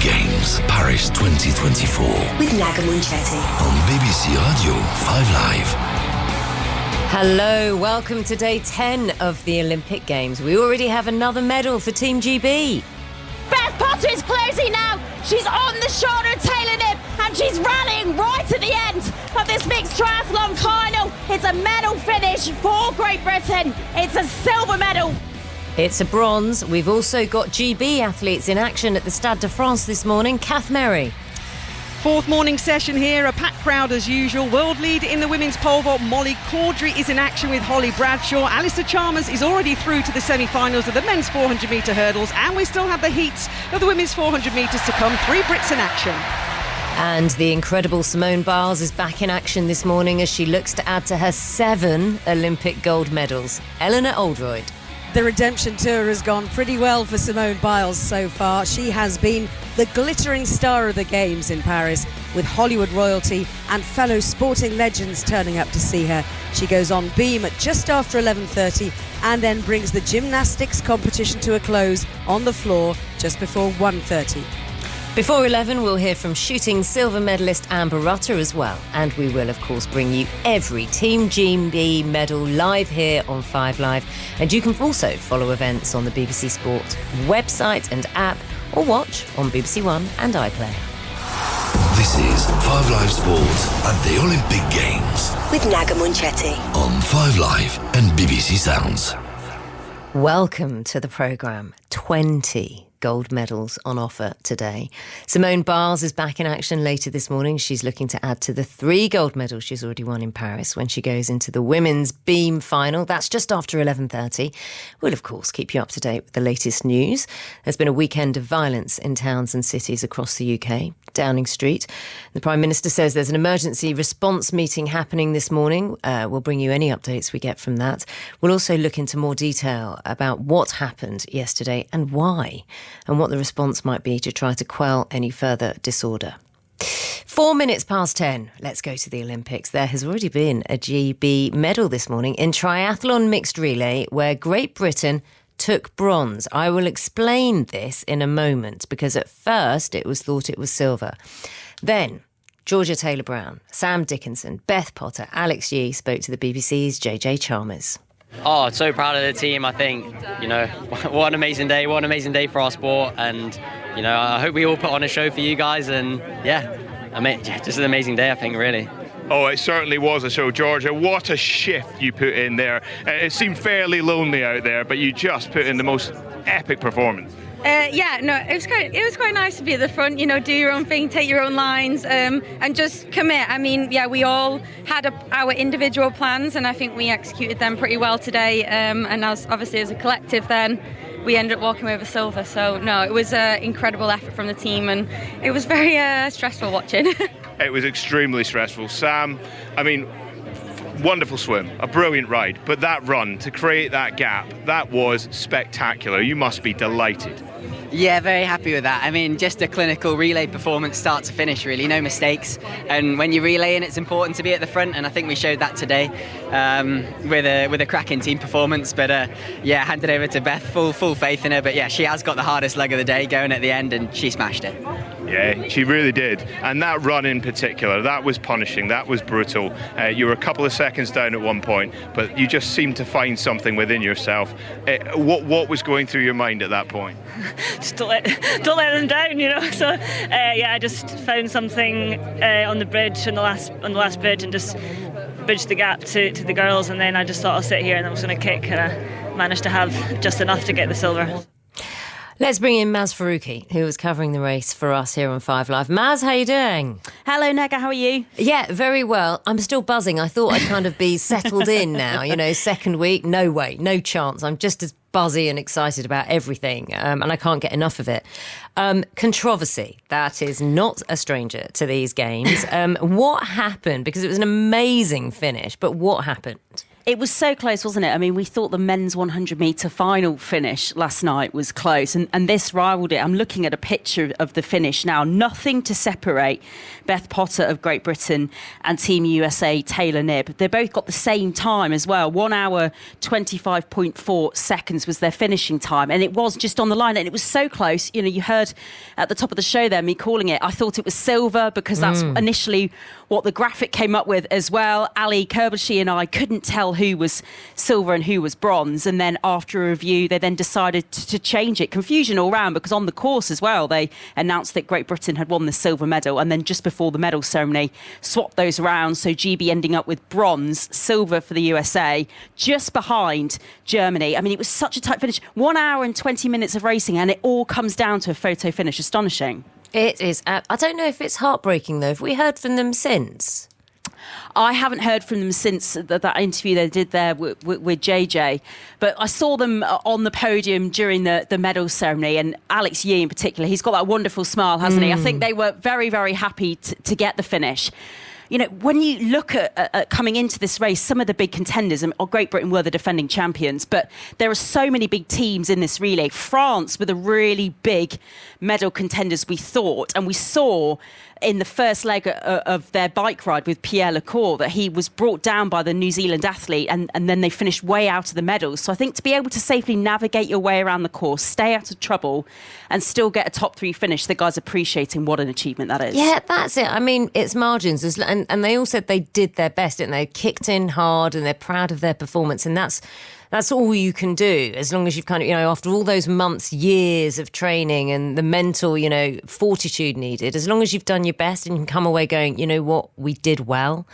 Games, Paris 2024. With Naga Munchetty. On BBC Radio 5 Live. Hello, welcome to day 10 of the Olympic Games. We already have another medal for Team GB. Beth Potter is closing now. She's on the shoulder of Taylor Knibb and she's rallying right at the end of this mixed triathlon final. It's a medal finish for Great Britain. It's a silver medal. It's a bronze. We've also got GB athletes in action at the Stade de France this morning. Kath Merry. Fourth morning session here, a packed crowd as usual. World leader in the women's pole vault, Molly Caudry, is in action with Holly Bradshaw. Alistair Chalmers is already through to the semi-finals of the men's 400-metre hurdles, and we still have the heats of the women's 400 metres to come. 3 Brits in action. And the incredible Simone Biles is back in action this morning as she looks to add to her 7 Olympic gold medals. Eleanor Oldroyd. The redemption tour has gone pretty well for Simone Biles so far. She has been the glittering star of the Games in Paris, with Hollywood royalty and fellow sporting legends turning up to see her. She goes on beam at just after 11:30 and then brings the gymnastics competition to a close on the floor just before 1:30. Before 11, we'll hear from shooting silver medalist Amber Rutter as well. And we will, of course, bring you every Team GB medal live here on 5 Live. And you can also follow events on the BBC Sport website and app, or watch on BBC One and iPlayer. This is 5 Live Sport and the Olympic Games. With Naga Munchetty. On 5 Live and BBC Sounds. Welcome to the programme. 20 gold medals on offer today. Simone Biles is back in action later this morning. She's looking to add to the 3 gold medals she's already won in Paris when she goes into the women's beam final. That's just after 11:30. We'll, of course, keep you up to date with the latest news. There's been a weekend of violence in towns and cities across the UK. Downing Street. The Prime Minister says there's an emergency response meeting happening this morning. We'll bring you any updates we get from that. We'll also look into more detail about what happened yesterday and why, and what the response might be to try to quell any further disorder. 4 minutes past 10. Let's go to the Olympics. There has already been a GB medal this morning in triathlon mixed relay, where Great Britain took bronze. I will explain this in a moment, because at first it was thought it was silver. Then Georgia Taylor-Brown, Sam Dickinson, Beth Potter, Alex Yee spoke to the BBC's JJ Chalmers. Oh, so proud of the team. I think, what an amazing day for our sport. And, I hope we all put on a show for you guys. And, just an amazing day, I think, really. Oh, it certainly was a show, Georgia. What a shift you put in there. It seemed fairly lonely out there, but you just put in the most epic performance. It was quite nice to be at the front, do your own thing, take your own lines, and just commit. I mean, we all had our individual plans, and I think we executed them pretty well today. And as a collective, then we ended up walking away with silver. So no, it was an incredible effort from the team, and it was very stressful watching. It was extremely stressful. Sam, wonderful swim, a brilliant ride, but that run to create that gap, that was spectacular. You must be delighted. Yeah, very happy with that. Just a clinical relay performance start to finish, really, no mistakes. And when you're relaying, it's important to be at the front, and I think we showed that today with a cracking team performance. But handed over to Beth, full faith in her. But she has got the hardest leg of the day going at the end, and she smashed it. Yeah, she really did. And that run in particular, that was punishing, that was brutal. You were a couple of seconds down at one point, but you just seemed to find something within yourself. What was going through your mind at that point? Just don't let them down, So I just found something on the bridge, on the last bridge, and just bridged the gap to the girls. And then I just thought I'll sit here and I was going to kick, and I managed to have just enough to get the silver. Let's bring in Maz Faruqi, who was covering the race for us here on 5 Live. Maz, how are you doing? Hello, Naga, how are you? Yeah, very well. I'm still buzzing. I thought I'd kind of be settled in now, second week. No way, no chance. I'm just as buzzy and excited about everything, and I can't get enough of it. Controversy, that is not a stranger to these games. What happened? Because it was an amazing finish, but what happened? It was so close, wasn't it? I mean, we thought the men's 100-metre final finish last night was close, and this rivaled it. I'm looking at a picture of the finish now. Nothing to separate Beth Potter of Great Britain and Team USA Taylor Knibb. They both got the same time as well. 1 hour, 25.4 seconds was their finishing time, and it was just on the line, and it was so close. You know, you heard at the top of the show there me calling it. I thought it was silver because that's initially what the graphic came up with as well. Ali Kerbashi and I couldn't tell who was silver and who was bronze, and then after a review they then decided to change it. Confusion all round, because on the course as well they announced that Great Britain had won the silver medal, and then just before the medal ceremony swapped those around, so GB ending up with bronze, silver for the USA, just behind Germany. I mean, it was such a tight finish. 1 hour and 20 minutes of racing, and it all comes down to a photo finish. Astonishing. It is. I don't know if it's heartbreaking though. Have we heard from them since? I haven't heard from them since that interview they did there with JJ, but I saw them on the podium during the medal ceremony, and Alex Yee in particular, he's got that wonderful smile, hasn't he? I think they were very, very happy to get the finish. You know, when you look at coming into this race, some of the big contenders, and Great Britain were the defending champions, but there are so many big teams in this relay. France were the really big medal contenders, we thought, and we saw in the first leg of their bike ride with Pierre Lecour that he was brought down by the New Zealand athlete, and then they finished way out of the medals. So I think to be able to safely navigate your way around the course, stay out of trouble, and still get a top 3 finish, the guys appreciating what an achievement that is. Yeah, that's it. I mean, it's margins. And they all said they did their best, and they kicked in hard, and they're proud of their performance. And that's all you can do, as long as you've kind of, you know, after all those months, years of training and the mental, you know, fortitude needed, as long as you've done your best and you can come away going, you know what, we did well.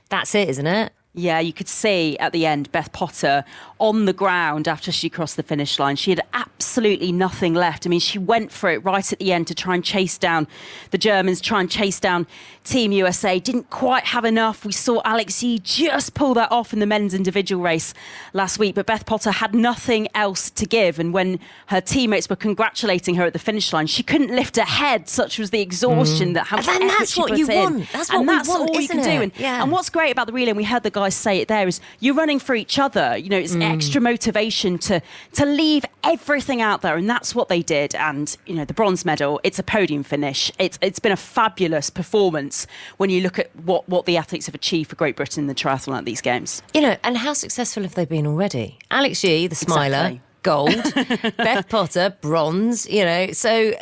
That's it, isn't it? Yeah, you could see at the end Beth Potter on the ground after she crossed the finish line. She had absolutely nothing left. I mean, she went for it right at the end to try and chase down the Germans, try and chase down Team USA. Didn't quite have enough. We saw Alex Yee just pull that off in the men's individual race last week, but Beth Potter had nothing else to give. And when her teammates were congratulating her at the finish line, she couldn't lift her head. Such was the exhaustion that how much effort that's she what put you in. want. That's what we want, all you can do. And what's great about the relay, and we heard the guys say it there, is you're running for each other. You know, it's extra motivation to leave everything out there, and that's what they did. And you know, the bronze medal, it's a podium finish. It's been a fabulous performance when you look at what the athletes have achieved for Great Britain in the triathlon at these games. You know, and how successful have they been already? Alex Yee, the smiler. Exactly. Gold, Beth Potter, bronze, you know, so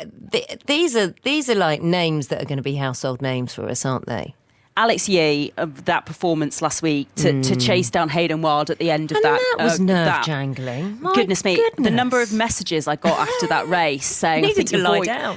these are like names that are going to be household names for us, aren't they? Alex Yee, of that performance last week to chase down Hayden Wild at the end of that. That was nerve-jangling. Goodness me. The number of messages I got after that race saying, I think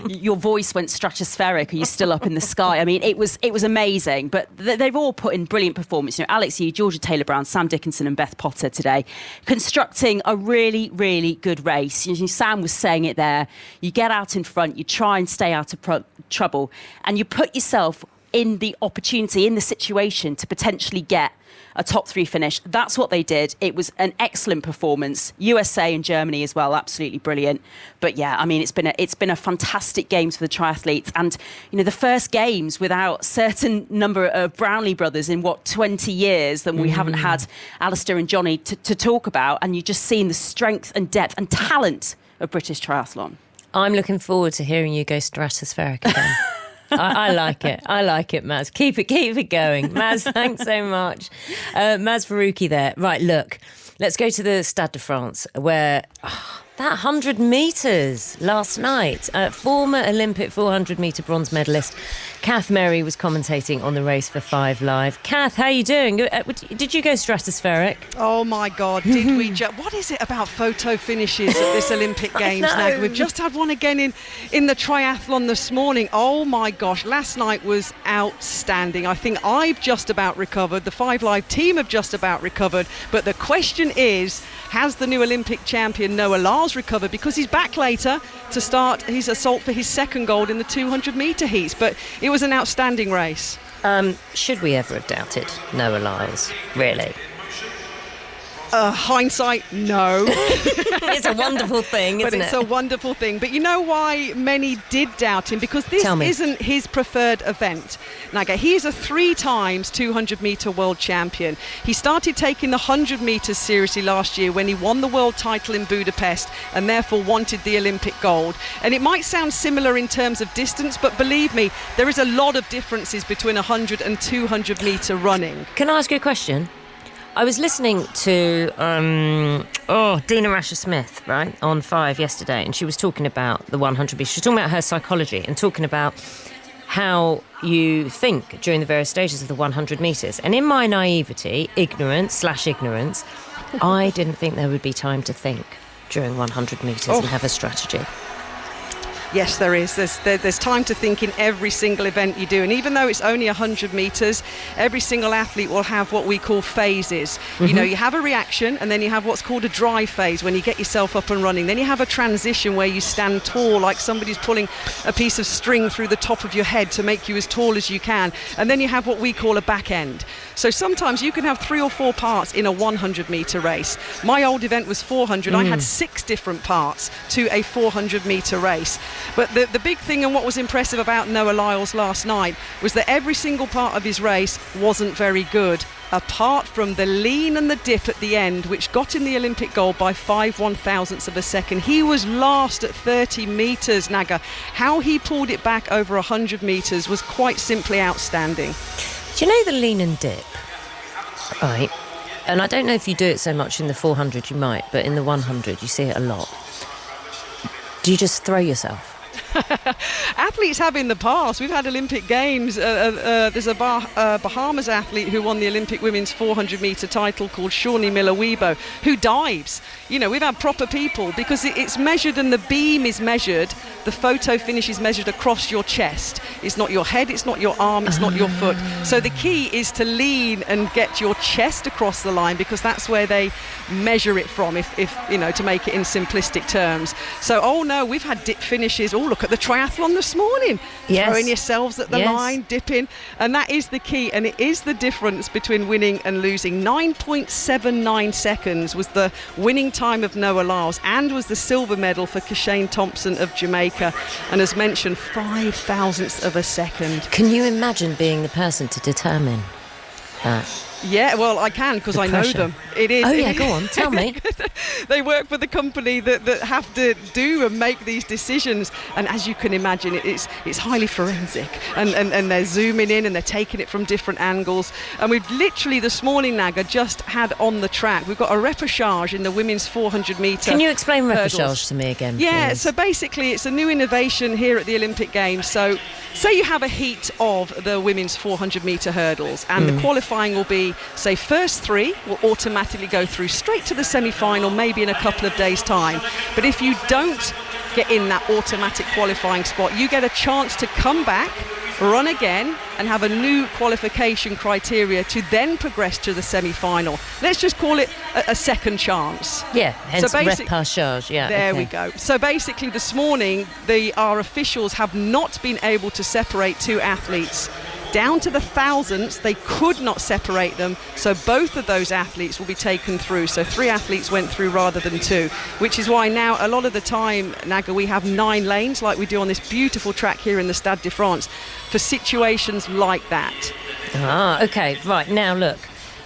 your voice went stratospheric. Are you still up in the sky? I mean, it was amazing. But they've all put in brilliant performance. You know, Alex Yee, Georgia Taylor-Brown, Sam Dickinson and Beth Potter today, constructing a really, really good race. You know, Sam was saying it there. You get out in front, you try and stay out of trouble, and you put yourself in the opportunity, in the situation to potentially get a top 3 finish. That's what they did. It was an excellent performance. USA and Germany as well, absolutely brilliant. But yeah, I mean, it's been a fantastic games for the triathletes, and you know, the first games without certain number of Brownlee brothers in 20 years that we haven't had Alistair and Johnny to talk about, and you've just seen the strength and depth and talent of British triathlon. I'm looking forward to hearing you go stratospheric again. I like it. I like it, Maz. Keep it going. Maz, thanks so much. Maz Faruqi there. Right, look, let's go to the Stade de France, where that 100 metres last night. Former Olympic 400-metre bronze medalist Kath Merry was commentating on the race for 5 Live. Kath, how are you doing? Did you go stratospheric? Oh, my God. Did we what is it about photo finishes at this Olympic Games, Naga? We've just had one again in the triathlon this morning. Oh, my gosh. Last night was outstanding. I think I've just about recovered. The 5 Live team have just about recovered. But the question is, has the new Olympic champion Noah Lars recovered? Because he's back later to start his assault for his second gold in the 200-metre heats. But it was an outstanding race. Should we ever have doubted Noah Lyles? Really? Hindsight, no. It's a wonderful thing, isn't it? But it's a wonderful thing. But you know why many did doubt him? Because this isn't his preferred event. Naga, he is a 3 times 200-metre world champion. He started taking the 100 metres seriously last year when he won the world title in Budapest and therefore wanted the Olympic gold. And it might sound similar in terms of distance, but believe me, there is a lot of differences between 100 and 200 metre running. Can I ask you a question? I was listening to Dina Rasher-Smith, right, on 5 yesterday, and she was talking about the 100 metres. She was talking about her psychology and talking about how you think during the various stages of the 100 metres. And in my naivety, ignorance, I didn't think there would be time to think during 100 metres and have a strategy. Yes, there is. There's time to think in every single event you do. And even though it's only 100 metres, every single athlete will have what we call phases. You know, you have a reaction and then you have what's called a drive phase when you get yourself up and running. Then you have a transition where you stand tall, like somebody's pulling a piece of string through the top of your head to make you as tall as you can. And then you have what we call a back end. So sometimes you can have 3 or 4 parts in a 100 metre race. My old event was 400. I had 6 different parts to a 400 metre race. But the big thing and what was impressive about Noah Lyles last night was that every single part of his race wasn't very good, apart from the lean and the dip at the end, which got him the Olympic gold by 5/1000ths of a second. He was last at 30 metres, Naga. How he pulled it back over 100 metres was quite simply outstanding. Do you know the lean and dip? Right. And I don't know if you do it so much in the 400, you might, but in the 100 you see it a lot. Do you just throw yourself? Athletes have in the past. We've had Olympic Games. There's a Bahamas athlete who won the Olympic women's 400 metre title called Shawnee Miller-Weibo, who dives. You know, we've had proper people because it's measured and the beam is measured. The photo finish is measured across your chest. It's not your head, it's not your arm, it's not your foot. So the key is to lean and get your chest across the line because that's where they measure it from, if you know, to make it in simplistic terms. So, we've had dip finishes. Look at the triathlon this morning. Yes. Throwing yourselves at the line, dipping. And that is the key. And it is the difference between winning and losing. 9.79 seconds was the winning time of Noah Lyles and was the silver medal for Kashane Thompson of Jamaica. And as mentioned, 5/1000ths of a second. Can you imagine being the person to determine that? Yeah, well, I can because I know them. It is. Oh, yeah, go on, tell me. They work for the company that have to do and make these decisions. And as you can imagine, it's highly forensic. And they're zooming in and they're taking it from different angles. And we've literally this morning, Naga, just had on the track, we've got a repechage in the women's 400 metre. Can you explain repechage hurdles to me again, Yeah, please? so basically it's a new innovation here at the Olympic Games. So say you have a heat of the women's 400 metre hurdles and the qualifying will be, say, first 3 will automatically go through straight to the semi-final, maybe in a couple of days' time. But if you don't get in that automatic qualifying spot, you get a chance to come back, run again, and have a new qualification criteria to then progress to the semi-final. Let's just call it a second chance. Yeah, hence So repechage, yeah. There okay. we go. So basically this morning, our officials have not been able to separate 2 athletes. Down to the 1000ths, they could not separate them, so both of those athletes will be taken through. So 3 athletes went through rather than 2, which is why now a lot of the time, Naga, we have 9 lanes like we do on this beautiful track here in the Stade de France for situations like that. Okay, right, now look.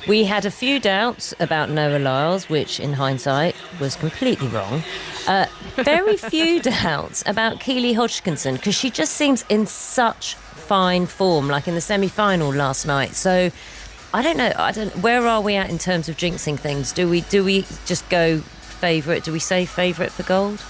We had a few doubts about Noah Lyles, which in hindsight was completely wrong. Very few doubts about Keely Hodgkinson, because she just seems in such fine form, like in the semi-final last night. So I don't know. Where are we at in terms of jinxing things? Do we just go favourite? Do we say favourite for gold?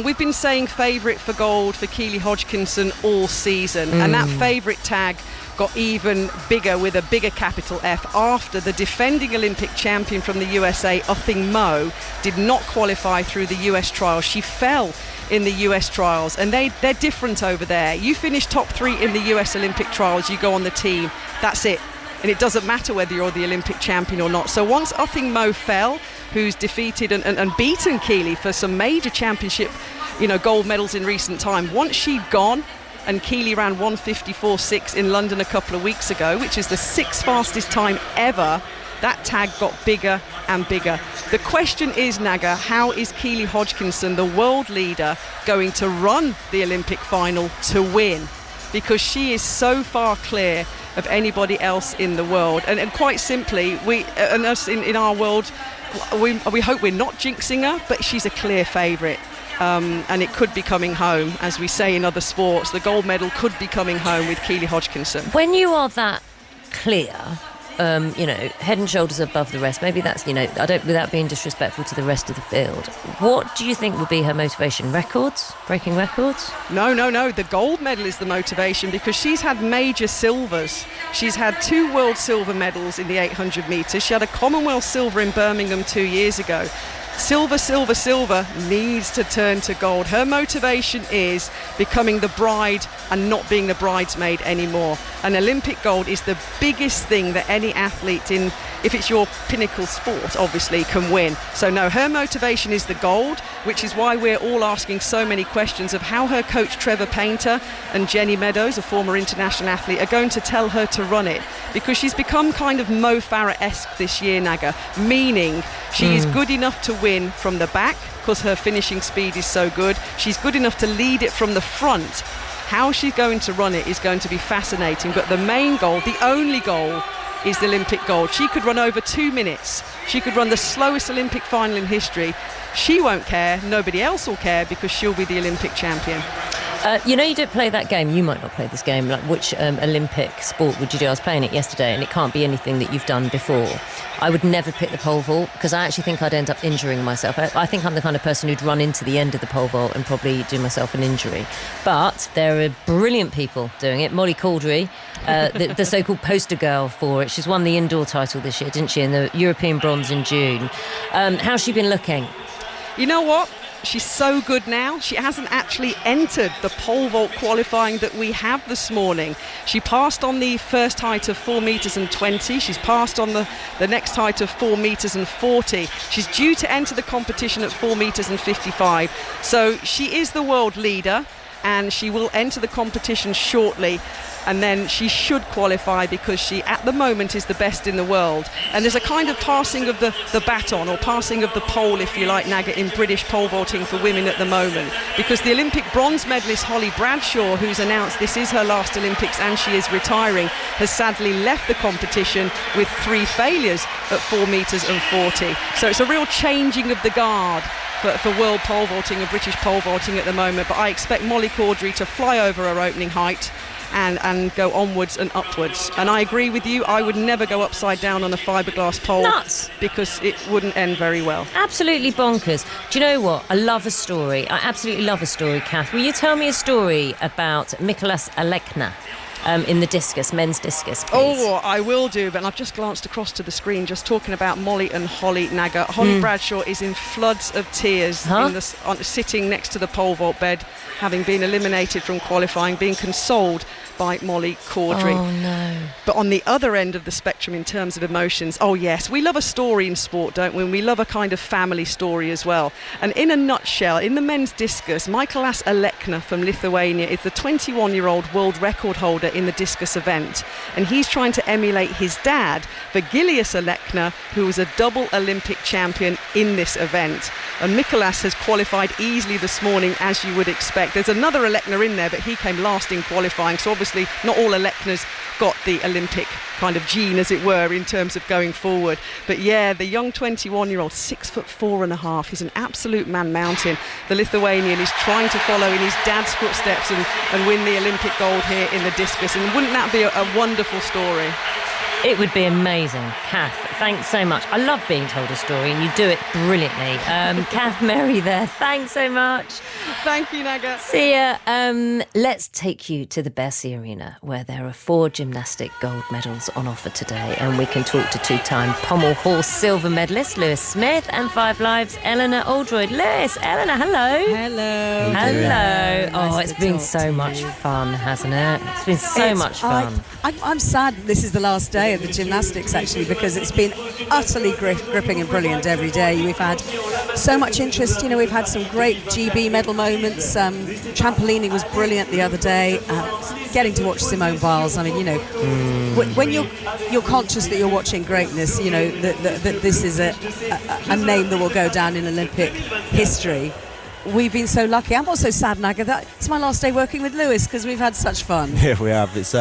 We've been saying favourite for gold for Keely Hodgkinson all season, and that favourite tag got even bigger with a bigger capital F after the defending Olympic champion from the USA, Uthing Mo, did not qualify through the US trials. She fell in the US trials, and they're different over there. You finish top 3 in the US Olympic trials, you go on the team, that's it. And it doesn't matter whether you're the Olympic champion or not. So once Uthing Mo fell, who's defeated and beaten Keely for some major championship, gold medals in recent time, once she'd gone, and Keely ran 1:54.6 in London a couple of weeks ago, which is the 6th fastest time ever that tag got bigger and bigger. The question is, Naga, how is Keely Hodgkinson, the world leader, going to run the Olympic final to win? Because she is so far clear of anybody else in the world. And quite simply, us in our world, we hope we're not jinxing her, but she's a clear favourite. And it could be coming home, as we say in other sports. The gold medal could be coming home with Keely Hodgkinson. When you are that clear, head and shoulders above the rest, maybe that's, without being disrespectful to the rest of the field, what do you think would be her motivation? Records? Breaking records? No. The gold medal is the motivation, because she's had major silvers. She's had 2 world silver medals in the 800 metres. She had a Commonwealth silver in Birmingham 2 years ago. Silver needs to turn to gold. Her motivation is becoming the bride and not being the bridesmaid anymore. An Olympic gold is the biggest thing that any athlete if it's your pinnacle sport, obviously, can win. So no, her motivation is the gold, which is why we're all asking so many questions of how her coach Trevor Painter and Jenny Meadows, a former international athlete, are going to tell her to run it, because she's become kind of Mo Farah-esque this year, Naga, meaning she is good enough to win from the back because her finishing speed is so good. She's good enough to lead it from the front. How she's going to run it is going to be fascinating, but the main goal, the only goal, is the Olympic gold. She could run over 2 minutes. She could run the slowest Olympic final in history. She won't care. Nobody else will care, because she'll be the Olympic champion. You don't play that game. You might not play this game. Like, which Olympic sport would you do? I was playing it yesterday, and it can't be anything that you've done before. I would never pick the pole vault, because I actually think I'd end up injuring myself. I think I'm the kind of person who'd run into the end of the pole vault and probably do myself an injury. But there are brilliant people doing it. Molly Caudry, the so-called poster girl for it. She's won the indoor title this year, didn't she, in the European bronze in June. How's she been looking? You know what? She's so good now. She hasn't actually entered the pole vault qualifying that we have this morning. She passed on the first height of 4 metres and 20. She's passed on the next height of 4 metres and 40. She's due to enter the competition at 4 metres and 55. So she is the world leader, and she will enter the competition shortly. And then she should qualify, because she at the moment is the best in the world. And there's a kind of passing of the baton, or passing of the pole, if you like, Naga, in British pole vaulting for women at the moment, because the Olympic bronze medalist Holly Bradshaw, who's announced this is her last Olympics and she is retiring, has sadly left the competition with 3 failures at 4 metres and 40. So it's a real changing of the guard for world pole vaulting and British pole vaulting at the moment. But I expect Molly Caudry to fly over her opening height and go onwards and upwards. And I agree with you, I would never go upside down on a fiberglass pole. Nuts! Because it wouldn't end very well. Absolutely bonkers. Do you know what? I love a story. I absolutely love a story, Kath. Will you tell me a story about Mikolas Alekna? In the discus, men's discus, please. Oh, I will do, but I've just glanced across to the screen, just talking about Molly and Holly, Naga. Holly Bradshaw is in floods of tears, sitting next to the pole vault bed, having been eliminated from qualifying, being consoled by Molly Caudry. Oh, no. But on the other end of the spectrum in terms of emotions, oh yes, we love a story in sport, don't we? And we love a kind of family story as well. And in a nutshell, in the men's discus, Mikolas Alekna from Lithuania is the 21-year-old world record holder in the discus event. And he's trying to emulate his dad, Virgilijus Alekna, who was a double Olympic champion in this event. And Mikolas has qualified easily this morning, as you would expect. There's another Alekna in there, but he came last in qualifying. So obviously not all Aleknas got the Olympic kind of gene, as it were, in terms of going forward. But yeah, the young 21-year-old, 6'4.5", he's an absolute man mountain. The Lithuanian is trying to follow in his dad's footsteps and win the Olympic gold here in the discus. And wouldn't that be a wonderful story? It would be amazing. Kath, thanks so much. I love being told a story, and you do it brilliantly. Kath Merry there, thanks so much. Thank you, Naga. See ya. Let's take you to the Bercy Arena, where there are 4 gymnastic gold medals on offer today, and we can talk to 2-time pommel horse silver medalist Lewis Smith and 5 Live's Eleanor Oldroyd. Lewis, Eleanor, hello. Hello. Hello. Nice It's been so much fun, hasn't it? It's been so much fun. I'm sad that this is the last day of the gymnastics, actually, because it's been been utterly gripping and brilliant every day. We've had so much interest. We've had some great GB medal moments. Trampolining was brilliant the other day. Getting to watch Simone Biles, I mean, when you're conscious that you're watching greatness, that this is a name that will go down in Olympic history. We've been so lucky. I'm also sad, Naga, that it's my last day working with Lewis because we've had such fun. Yeah, we have. It's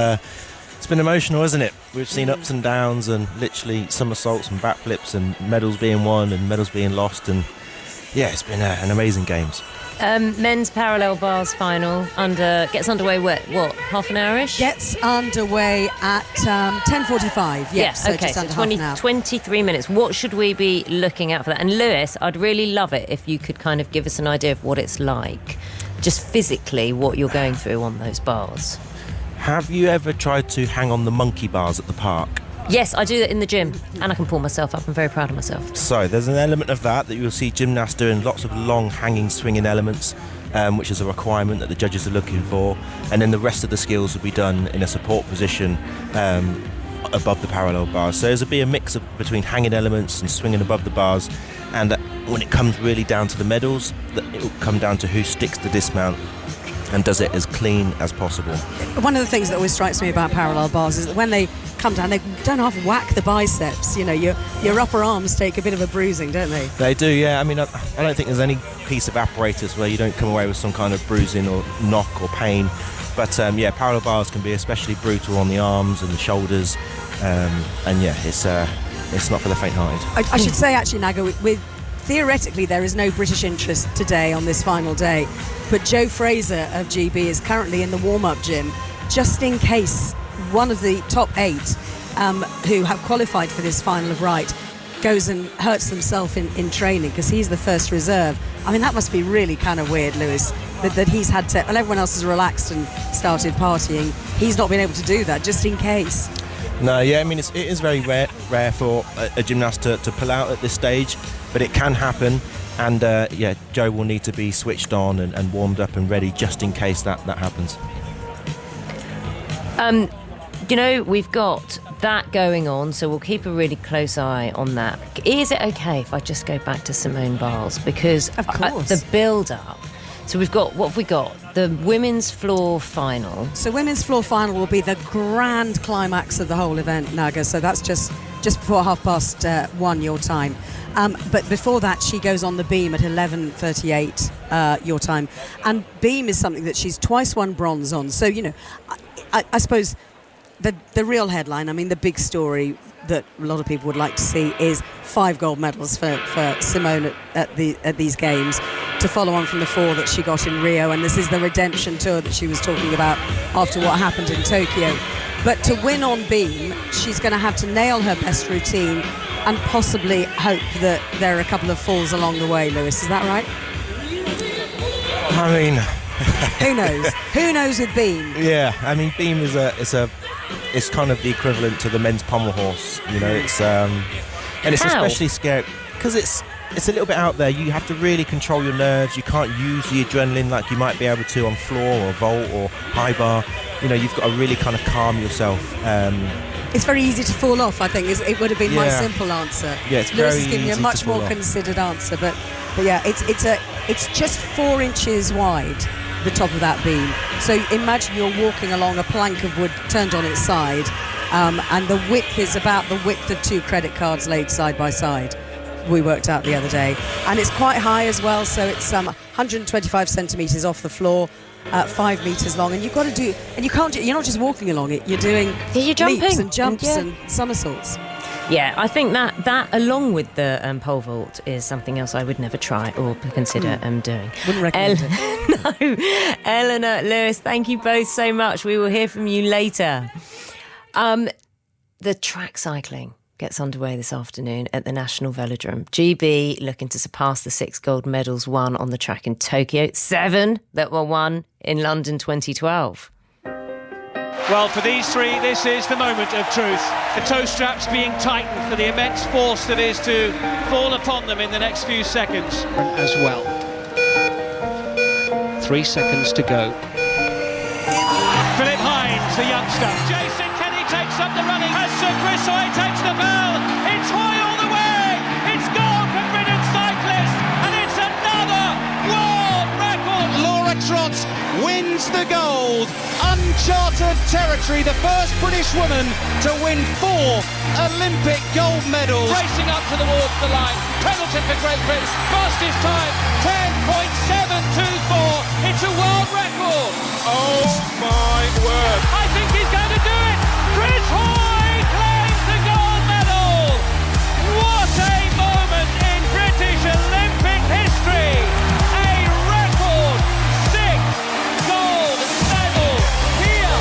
been emotional, isn't it? We've seen ups and downs and literally somersaults and backflips and medals being won and medals being lost, and yeah, it's been an amazing games. Men's parallel bars final gets underway what half an hour-ish? Gets underway at 10:45. Yes, okay, just so under 23 minutes. What should we be looking out for that? And Lewis, I'd really love it if you could kind of give us an idea of what it's like, just physically what you're going through on those bars. Have you ever tried to hang on the monkey bars at the park? Yes, I do that in the gym, and I can pull myself up. I'm very proud of myself. So there's an element of that you'll see gymnasts doing, lots of long hanging swinging elements, which is a requirement that the judges are looking for, and then the rest of the skills will be done in a support position above the parallel bars. So there'll be a mix between hanging elements and swinging above the bars, and when it comes really down to the medals, it will come down to who sticks the dismount and does it as clean as possible. One of the things that always strikes me about parallel bars is that when they come down, they don't half whack the biceps. Your upper arms take a bit of a bruising, don't they? They do, yeah. I mean, I don't think there's any piece of apparatus where you don't come away with some kind of bruising or knock or pain. But parallel bars can be especially brutal on the arms and the shoulders. It's not for the faint-hearted. I should say, actually, Naga, theoretically there is no British interest today on this final day, but Joe Fraser of GB is currently in the warm-up gym just in case one of the top 8 who have qualified for this final of right goes and hurts themselves in training, because he's the first reserve. I mean, that must be really kind of weird, Lewis, that he's had to, well, everyone else has relaxed and started partying, he's not been able to do that just in case. No, yeah, I mean, it is very rare for a gymnast to pull out at this stage, but it can happen, and Joe will need to be switched on and warmed up and ready just in case that happens. We've got that going on, so we'll keep a really close eye on that. Is it okay if I just go back to Simone Biles? Because of course. The build-up. So what have we got? The women's floor final. So women's floor final will be the grand climax of the whole event, Naga. So that's just before 1:30 your time. But before that, she goes on the beam at 11:38 your time. And beam is something that she's twice won bronze on. So, I suppose the real headline, I mean, the big story that a lot of people would like to see is 5 gold medals for Simone at these games, to follow on from the 4 that she got in Rio. And this is the redemption tour that she was talking about after what happened in Tokyo. But to win on beam, she's going to have to nail her best routine and possibly hope that there are a couple of falls along the way, Lewis. Is that right? I mean... Who knows? Who knows with beam? Yeah, I mean, beam is it's kind of the equivalent to the men's pommel horse, it's and it's How? Especially scary because it's a little bit out there. You have to really control your nerves. You can't use the adrenaline like you might be able to on floor or vault or high bar. You've got to really kind of calm yourself. It's very easy to fall off, I think. It would have been my simple answer. Yeah, it's Lewis very is giving you a easy much to fall more off. considered answer, but yeah, it's just 4 inches wide, the top of that beam. So imagine you're walking along a plank of wood turned on its side, and the width is about the width of 2 credit cards laid side by side. We worked out the other day, and it's quite high as well. So it's 125 centimetres off the floor. 5 metres long, and you've got to do, and you're not just walking along it, you're doing leaps and jumps and somersaults. Yeah, I think that along with the pole vault is something else I would never try or consider doing. Wouldn't recommend it. No. Eleanor, Lewis, thank you both so much. We will hear from you later. The track cycling gets underway this afternoon at the National Velodrome. GB looking to surpass the 6 gold medals won on the track in Tokyo, 7 that were won in London 2012. Well, for these 3, this is the moment of truth. The toe straps being tightened for the immense force that is to fall upon them in the next few seconds. As well. 3 seconds to go. Philip Hines, the youngster. Jason Kenny takes up the running as Sir Chris Hoy takes the bell. It's wins the gold. Uncharted territory, the first British woman to win 4 Olympic gold medals. Racing up towards the line, penalty for Great Britain, fastest time, 10.724, it's a world record. Oh my word. I think he's going to do it. Chris Hoy claims the gold medal. What a moment in British Olympic history. A record 6th gold medal here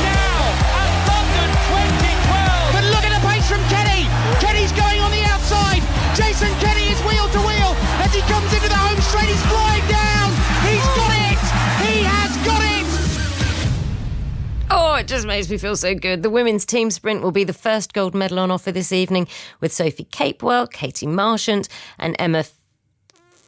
now at London 2012. But look at the pace from Kenny. Kenny's going on the outside. Jason Kenny is wheel to wheel as he comes into the home straight. He's flying down. He's got it. He has got it. Oh, it just makes me feel so good. The women's team sprint will be the first gold medal on offer this evening, with Sophie Capewell, Katie Marchant and Emma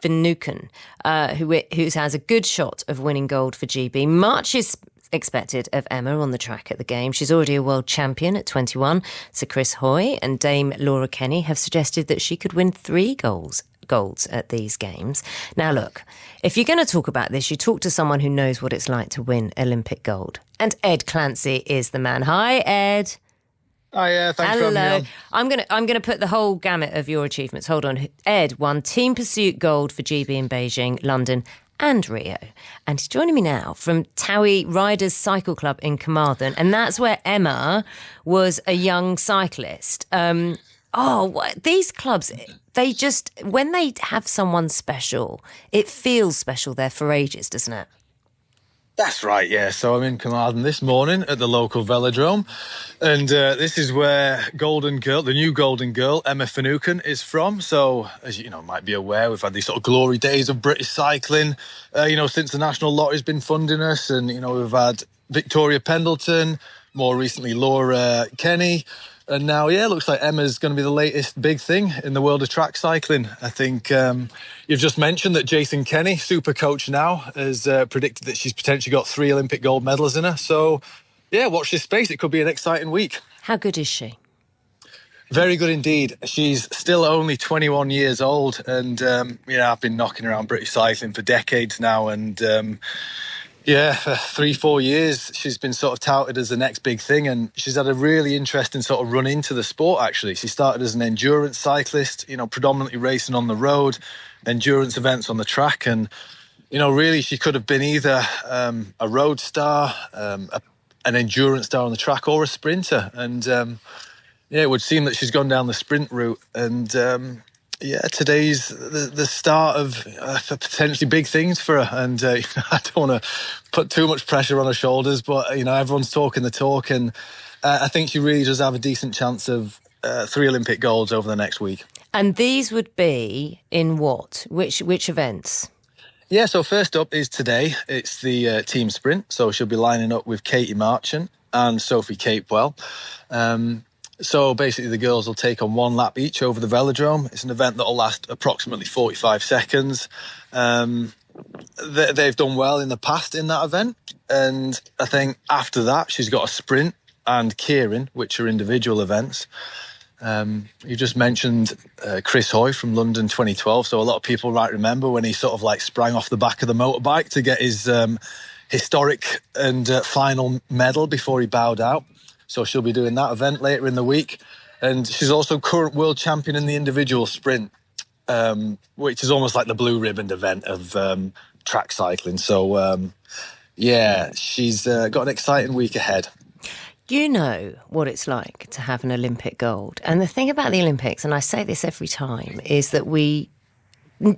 Finucane, who has a good shot of winning gold for GB. Much is expected of Emma on the track at the game. She's already a world champion at 21. So Chris Hoy and Dame Laura Kenny have suggested that she could win 3 golds at these games. Now look, if you're going to talk about this, you talk to someone who knows what it's like to win Olympic gold. And Ed Clancy is the man. Hi, Ed. Hi, thanks for having me on. I'm gonna put the whole gamut of your achievements. Hold on. Ed won team pursuit gold for GB in Beijing, London and Rio. And he's joining me now from Towie Riders Cycle Club in Carmarthen. And that's where Emma was a young cyclist. These clubs, they just, when they have someone special, it feels special there for ages, doesn't it? That's right, yeah. So I'm in Carmarthen this morning at the local velodrome, and this is where Golden Girl, the new Golden Girl, Emma Finucane, is from. So, as you might be aware, we've had these sort of glory days of British cycling, since the National Lottery's been funding us, and, we've had Victoria Pendleton, more recently Laura Kenny, and now, looks like Emma's going to be the latest big thing in the world of track cycling. I think you've just mentioned that Jason Kenny, super coach now, has predicted that she's potentially got 3 Olympic gold medals in her. So, watch this space. It could be an exciting week. How good is she? Very good indeed. She's still only 21 years old. And, I've been knocking around British cycling for decades now. And, for 3-4 years, she's been sort of touted as the next big thing, and she's had a really interesting sort of run into the sport, actually. She started as an endurance cyclist, predominantly racing on the road, endurance events on the track, and, really she could have been either a road star, an endurance star on the track, or a sprinter. And, it would seem that she's gone down the sprint route, and... today's the start of potentially big things for her. And I don't want to put too much pressure on her shoulders, but, everyone's talking the talk. And I think she really does have a decent chance of 3 Olympic golds over the next week. And these would be in what? Which events? Yeah, so first up is today. It's the team sprint. So she'll be lining up with Katie Marchant and Sophie Capewell. So basically the girls will take on 1 lap each over the velodrome. It's an event that will last approximately 45 seconds. They've done well in the past in that event. And I think after that, she's got a sprint and Keirin, which are individual events. You just mentioned Chris Hoy from London 2012. So a lot of people might remember when he sort of like sprang off the back of the motorbike to get his historic and final medal before he bowed out. So she'll be doing that event later in the week. And she's also current world champion in the individual sprint, which is almost like the blue ribbon event of track cycling. So, she's got an exciting week ahead. You know what it's like to have an Olympic gold. And the thing about the Olympics, and I say this every time, is that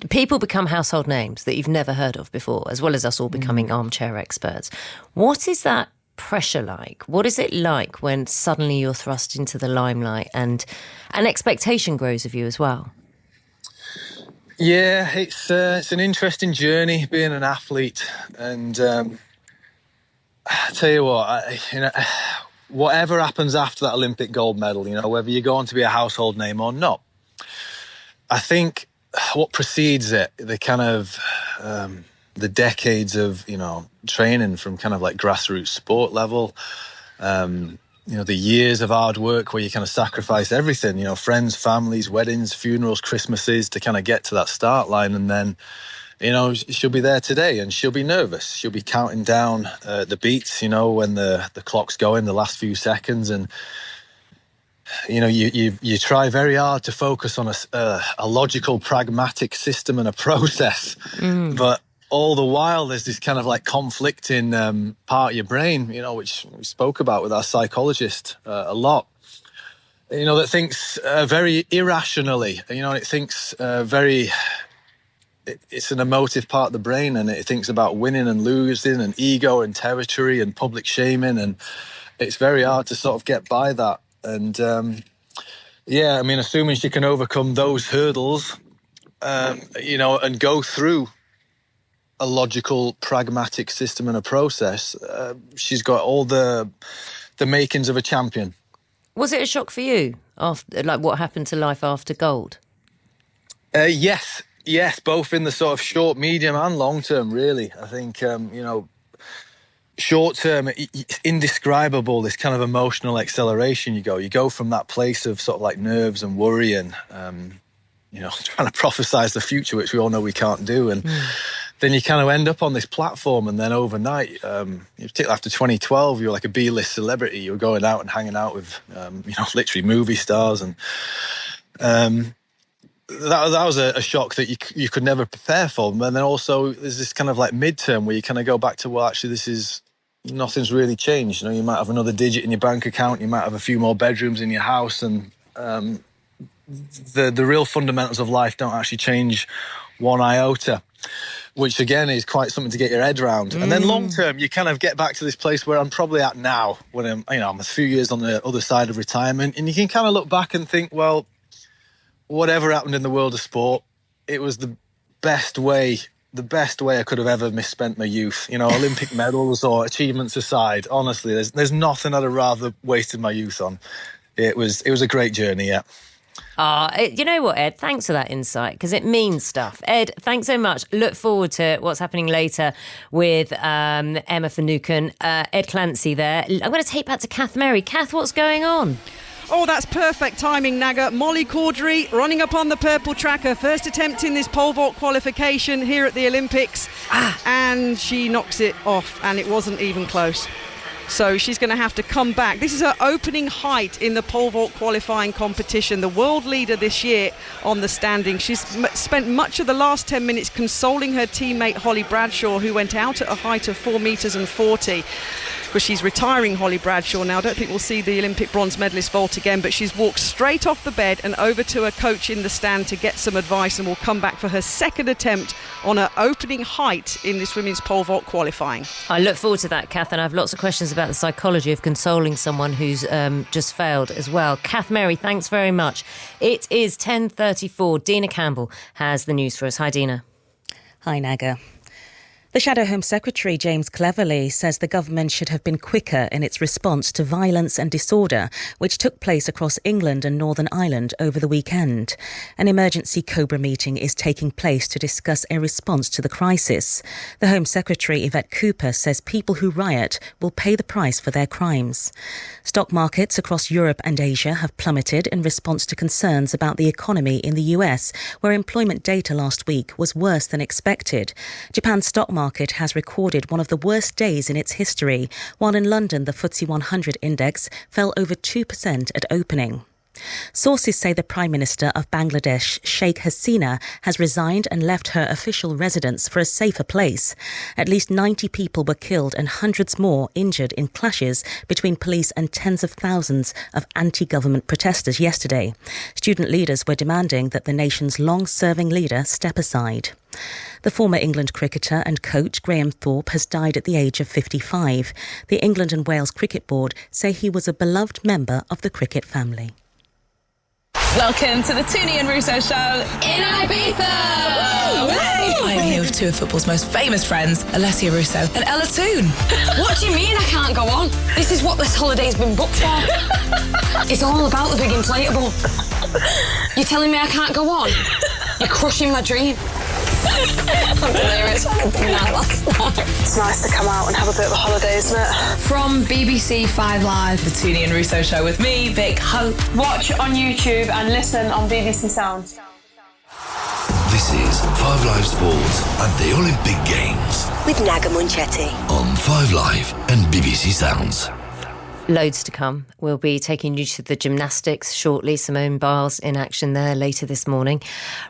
people become household names that you've never heard of before, as well as us all becoming armchair experts. What is that pressure like? What is it like when suddenly you're thrust into the limelight and an expectation grows of you as well? Yeah, it's an interesting journey being an athlete, and I tell you what, whatever happens after that Olympic gold medal, whether you're going to be a household name or not, I think what precedes it, the kind of the decades of training from kind of like grassroots sport level, the years of hard work where you kind of sacrifice everything, friends, families, weddings, funerals, Christmases to kind of get to that start line. And then you know, she'll be there today, and she'll be nervous. She'll be counting down the beats, you know, when the clock's going, the last few seconds, and you know, you try very hard to focus on a logical, pragmatic system and a process, but all the while there's this kind of like conflicting part of your brain, you know, which we spoke about with our psychologist a lot. You know, that thinks very irrationally. You know, it thinks it's an emotive part of the brain, and it thinks about winning and losing and ego and territory and public shaming, and it's very hard to sort of get by that. And yeah, I mean, assuming she can overcome those hurdles, you know, and go through a logical, pragmatic system and a process, she's got all the makings of a champion. Was it a shock for you, after, like what happened to life after gold? Yes, both in the sort of short, medium and long term, really. I think, you know, short term, it's indescribable, this kind of emotional acceleration you go from that place of sort of like nerves and worry and, you know, trying to prophesize the future, which we all know we can't do. And then you kind of end up on this platform, and then overnight, particularly after 2012, you're like a B-list celebrity. You're going out and hanging out with, you know, literally movie stars, and that was a shock that you could never prepare for. And then also there's this kind of like midterm where you kind of go back to, well, actually, nothing's really changed. You know, you might have another digit in your bank account, you might have a few more bedrooms in your house, and the real fundamentals of life don't actually change one iota, which again is quite something to get your head around. And then long term, you kind of get back to this place where I'm probably at now, when I'm a few years on the other side of retirement, and you can kind of look back and think, well, whatever happened in the world of sport, it was the best way I could have ever misspent my youth. You know, Olympic medals or achievements aside, honestly, there's nothing I'd have rather wasted my youth on. It was a great journey, yeah. You know what, Ed? Thanks for that insight, because it means stuff. Ed, thanks so much. Look forward to what's happening later with Emma Finucane. Ed Clancy there. I'm going to take back to Kath Merry. Kath, what's going on? Oh, that's perfect timing, Naga. Molly Caudry running up on the purple track, her first attempt in this pole vault qualification here at the Olympics. And she knocks it off, and it wasn't even close. So she's going to have to come back. This is her opening height in the pole vault qualifying competition, the world leader this year on the standing. She's spent much of the last 10 minutes consoling her teammate Holly Bradshaw, who went out at a height of 4 metres and 40. Because she's retiring, Holly Bradshaw now. I don't think we'll see the Olympic bronze medalist vault again, but she's walked straight off the bed and over to her coach in the stand to get some advice, and will come back for her second attempt on her opening height in this women's pole vault qualifying. I look forward to that, Kath, and I have lots of questions about the psychology of consoling someone who's just failed as well. Kath Merry, thanks very much. It is 10:34. Dina Campbell has the news for us. Hi, Dina. Hi, Naga. The Shadow Home Secretary, James Cleverly, says the government should have been quicker in its response to violence and disorder, which took place across England and Northern Ireland over the weekend. An emergency COBRA meeting is taking place to discuss a response to the crisis. The Home Secretary, Yvette Cooper, says people who riot will pay the price for their crimes. Stock markets across Europe and Asia have plummeted in response to concerns about the economy in the US, where employment data last week was worse than expected. Japan's stock market has recorded one of the worst days in its history, while in London the FTSE 100 index fell over 2% at opening. Sources say the Prime Minister of Bangladesh, Sheikh Hasina, has resigned and left her official residence for a safer place. At least 90 people were killed and hundreds more injured in clashes between police and tens of thousands of anti-government protesters yesterday. Student leaders were demanding that the nation's long-serving leader step aside. The former England cricketer and coach Graham Thorpe has died at the age of 55. The England and Wales Cricket Board say he was a beloved member of the cricket family. Welcome to the Tooney and Russo show in Ibiza! I'm here with two of football's most famous friends, Alessia Russo and Ella Toon. What do you mean I can't go on? This is what this holiday's been booked for. It's all about the big inflatable. You're telling me I can't go on? You're crushing my dream. I'm delirious. I had a big night last night. It's nice to come out and have a bit of a holiday, isn't it? From BBC 5 Live. The Tooney and Russo show with me, Vic Hope. Watch on YouTube and listen on BBC Sounds. This This is 5 Live Sport and the Olympic Games With Naga Munchetty. on 5 Live and BBC Sounds. Loads to come. We'll be taking you to the gymnastics shortly. Simone Biles in action there later this morning.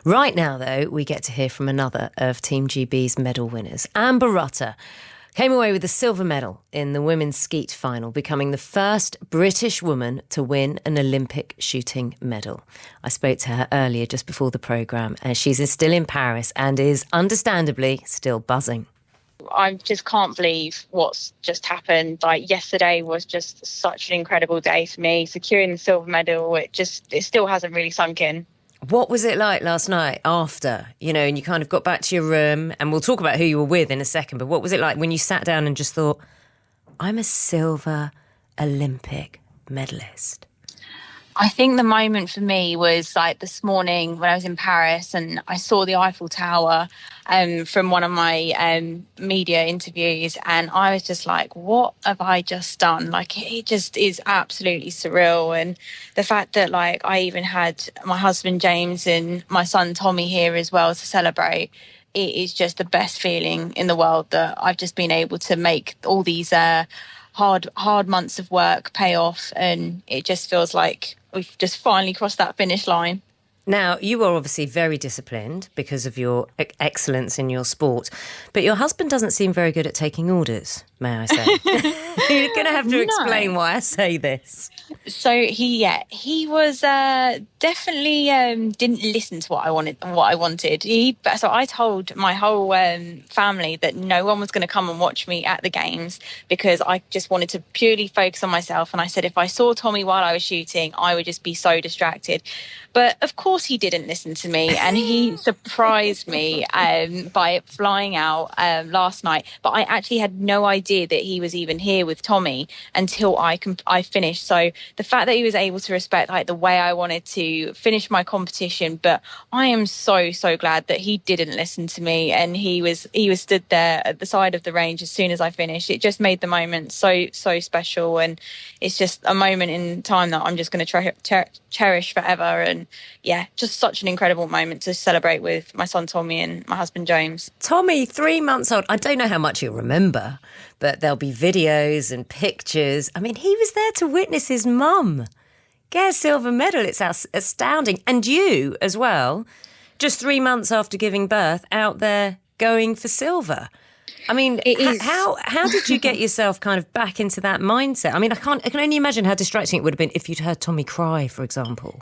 Right now, though, we get to hear from another of Team GB's medal winners. Amber Rutter came away with a silver medal in the women's skeet final, becoming the first British woman to win an Olympic shooting medal. I spoke to her earlier, just before the programme, and she's still in Paris and is understandably still buzzing. I just can't believe what's just happened. Like, yesterday was just such an incredible day for me. Securing the silver medal, it still hasn't really sunk in. What was it like last night after, and you kind of got back to your room, and we'll talk about who you were with in a second, but what was it like when you sat down and just thought, I'm a silver Olympic medalist? I think the moment for me was like this morning when I was in Paris and I saw the Eiffel Tower from one of my media interviews, and I was just like, what have I just done? Like, it just is absolutely surreal. And the fact that, like, I even had my husband James and my son Tommy here as well to celebrate, it is just the best feeling in the world that I've just been able to make all these hard months of work pay off, and it just feels like we've just finally crossed that finish line. Now, you are obviously very disciplined because of your excellence in your sport, but your husband doesn't seem very good at taking orders, may I say. You're going to have to explain why I say this. So he was definitely didn't listen to what I wanted. So I told my whole family that no one was going to come and watch me at the games because I just wanted to purely focus on myself. And I said if I saw Tommy while I was shooting, I would just be so distracted. But of course he didn't listen to me, and he surprised me by flying out last night. But I actually had no idea that he was even here with Tommy until I finished. So the fact that he was able to respect like the way I wanted to finish my competition, but I am so glad that he didn't listen to me, and he was stood there at the side of the range as soon as I finished. It just made the moment so special, and it's just a moment in time that I'm just going to cherish forever. And yeah, just such an incredible moment to celebrate with my son Tommy and my husband James. Tommy, 3 months old. I don't know how much he'll remember, but there'll be videos and pictures. I mean, he was there to witness his mum get a silver medal. It's astounding. And you as well, just 3 months after giving birth, out there going for silver. I mean, how did you get yourself kind of back into that mindset? I mean, I can only imagine how distracting it would have been if you'd heard Tommy cry, for example.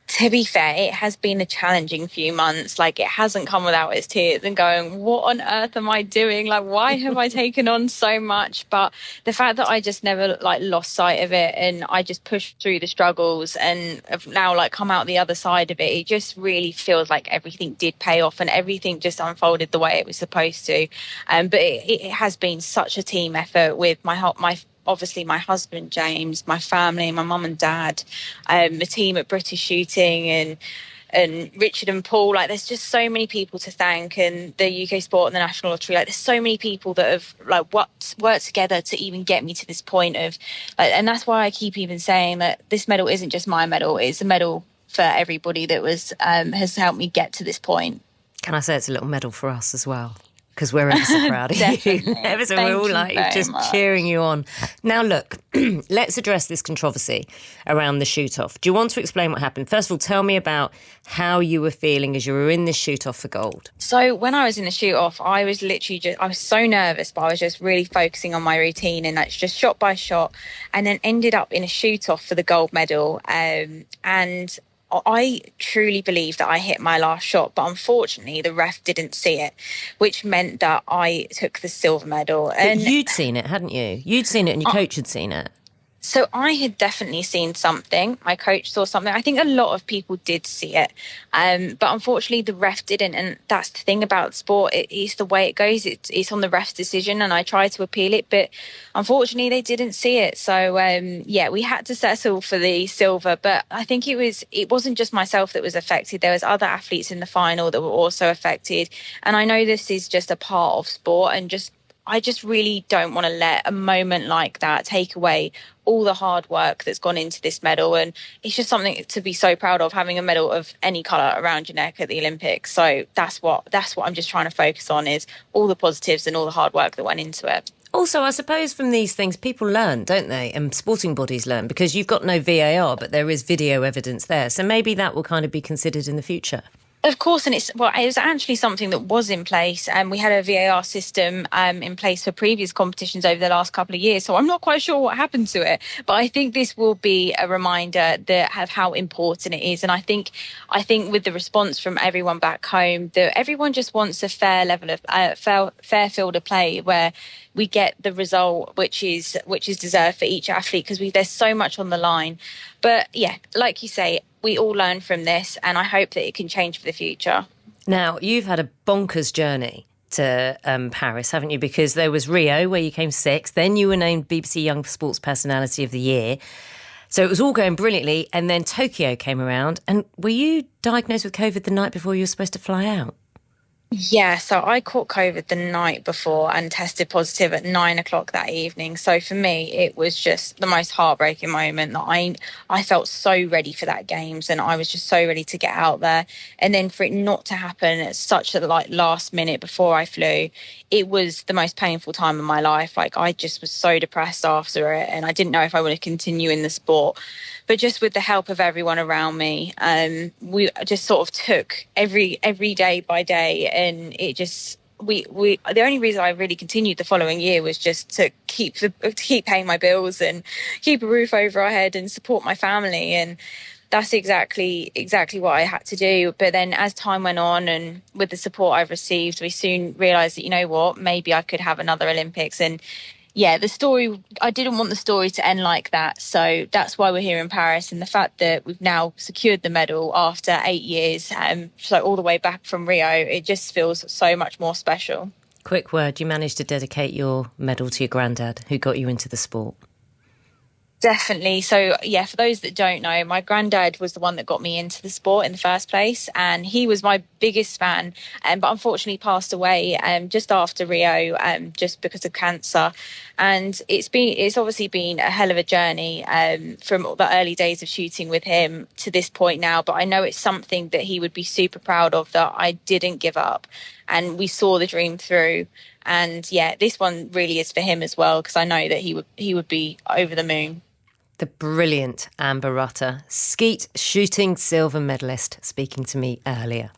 To be fair, it has been a challenging few months. Like, it hasn't come without its tears and going, what on earth am I doing? Like, why have I taken on so much? But the fact that I just never lost sight of it, and I just pushed through the struggles and have now come out the other side of it, it just really feels like everything did pay off and everything just unfolded the way it was supposed to. But it has been such a team effort with obviously my husband James, my family, my mum and dad, the team at British Shooting, and Richard and Paul. There's just so many people to thank, and the UK Sport and the National Lottery. There's so many people that have worked together to even get me to this point of, and that's why I keep even saying that this medal isn't just my medal; it's a medal for everybody that has helped me get to this point. Can I say it's a little medal for us as well? Because we're ever so proud of you. We're all just cheering you on. Now, look, let's address this controversy around the shoot-off. Do you want to explain what happened? First of all, tell me about how you were feeling as you were in this shoot-off for gold. So when I was in the shoot-off, I was literally I was so nervous, but I was just really focusing on my routine, and that's just shot by shot, and then ended up in a shoot-off for the gold medal. And I truly believe that I hit my last shot, but unfortunately the ref didn't see it, which meant that I took the silver medal. And you'd seen it, hadn't you? You'd seen it and your coach had seen it. So I had definitely seen something. My coach saw something. I think a lot of people did see it. But unfortunately, the ref didn't. And that's the thing about sport. It's the way it goes. It's on the ref's decision. And I tried to appeal it. But unfortunately, they didn't see it. So, we had to settle for the silver. But I think it wasn't just myself that was affected. There was other athletes in the final that were also affected. And I know this is just a part of sport. And just I just really don't want to let a moment like that take away all the hard work that's gone into this medal. And it's just something to be so proud of, having a medal of any colour around your neck at the Olympics. So that's what I'm just trying to focus on, is all the positives and all the hard work that went into it. Also, I suppose from these things, people learn, don't they? And sporting bodies learn, because you've got no VAR, but there is video evidence there. So maybe that will kind of be considered in the future. Of course, and it was actually something that was in place, and we had a VAR system in place for previous competitions over the last couple of years. So I'm not quite sure what happened to it, but I think this will be a reminder of how important it is. And I think with the response from everyone back home, that everyone just wants a fair level of fair field of play, where we get the result which is deserved for each athlete, because there's so much on the line. But yeah, like you say, we all learn from this, and I hope that it can change for the future. Now, you've had a bonkers journey to Paris, haven't you? Because there was Rio, where you came sixth. Then you were named BBC Young Sports Personality of the Year. So it was all going brilliantly. And then Tokyo came around. And were you diagnosed with COVID the night before you were supposed to fly out? Yeah, so I caught COVID the night before and tested positive at 9:00 that evening. So for me, it was just the most heartbreaking moment. That I felt so ready for that games, and I was just so ready to get out there. And then for it not to happen at such a last minute before I flew, it was the most painful time of my life. I just was so depressed after it, and I didn't know if I wanted to continue in the sport. But just with the help of everyone around me, we just sort of took every day by day, and it just the only reason I really continued the following year was just to keep paying my bills and keep a roof over our head and support my family. And that's exactly what I had to do. But then as time went on, and with the support I've received, we soon realised that, you know what, maybe I could have another Olympics. And yeah, the story, I didn't want the story to end like that. So that's why we're here in Paris. And the fact that we've now secured the medal after 8 years, so all the way back from Rio, it just feels so much more special. Quick word, you managed to dedicate your medal to your granddad, who got you into the sport. Definitely. So, yeah, for those that don't know, my granddad was the one that got me into the sport in the first place, and he was my biggest fan, but unfortunately passed away just after Rio, just because of cancer. And it's obviously been a hell of a journey from the early days of shooting with him to this point now. But I know it's something that he would be super proud of, that I didn't give up, and we saw the dream through. And yeah, this one really is for him as well, because I know that he would be over the moon. The brilliant Amber Rutter, skeet shooting silver medalist, speaking to me earlier.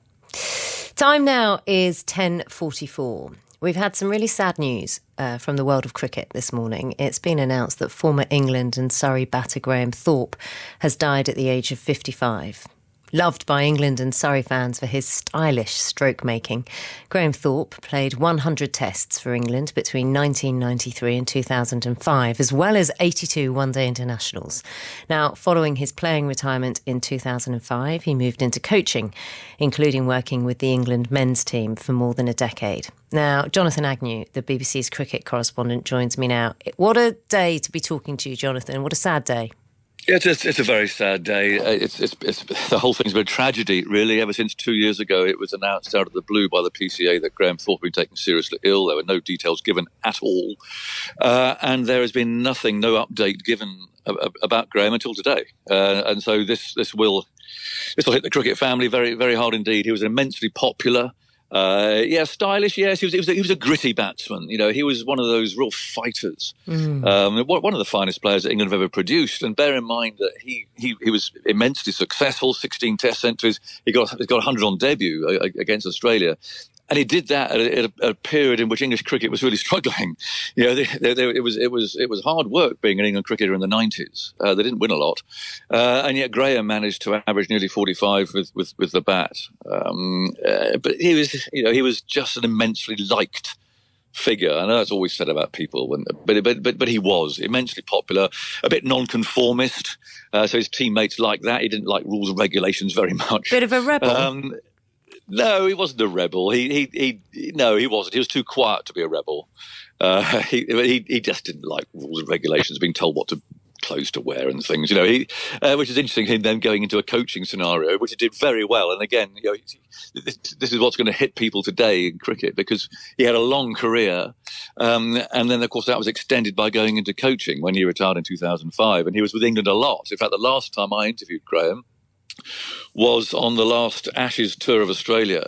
Time now is 10:44. We've had some really sad news from the world of cricket this morning. It's been announced that former England and Surrey batter Graham Thorpe has died at the age of 55. Loved by England and Surrey fans for his stylish stroke making, Graham Thorpe played 100 tests for England between 1993 and 2005, as well as 82 one-day internationals. Now, following his playing retirement in 2005, he moved into coaching, including working with the England men's team for more than a decade. Now, Jonathan Agnew, the BBC's cricket correspondent, joins me now. What a day to be talking to you, Jonathan. What a sad day. Yeah, it's a very sad day. It's the whole thing's been a tragedy, really. Ever since 2 years ago, it was announced out of the blue by the PCA that Graham Thorpe had been taken seriously ill. There were no details given at all, and there has been no update given about Graham until today. And so this will hit the cricket family very, very hard indeed. He was immensely popular. Stylish. Yes, he was a gritty batsman. You know, he was one of those real fighters. One of the finest players that England have ever produced. And bear in mind that he was immensely successful. 16 Test centuries. He got 100 on debut against Australia. And he did that at a period in which English cricket was really struggling. You know, it was hard work being an England cricketer in the 90s. They didn't win a lot, and yet Graham managed to average nearly 45 with the bat. But he was just an immensely liked figure. I know that's always said about people, but he was immensely popular, a bit nonconformist. So his teammates liked that. He didn't like rules and regulations very much. Bit of a rebel. No, he wasn't a rebel. He wasn't. He was too quiet to be a rebel. He just didn't like rules and regulations, being told what to clothes to wear and things, which is interesting, him then going into a coaching scenario, which he did very well. And again, this is what's going to hit people today in cricket, because he had a long career. And then, of course, that was extended by going into coaching when he retired in 2005. And he was with England a lot. In fact, the last time I interviewed Graham was on the last Ashes tour of Australia,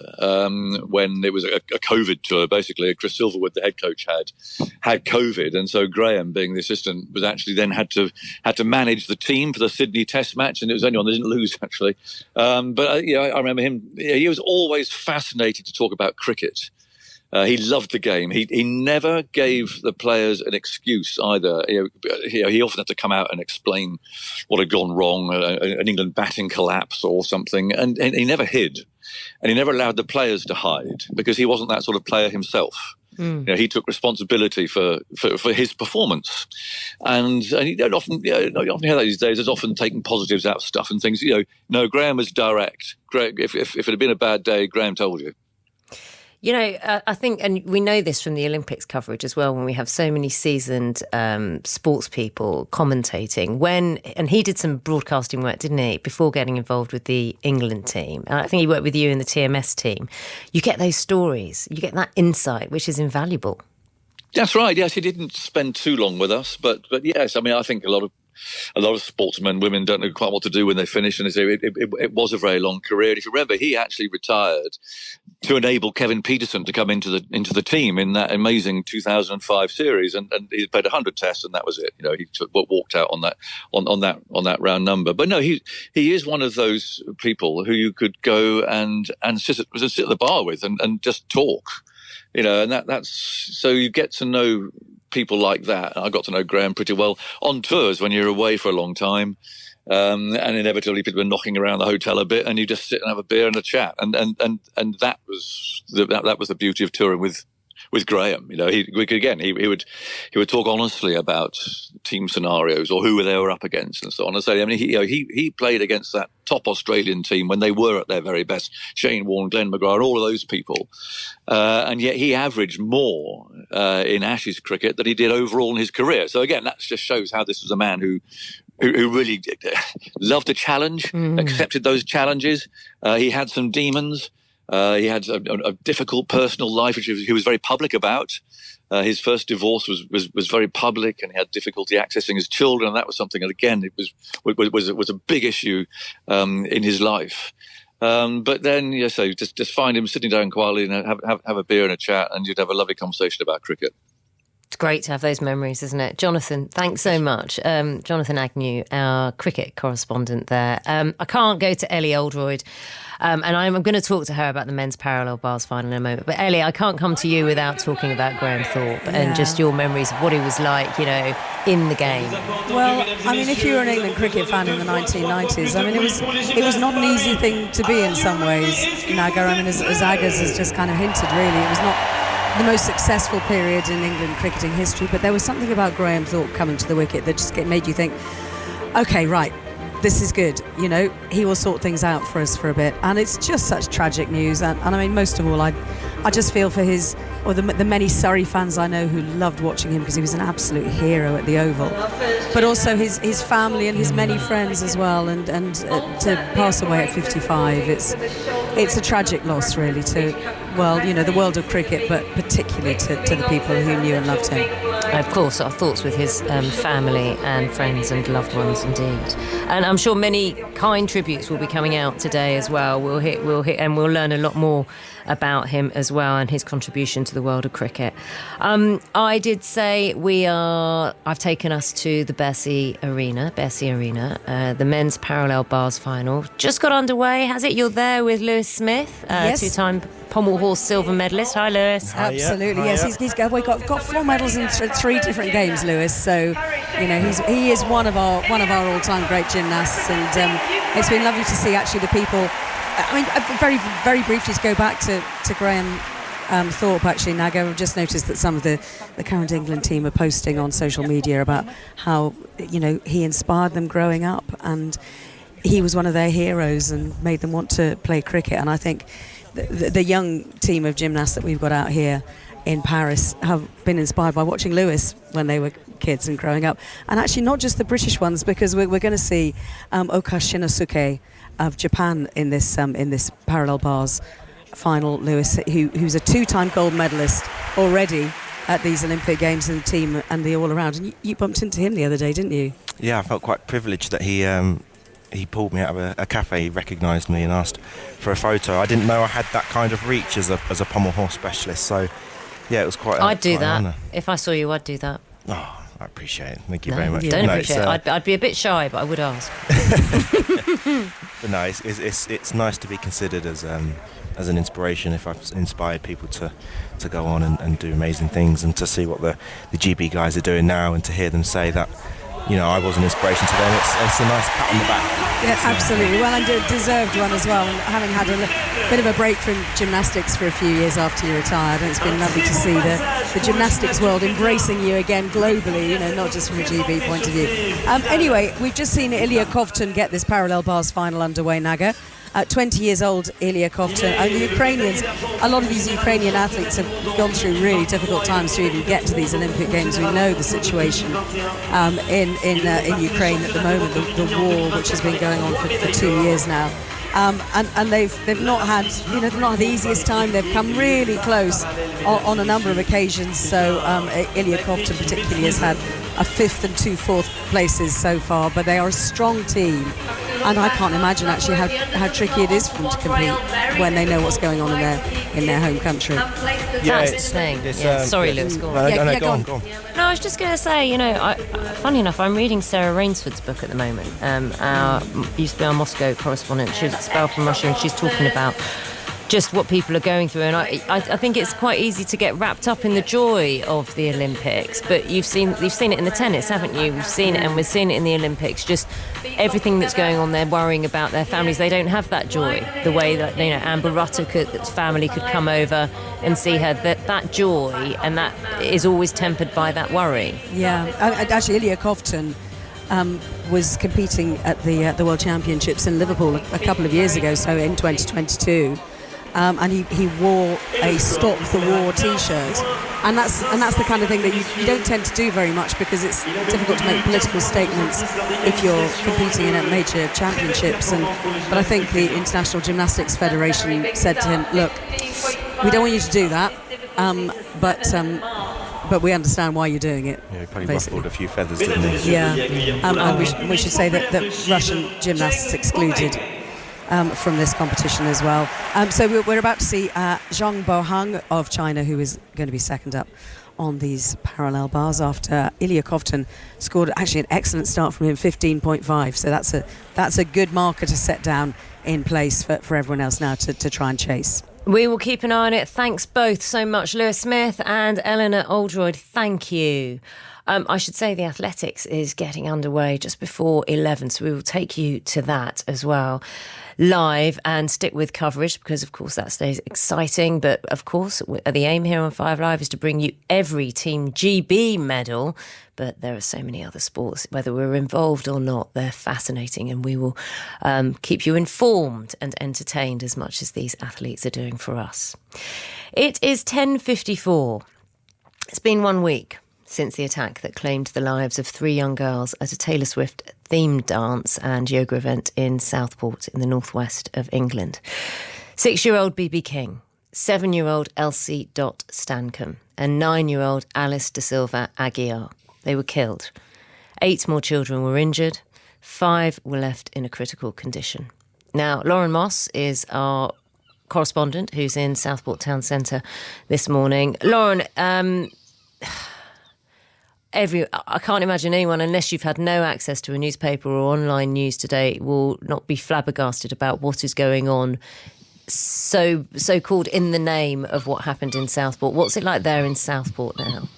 when it was a COVID tour, basically. Chris Silverwood, the head coach, had COVID, and so Graham, being the assistant, was actually then had to manage the team for the Sydney Test match, and it was the only one they didn't lose, actually. But I remember him. He was always fascinated to talk about cricket. He loved the game. He never gave the players an excuse either. He often had to come out and explain what had gone wrong, an England batting collapse or something, and he never hid. And he never allowed the players to hide, because he wasn't that sort of player himself. He took responsibility for his performance, and you don't often hear that these days. There's often taking positives out of stuff and things. No, Graham was direct. If it had been a bad day, Graham told you. I think, and we know this from the Olympics coverage as well, when we have so many seasoned sports people commentating. And he did some broadcasting work, didn't he, before getting involved with the England team. And I think he worked with you in the TMS team. You get those stories, you get that insight, which is invaluable. That's right. Yes, he didn't spend too long with us, but yes, I mean, I think a lot of sportsmen, women, don't know quite what to do when they finish, and it was a very long career. And if you remember, he actually retired to enable Kevin Peterson to come into the team in that amazing 2005 series, and he played 100 tests, and that was it. He walked out on that round number. But no, he is one of those people who you could go and sit at the bar with and just talk. And that's so you get to know people like that. I got to know Graham pretty well on tours when you're away for a long time, and inevitably people were knocking around the hotel a bit, and you just sit and have a beer and a chat, and that was the beauty of touring with Graham. He would talk honestly about team scenarios or who they were up against and so on. And so, I mean, he played against that top Australian team when they were at their very best, Shane Warne, Glenn McGrath, and all of those people. And yet he averaged more in Ashes cricket than he did overall in his career. So again, that just shows how this was a man who really loved a challenge, accepted those challenges. He had some demons. He had a difficult personal life, which he was very public about. His first divorce was very public, and he had difficulty accessing his children. And that was something that, again, it was a big issue in his life. But then, so just find him sitting down quietly and have a beer and a chat, and you'd have a lovely conversation about cricket. It's great to have those memories, isn't it? Jonathan, thanks so much. Jonathan Agnew, our cricket correspondent there. I can't go to Ellie Oldroyd, and I'm going to talk to her about the men's parallel bars final in a moment. But Ellie, I can't come to you without talking about Graham Thorpe and just your memories of what he was like, in the game. Well, I mean, if you were an England cricket fan in the 1990s, I mean, it was not an easy thing to be in some ways, Naga. I mean, as Aggers has just kind of hinted, really, it was not the most successful period in England cricketing history, but there was something about Graham Thorpe coming to the wicket that just made you think, okay, right, this is good. He will sort things out for us for a bit. And it's just such tragic news. And I mean, most of all, I just feel for the many Surrey fans I know who loved watching him, because he was an absolute hero at the Oval. But also his family and his many friends as well. And to pass away at 55, it's a tragic loss, really, to, the world of cricket, but particularly to the people who knew and loved him. Of course, our thoughts with his family and friends and loved ones, indeed. And I'm sure many kind tributes will be coming out today as well. We'll hit, and we'll learn a lot more about him as well and his contribution to the world of cricket. I did say I've taken us to the Bercy Arena, the men's parallel bars final. Just got underway, has it? You're there with Lewis Smith, yes. Two-time pommel horse silver medalist. Hi, Lewis. Absolutely, yes. He's got 4 medals in 3 different games, Lewis. So, he is one of our all-time great gymnasts, and it's been lovely to see actually the people. I mean, very, very briefly to go back to Graham Thorpe, actually, Naga, I've just noticed that some of the current England team are posting on social media about how, he inspired them growing up, and he was one of their heroes and made them want to play cricket. And I think the young team of gymnasts that we've got out here in Paris have been inspired by watching Lewis when they were kids and growing up. And actually not just the British ones, because we're going to see Oka Shinosuke of Japan in this parallel bars final, Lewis, who's a 2-time gold medalist already at these Olympic Games in the team and the all-around. And you bumped into him the other day, didn't you? Yeah, I felt quite privileged that he pulled me out of a cafe, he recognised me and asked for a photo. I didn't know I had that kind of reach as a pommel horse specialist, so yeah, it was quite I'd do quite that. an honour. If I saw you, I'd do that. Oh, I appreciate it. Thank you very much. Don't appreciate it. I'd be a bit shy, but I would ask. But no, it's nice to be considered as an inspiration if I've inspired people to go on and do amazing things, and to see what the GB guys are doing now, and to hear them say that, you know, I was an inspiration to them. It's a nice pat on the back. Yeah, absolutely. Well, and a deserved one as well. And having had a bit of a break from gymnastics for a few years after you retired, and it's been lovely to see the gymnastics world embracing you again globally, you know, not just from a GB point of view. Anyway, we've just seen Ilya Kovtun get this parallel bars final underway, Naga. 20 years old, Ilya Kovtun. And the Ukrainians, a lot of these Ukrainian athletes have gone through really difficult times to even get to these Olympic Games. We know the situation in Ukraine at the moment, the war which has been going on for 2 years now. And they've not had, you know, they've not had the easiest time. They've come really close on a number of occasions. So Ilya Kovtun particularly has had a 5th and 2 4th places so far, but they are a strong team, and I can't imagine actually how tricky it is for them to compete when they know what's going on in their home country. Yeah, that's the thing. Sorry, Lewis, go on. Go on. No, I was just going to say, you know, funny enough, I'm reading Sarah Rainsford's book at the moment. Used to be our Moscow correspondent. She's expelled from Russia, and she's talking about just what people are going through, and I think it's quite easy to get wrapped up in the joy of the Olympics, but you've seen it in the tennis, haven't you? We've seen it, and we're seeing it in the Olympics, just everything that's going on. They're worrying about their families. They don't have that joy the way that, you know, Amber Rutter's family could come over and see her. That joy, and that is always tempered by that worry. Yeah, actually Ilya Kovtun was competing at the World Championships in Liverpool a couple of years ago, so in 2022. And he wore a Stop the War t-shirt, and that's the kind of thing that you don't tend to do very much, because it's difficult to make political statements if you're competing in at major championships. But I think the International Gymnastics Federation said to him, look, we don't want you to do that, but we understand why you're doing it. Yeah, he probably ruffled a few feathers, didn't he? Yeah, and we should say that Russian gymnasts excluded from this competition as well. So we're about to see Zhang Bohang of China, who is going to be second up on these parallel bars after Ilya Kovtun scored actually an excellent start from him, 15.5. So that's a good marker to set down in place for everyone else now to try and chase. We will keep an eye on it. Thanks both so much, Lewis Smith and Eleanor Oldroyd. Thank you. I should say the athletics is getting underway just before 11, so we will take you to that as well live, and stick with coverage, because of course that stays exciting. But of course the aim here on 5 Live is to bring you every Team GB medal, but there are so many other sports, whether we're involved or not, they're fascinating, and we will keep you informed and entertained as much as these athletes are doing for us. It is 10:54. It's been 1 week since the attack that claimed the lives of 3 young girls at a Taylor Swift themed dance and yoga event in Southport in the northwest of England. 6-year-old BB King, 7-year-old Elsie Dot Stancombe, and 9-year-old Alice Da Silva Aguiar. They were killed. 8 more children were injured. 5 were left in a critical condition. Now, Lauren Moss is our correspondent who's in Southport Town Centre this morning. Lauren, I can't imagine anyone, unless you've had no access to a newspaper or online news today, will not be flabbergasted about what is going on, so-called in the name of what happened in Southport. What's it like there in Southport now?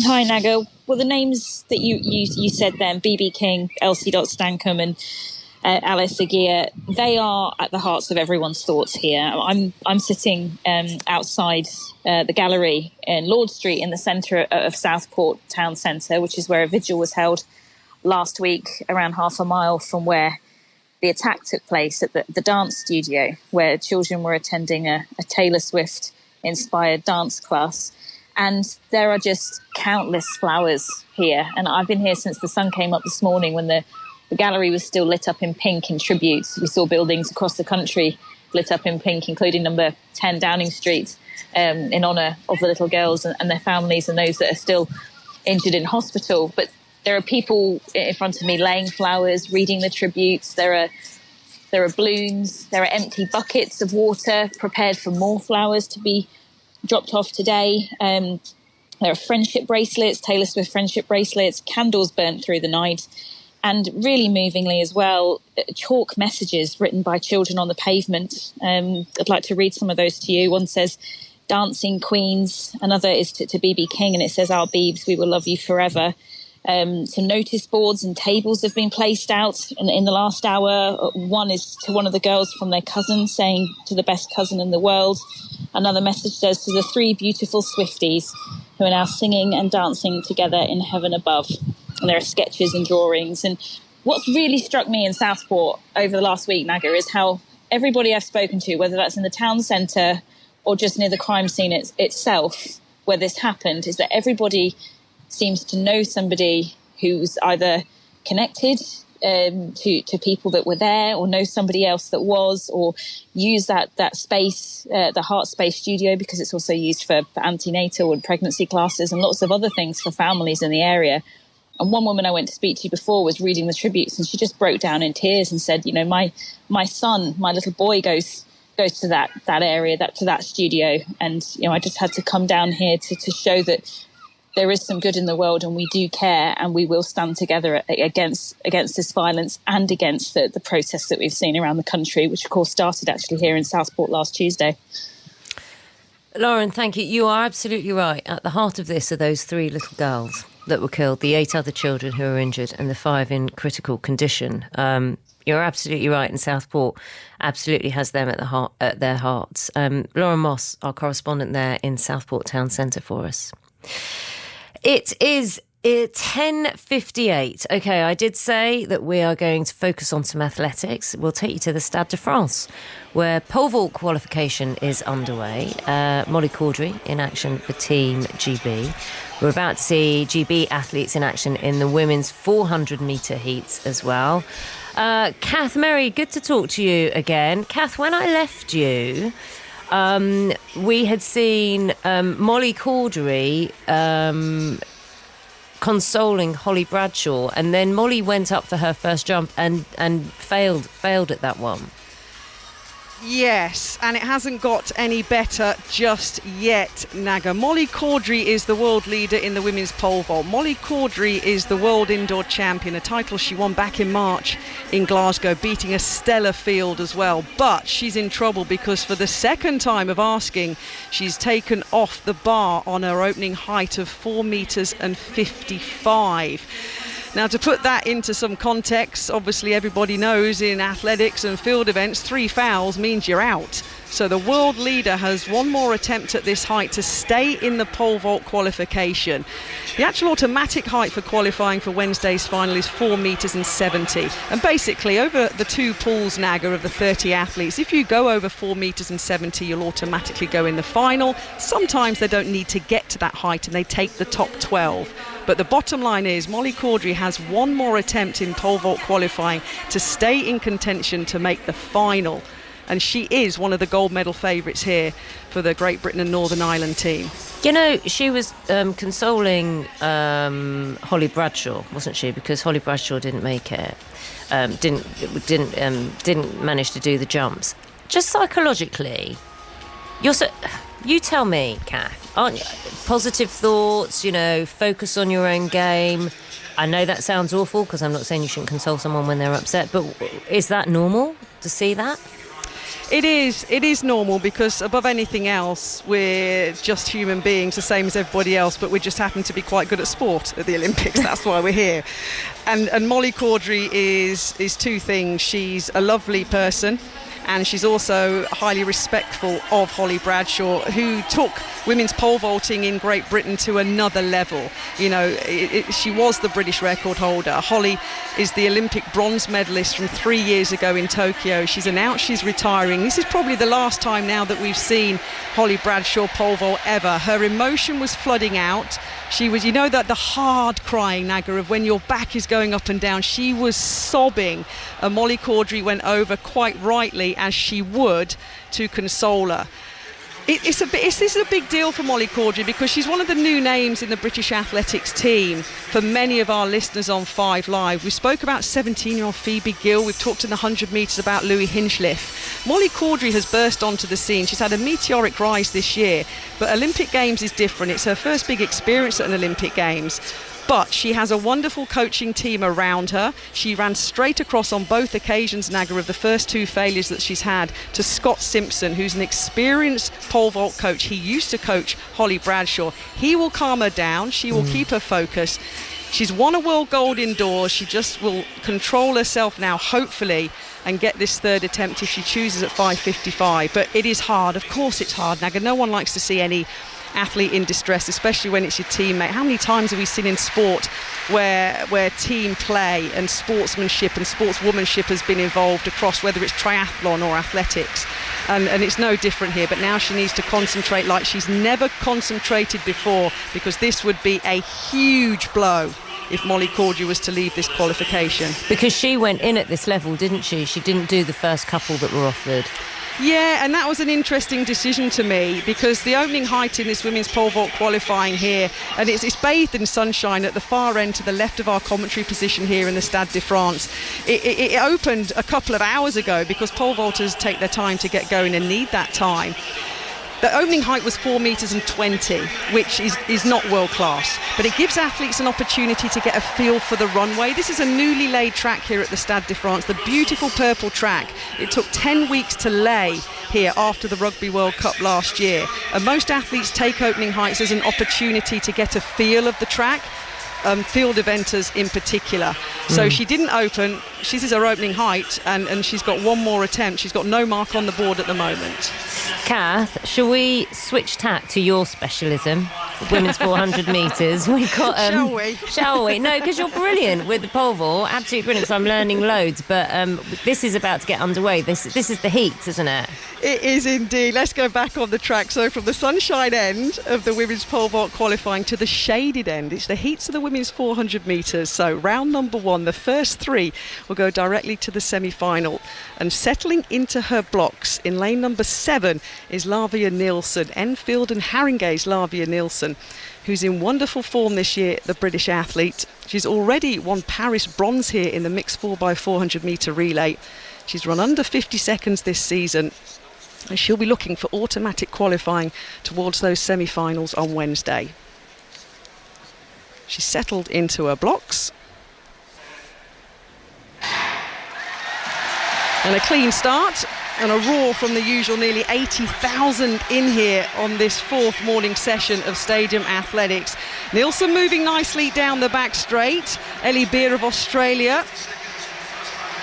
Hi, Naga. Well, the names that you said then, BB King, Elsie Dot Stancombe and Alice Aguiar, they are at the hearts of everyone's thoughts here. I'm sitting outside the gallery in Lord Street in the centre of Southport Town Centre, which is where a vigil was held last week, around half a mile from where the attack took place at the dance studio, where children were attending a Taylor Swift inspired dance class. And there are just countless flowers here. And I've been here since the sun came up this morning when the gallery was still lit up in pink in tributes. We saw buildings across the country lit up in pink, including number 10 Downing Street, in honour of the little girls and their families and those that are still injured in hospital. But there are people in front of me laying flowers, reading the tributes. There are balloons. There are empty buckets of water prepared for more flowers to be dropped off today. There are friendship bracelets, Taylor Swift friendship bracelets, candles burnt through the night, and really movingly as well, chalk messages written by children on the pavement. I'd like to read some of those to you. One says, "Dancing Queens." Another is to BB King, and it says, "Our Beebs, we will love you forever." Some notice boards and tables have been placed out in the last hour. One is to one of the girls from their cousin, saying, "To the best cousin in the world." Another message says, "To the 3 beautiful Swifties who are now singing and dancing together in heaven above." And there are sketches and drawings. And what's really struck me in Southport over the last week, Naga, is how everybody I've spoken to, whether that's in the town centre or just near the crime scene itself, where this happened, is that everybody seems to know somebody who's either connected to people that were there, or know somebody else that was, or use that space, the Heart Space Studio, because it's also used for antenatal and pregnancy classes and lots of other things for families in the area. And one woman I went to speak to before was reading the tributes, and she just broke down in tears and said, my son, my little boy goes to that area, to that studio. And, I just had to come down here to show that there is some good in the world, and we do care, and we will stand together against this violence and against the protests that we've seen around the country, which of course started actually here in Southport last Tuesday. Lauren, thank you. You are absolutely right. At the heart of this are those 3 little girls that were killed, the 8 other children who are injured, and the 5 in critical condition. You're absolutely right, and Southport absolutely has them at their hearts. Lauren Moss, our correspondent there in Southport Town Centre for us. It is 10:58. Okay, I did say that we are going to focus on some athletics. We'll take you to the Stade de France, where pole vault qualification is underway. Molly Caudry in action for Team GB. We're about to see GB athletes in action in the women's 400-metre heats as well. Kath Merry, good to talk to you again. Kath, when I left you, we had seen Molly Caudry consoling Holly Bradshaw, and then Molly went up for her first jump and failed at that one. Yes, and it hasn't got any better just yet, Naga. Molly Caudry is the world leader in the women's pole vault. Molly Caudry is the world indoor champion, a title she won back in March in Glasgow, beating a stellar field as well. But she's in trouble because for the second time of asking, she's taken off the bar on her opening height of 4 metres and 55. Now, to put that into some context, obviously everybody knows in athletics and field events, 3 fouls means you're out. So the world leader has one more attempt at this height to stay in the pole vault qualification. The actual automatic height for qualifying for Wednesday's final is 4 metres and 70. And basically, over the 2 pools, Naga, of the 30 athletes, if you go over 4 metres and 70, you'll automatically go in the final. Sometimes they don't need to get to that height and they take the top 12. But the bottom line is Molly Caudry has one more attempt in pole vault qualifying to stay in contention to make the final. And she is one of the gold medal favourites here for the Great Britain and Northern Ireland team. She was consoling Holly Bradshaw, wasn't she? Because Holly Bradshaw didn't make it, didn't manage to do the jumps. Just psychologically, you tell me, Kath. Aren't you? Positive thoughts, focus on your own game. I know that sounds awful because I'm not saying you shouldn't console someone when they're upset, but is that normal to see that? It is normal because above anything else, we're just human beings, the same as everybody else, but we just happen to be quite good at sport at the Olympics. That's why we're here. And Molly Caudry is 2 things. She's a lovely person. and she's also highly respectful of Holly Bradshaw, who took women's pole vaulting in Great Britain to another level. You know, she was the British record holder. Holly is the Olympic bronze medalist from 3 years ago in Tokyo. She's announced she's retiring. This is probably the last time now that we've seen Holly Bradshaw pole vault ever. Her emotion was flooding out. She was, you know, that the hard crying, Naga, of when your back is going up and down. She was sobbing, and Molly Caudry went over quite rightly, as she would, to console her. This is a big deal for Molly Caudry, because she's one of the new names in the British athletics team for many of our listeners on 5 Live. We spoke about 17-year-old Phoebe Gill. We've talked in the 100 metres about Louis Hinchliffe. Molly Caudry has burst onto the scene. She's had a meteoric rise this year, but Olympic Games is different. It's her first big experience at an Olympic Games. But she has a wonderful coaching team around her. She ran straight across on both occasions, Naga, of the first 2 failures that she's had, to Scott Simpson, who's an experienced pole vault coach. He used to coach Holly Bradshaw. He will calm her down. She will keep her focused. She's won a world gold indoors. She just will control herself now, hopefully, and get this third attempt if she chooses at 5:55. But it is hard. Of course it's hard, Naga. No one likes to see any athlete in distress, especially when it's your teammate. How many times have we seen in sport where team play and sportsmanship and sportswomanship has been involved across, whether it's triathlon or athletics, and it's no different here. But now she needs to concentrate like she's never concentrated before, because this would be a huge blow if Molly Caudry was to leave this qualification. Because she went in at this level, didn't she? She didn't do the first couple that were offered. Yeah, and that was an interesting decision to me, because the opening height in this women's pole vault qualifying here, and it's bathed in sunshine at the far end to the left of our commentary position here in the Stade de France. It opened a couple of hours ago, because pole vaulters take their time to get going and need that time. The opening height was 4 metres and 20, which is not world class, but it gives athletes an opportunity to get a feel for the runway. This is a newly laid track here at the Stade de France, the beautiful purple track. It took 10 weeks to lay here after the Rugby World Cup last year, and most athletes take opening heights as an opportunity to get a feel of the track. Field eventers in particular. So she didn't open. This is her opening height, and she's got one more attempt. She's got no mark on the board at the moment. Kath, shall we switch tack to your specialism, women's 400 metres? We've got. Shall we? Shall we? No, because you're brilliant with the pole vault. Absolutely brilliant. So I'm learning loads. But this is about to get underway. This is the heat, isn't it? It is indeed. Let's go back on the track. So from the sunshine end of the women's pole vault qualifying to the shaded end, it's the heats of the women's 400 metres. So round number 1, the first 3 will go directly to the semi-final. And settling into her blocks in lane number 7 is Lavia Nielsen, Enfield and Haringey's Lavia Nielsen, who's in wonderful form this year, the British athlete. She's already won Paris bronze here in the mixed 4x400 metre relay. She's run under 50 seconds this season, and she'll be looking for automatic qualifying towards those semi-finals on Wednesday. She's settled into her blocks. And a clean start and a roar from the usual nearly 80,000 in here on this 4th morning session of Stadium Athletics. Nielsen moving nicely down the back straight. Ellie Beer of Australia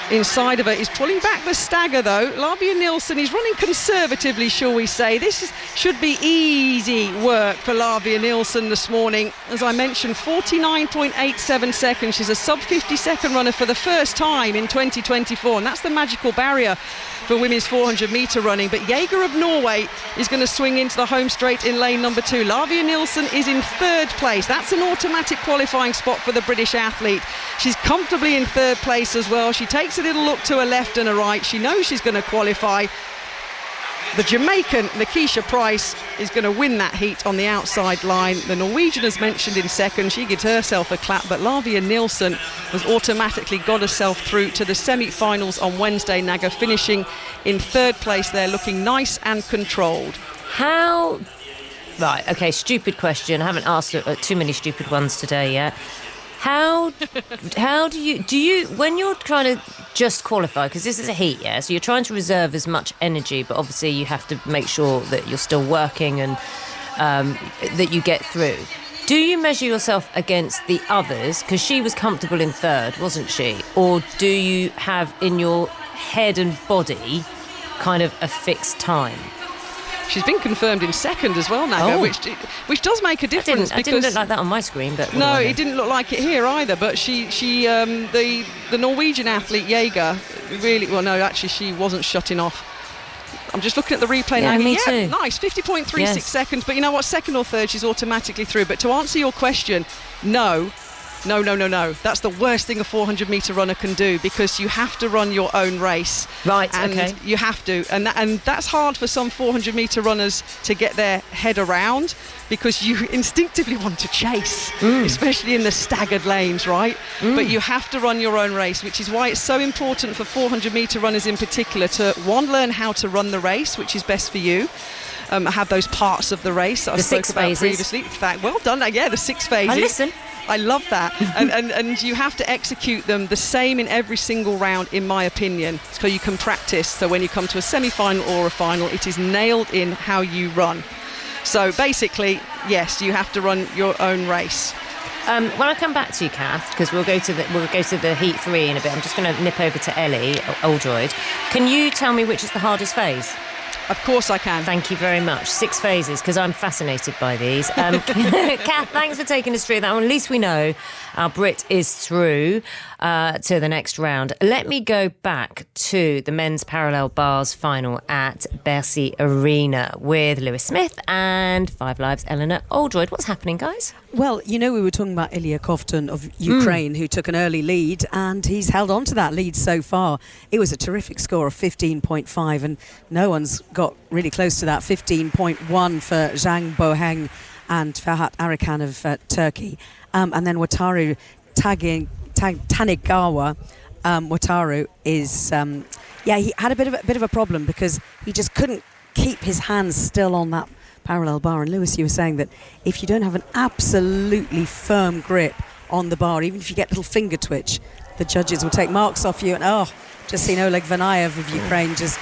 inside of her is pulling back the stagger though. Lavia Nielsen is running conservatively, shall we say. This should be easy work for Lavia Nielsen this morning. As I mentioned, 49.87 seconds. She's a sub 50 second runner for the first time in 2024, and that's the magical barrier for women's 400 metre running. But Jaeger of Norway is going to swing into the home straight in lane number 2. Lavia Nielsen is in 3rd place. That's an automatic qualifying spot for the British athlete. She's comfortably in 3rd place as well. She takes a little look to her left and her right. She knows she's going to qualify. The Jamaican Nikisha Price is going to win that heat on the outside line. The Norwegian, as mentioned, in 2nd. She gives herself a clap, but Lavia Nielsen has automatically got herself through to the semi-finals on Wednesday, Naga, finishing in 3rd place there, looking nice and controlled. Right, okay, stupid question. I haven't asked too many stupid ones today yet. How do you when you're trying to just qualify, because this is a heat, yeah, so you're trying to reserve as much energy, but obviously you have to make sure that you're still working and that you get through. Do you measure yourself against the others, because she was comfortable in 3rd, wasn't she? Or do you have in your head and body kind of a fixed time? She's been confirmed in second as well, Naga, which does make a difference. I didn't look like that on my screen, but no, it didn't look like it here either. But the Norwegian athlete Jaeger really, well, no, actually she wasn't shutting off. I'm just looking at the replay now. Me too. Nice, 50.36 seconds. But you know what? Second or third, she's automatically through. But to answer your question, no. That's the worst thing a 400-metre runner can do, because you have to run your own race. Right, and okay. You have to. And that's hard for some 400-metre runners to get their head around, because you instinctively want to chase, especially in the staggered lanes, right? But you have to run your own race, which is why it's so important for 400-metre runners in particular to, one, learn how to run the race, which is best for you. Have those parts of the race that I spoke about previously. In fact, well done. Yeah, the 6 phases. I listen. I love that. and you have to execute them the same in every single round, in my opinion, so you can practice. So when you come to a semi-final or a final, it is nailed in how you run. So basically, yes, you have to run your own race. When I come back to you, Kath, because we'll go to the Heat 3 in a bit. I'm just going to nip over to Ellie Oldroyd. Can you tell me which is the hardest phase? Of course I can. Thank you very much. 6 phases, because I'm fascinated by these. Kath, thanks for taking us through that one. At least we know our Brit is through to the next round. Let me go back to the men's parallel bars final at Bercy Arena with Lewis Smith and Five Live's Eleanor Oldroyd. What's happening, guys? Well, you know, we were talking about Ilya Kovtun of Ukraine, who took an early lead, and he's held on to that lead so far. It was a terrific score of 15.5, and no one's got really close to that. 15.1 for Zhang Boheng and Ferhat Arikan of Turkey. And then Wataru Tanigawa, Wataru is, he had a bit of a problem, because he just couldn't keep his hands still on that parallel bar. And Lewis, you were saying that if you don't have an absolutely firm grip on the bar, even if you get a little finger twitch, the judges will take marks off you. And just seen Oleg Vanayev of Ukraine just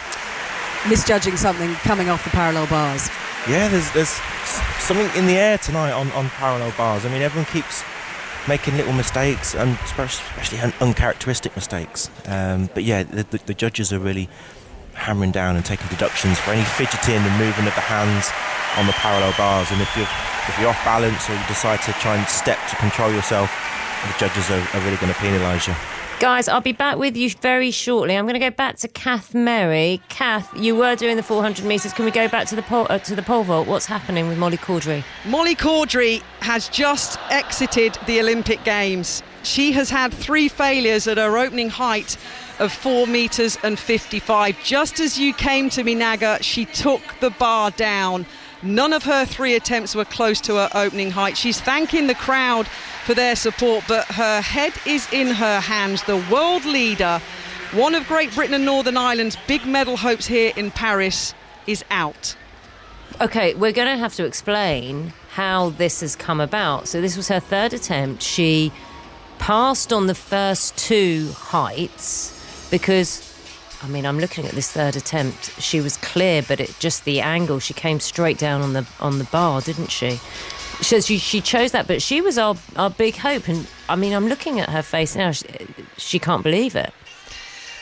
misjudging something coming off the parallel bars. Yeah, there's something in the air tonight on parallel bars. I mean, everyone keeps making little mistakes, and especially uncharacteristic mistakes. But yeah, the judges are really hammering down and taking deductions for any fidgeting and movement of the hands on the parallel bars. And if you're off balance, or you decide to try and step to control yourself, the judges are really going to penalise you. Guys, I'll be back with you very shortly. I'm going to go back to Kath Merry. Kath, you were doing the 400 metres. Can we go back to the pole vault? What's happening with Molly Caudry? Molly Caudry has just exited the Olympic Games. She has had 3 failures at her opening height of 4 metres and 55. Just as you came to me, Naga, she took the bar down. None of her 3 attempts were close to her opening height. She's thanking the crowd for their support, but her head is in her hands. The world leader, one of Great Britain and Northern Ireland's big medal hopes here in Paris, is out. OK, we're going to have to explain how this has come about. So this was her 3rd attempt. She passed on the first 2 heights because, I mean, I'm looking at this 3rd attempt. She was clear, but the angle, she came straight down on the bar, didn't she? So she chose that, but she was our big hope. And I mean, I'm looking at her face now. She can't believe it.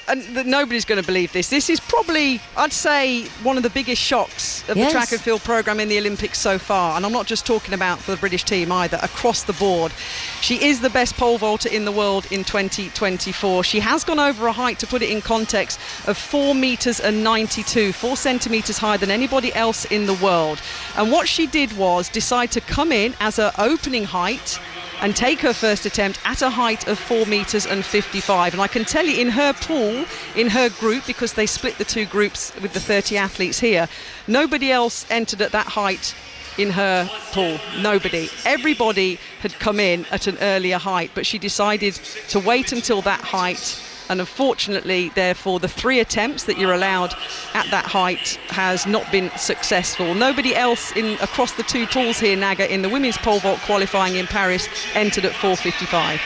And nobody's going to believe this. This is probably, I'd say, one of the biggest shocks of the track and field programme in the Olympics so far. And I'm not just talking about for the British team either, across the board. She is the best pole vaulter in the world in 2024. She has gone over a height, to put it in context, of 4 metres and 92, 4 centimetres higher than anybody else in the world. And what she did was decide to come in as her opening height and take her first attempt at a height of 4 metres and 55. And I can tell you, in her pool, in her group, because they split the 2 groups with the 30 athletes here, nobody else entered at that height in her pool. Nobody. Everybody had come in at an earlier height, but she decided to wait until that height. And unfortunately, therefore, the 3 attempts that you're allowed at that height has not been successful. Nobody else across the 2 pools here, Naga, in the women's pole vault qualifying in Paris, entered at 4:55.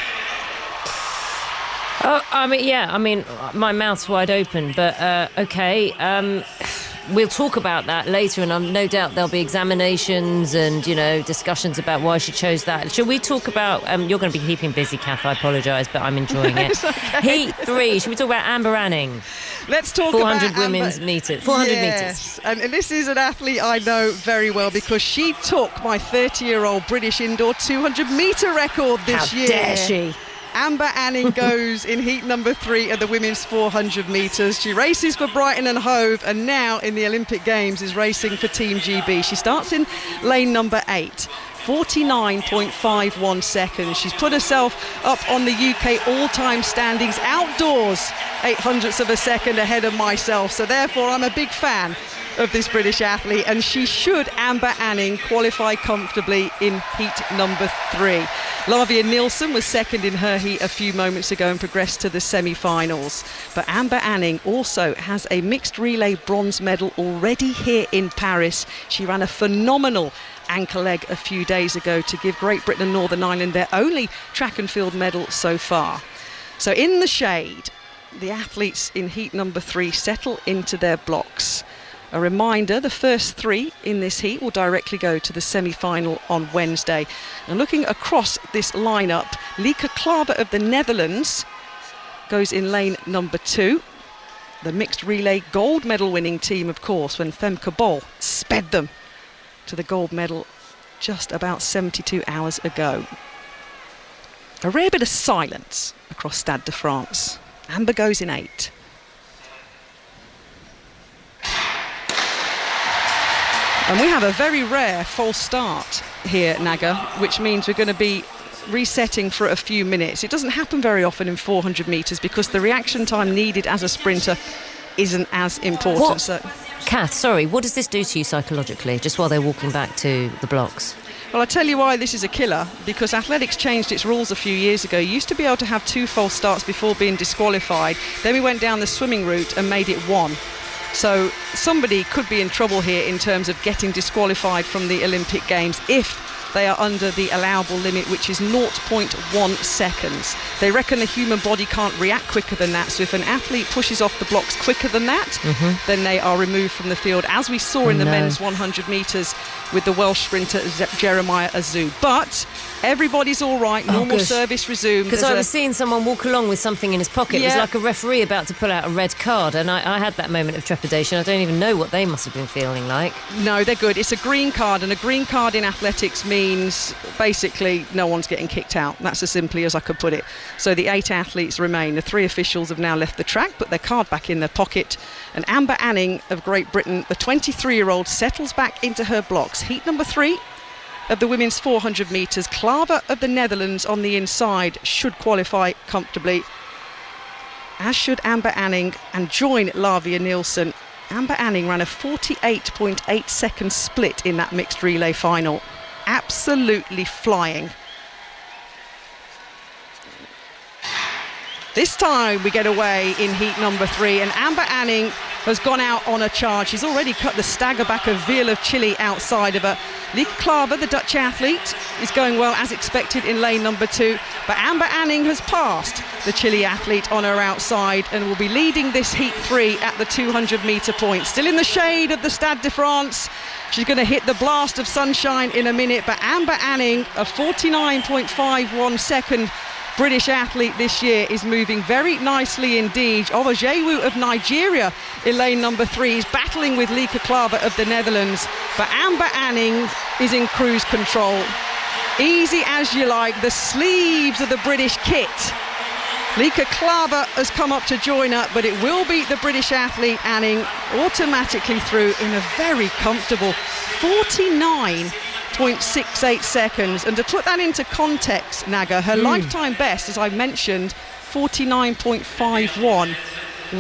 Oh, I mean, my mouth's wide open, but OK. we'll talk about that later, and no doubt there'll be examinations and, discussions about why she chose that. Shall we talk about, you're going to be keeping busy, Kath, I apologise, but I'm enjoying it. Okay. Heat 3, shall we talk about Amber Anning? Let's talk 400 about women's meters. 400 yes. meters. And this is an athlete I know very well because she took my 30-year-old British indoor 200-metre record this year. How dare she? Amber Anning goes in heat number 3 of the women's 400 metres. She races for Brighton and Hove, and now in the Olympic Games is racing for Team GB. She starts in lane number 8. 49.51 seconds. She's put herself up on the UK all-time standings outdoors, 0.08 of a second ahead of myself. So therefore, I'm a big fan of this British athlete, and she should, Amber Anning, qualify comfortably in heat number 3. Lavia Nielsen was second in her heat a few moments ago and progressed to the semi-finals. But Amber Anning also has a mixed relay bronze medal already here in Paris. She ran a phenomenal ankle leg a few days ago to give Great Britain and Northern Ireland their only track and field medal so far. So in the shade, the athletes in heat number 3 settle into their blocks. A reminder, the first 3 in this heat will directly go to the semi-final on Wednesday. And looking across this lineup, Lieke Klaver of the Netherlands goes in lane number 2. The mixed relay gold medal winning team, of course, when Femke Bol sped them to the gold medal just about 72 hours ago. A rare bit of silence across Stade de France. Amber goes in 8. And we have a very rare false start here, Naga, which means we're going to be resetting for a few minutes. It doesn't happen very often in 400 metres because the reaction time needed as a sprinter isn't as important. What? So, Kath, sorry, what does this do to you psychologically, just while they're walking back to the blocks? well, I'll tell you why this is a killer, because athletics changed its rules a few years ago. You used to be able to have 2 false starts before being disqualified. Then we went down the swimming route and made it 1. So somebody could be in trouble here in terms of getting disqualified from the Olympic Games if they are under the allowable limit, which is 0.1 seconds. They reckon the human body can't react quicker than that, so if an athlete pushes off the blocks quicker than that, then they are removed from the field, as we saw in the men's 100 metres with the Welsh sprinter Jeremiah Azu. But everybody's all right, normal service resumed. Because I was seeing someone walk along with something in his pocket. Yeah. It was like a referee about to pull out a red card, and I had that moment of trepidation. I don't even know what they must have been feeling like. No, they're good. It's a green card, and a green card in athletics means basically no one's getting kicked out. That's as simply as I could put it. So the 8 athletes remain. The 3 officials have now left the track, put their card back in their pocket. And Amber Anning of Great Britain, the 23-year-old, settles back into her blocks. Heat number 3 of the women's 400 metres. Klaver of the Netherlands on the inside should qualify comfortably, as should Amber Anning, and join Lavia Nielsen. Amber Anning ran a 48.8 second split in that mixed relay final. Absolutely flying. This time we get away in heat number 3, and Amber Anning has gone out on a charge. She's already cut the stagger back of Veal of Chile outside of her. Lieke Klaver, the Dutch athlete, is going well as expected in lane number 2, but Amber Anning has passed the Chile athlete on her outside and will be leading this heat 3 at the 200 metre point. Still in the shade of the Stade de France. She's going to hit the blast of sunshine in a minute, but Amber Anning, a 49.51 second British athlete this year, is moving very nicely indeed. Obajewu of Nigeria in lane number 3 is battling with Lieke Klaver of the Netherlands, but Amber Anning is in cruise control. Easy as you like, the sleeves of the British kit. Lieke Klaver has come up to join up, but it will beat the British athlete Anning automatically through in a very comfortable 49.68 seconds. And to put that into context, Naga, her lifetime best, as I mentioned, 49.51.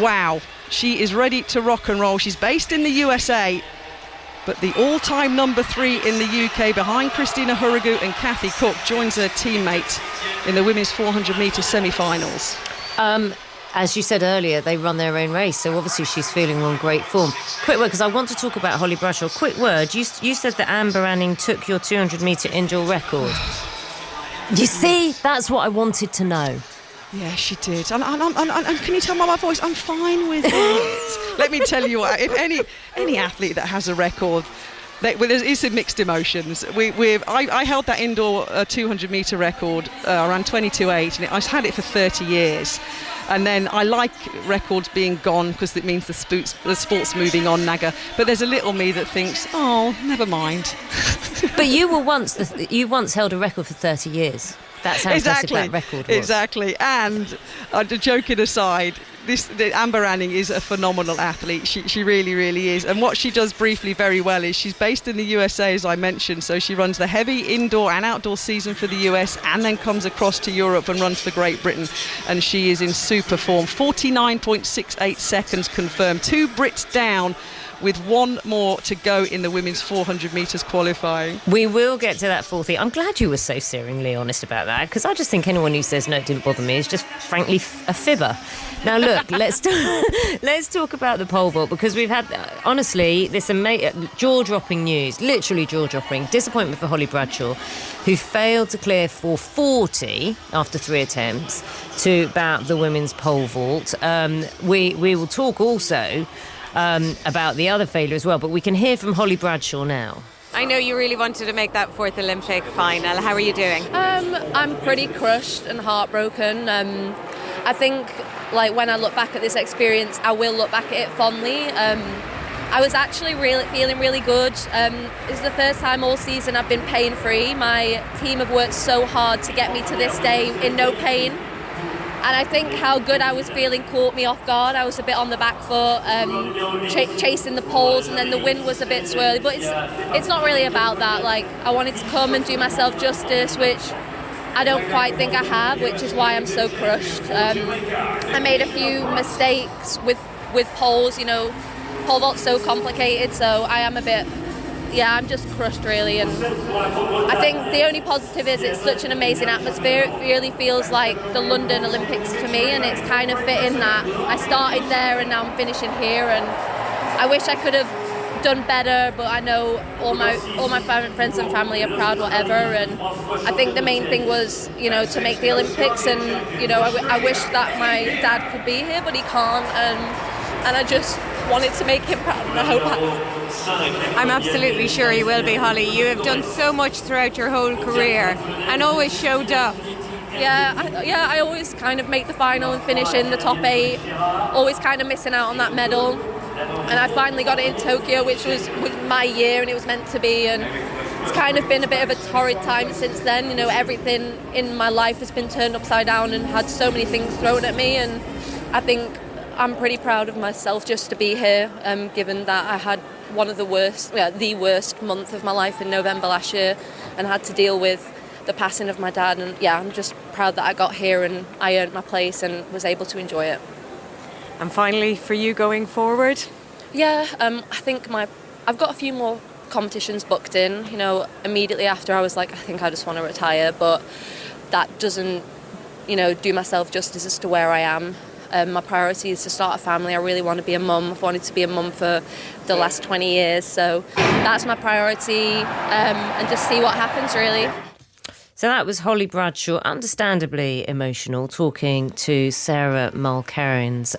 Wow, she is ready to rock and roll. She's based in the USA, but the all-time number 3 in the UK, behind Christina Hurrigu and Kathy Cook, joins her teammate in the women's 400 metre semi-finals. As you said earlier, they run their own race, so obviously she's feeling on great form. Quick word, because I want to talk about Holly Bradshaw. Quick word, you said that Amber Anning took your 200 metre indoor record. You see, that's what I wanted to know. Yeah, she did. And can you tell by my voice, I'm fine with it. Let me tell you what, if any athlete that has a record, it's mixed emotions. I held that indoor 200-metre record around 22.8, and I've had it for 30 years. And then I like records being gone because it means the sport's moving on, Naga. But there's a little me that thinks, oh, never mind. But you once held a record for 30 years. That's how impressive that record was. Exactly. And joking aside, Amber Anning is a phenomenal athlete. She really, really is. And what she does briefly very well is she's based in the USA, as I mentioned. So she runs the heavy indoor and outdoor season for the US and then comes across to Europe and runs for Great Britain. And she is in super form. 49.68 seconds confirmed. 2 Brits down, with one more to go in the women's 400 metres qualifying. We will get to that fourth thing. I'm glad you were so searingly honest about that, because I just think anyone who says no, it didn't bother me is just frankly a fibber. Now look, let's talk about the pole vault, because we've had, honestly, this jaw-dropping news, literally jaw-dropping, disappointment for Holly Bradshaw, who failed to clear 440 after 3 attempts to bout the women's pole vault. We will talk also about the other failure as well, but we can hear from Holly Bradshaw now. I know you really wanted to make that 4th Olympic final. How are you doing? I'm pretty crushed and heartbroken. I think, like, when I look back at this experience, I will look back at it fondly. I was actually feeling really good. It's the first time all season I've been pain-free. My team have worked so hard to get me to this day in no pain. And I think how good I was feeling caught me off guard. I was a bit on the back foot, chasing the poles, and then the wind was a bit swirly. But it's not really about that. Like, I wanted to come and do myself justice, which I don't quite think I have, which is why I'm so crushed. I made a few mistakes with poles. You know, pole vault's so complicated, so I am a bit. Yeah, I'm just crushed really, and I think the only positive is it's such an amazing atmosphere. It really feels like the London Olympics to me, and it's kind of fitting that I started there and now I'm finishing here, and I wish I could have done better, but I know all my friends and family are proud, whatever, and I think the main thing was, you know, to make the Olympics, and, you know, I wish that my dad could be here, but he can't, and I just wanted to make him proud, and I hope I'm absolutely sure you will be, Holly. You have done so much throughout your whole career and always showed up. I always kind of make the final and finish in the top 8, always kind of missing out on that medal, and I finally got it in Tokyo, which was my year and it was meant to be, and it's kind of been a bit of a torrid time since then. You know, everything in my life has been turned upside down and had so many things thrown at me, and I think I'm pretty proud of myself just to be here, given that I had one of the worst month of my life in November last year and had to deal with the passing of my dad, and I'm just proud that I got here and I earned my place and was able to enjoy it. And finally, for you going forward? I think I've got a few more competitions booked in. You know, immediately after I was like, I think I just want to retire, but that doesn't, you know, do myself justice as to where I am. My priority is to start a family. I really want to be a mum. I've wanted to be a mum for the last 20 years. So that's my priority, and just see what happens, really. So that was Holly Bradshaw, understandably emotional, talking to Sarah Mulkerrins.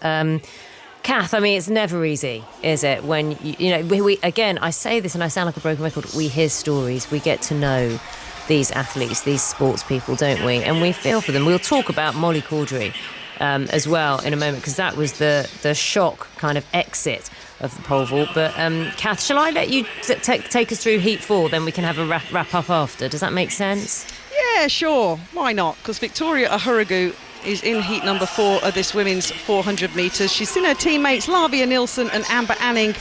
Kath, I mean, it's never easy, is it? When, you know, we again, I say this and I sound like a broken record, we hear stories, we get to know these athletes, these sports people, don't we? And we feel for them. We'll talk about Molly Caudry as well in a moment, because that was the shock kind of exit of the pole vault. But Kath, shall I let you take us through heat 4, then we can have a wrap up after? Does that make sense? Yeah, sure. Why not? Because Victoria Ahuragu is in heat number 4 of this women's 400 metres. She's seen her teammates Lavia Nilsson and Amber Anning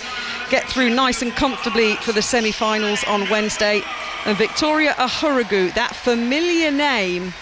get through nice and comfortably for the semi-finals on Wednesday. And Victoria Ahuragu, that familiar name,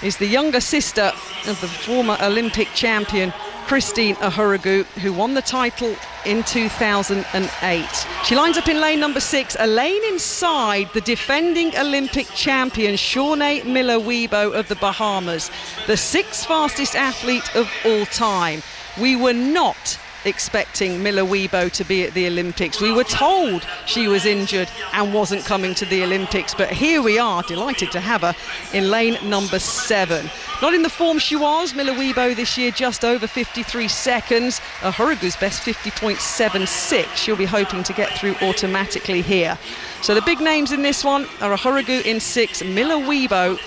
is the younger sister of the former Olympic champion Christine Ahuragu, who won the title in 2008. She lines up in lane number 6, a lane inside the defending Olympic champion Shawnee Miller-Weibo of the Bahamas, the 6th fastest athlete of all time. We were not expecting Miller Weibo to be at the Olympics. We were told she was injured and wasn't coming to the Olympics, but here we are, delighted to have her in lane number 7. Not in the form she was, Miller Weibo this year just over 53 seconds. Ahurugu's best 50.76. She'll be hoping to get through automatically here. So the big names in this one are Ahurugu in 6, Miller Weibo,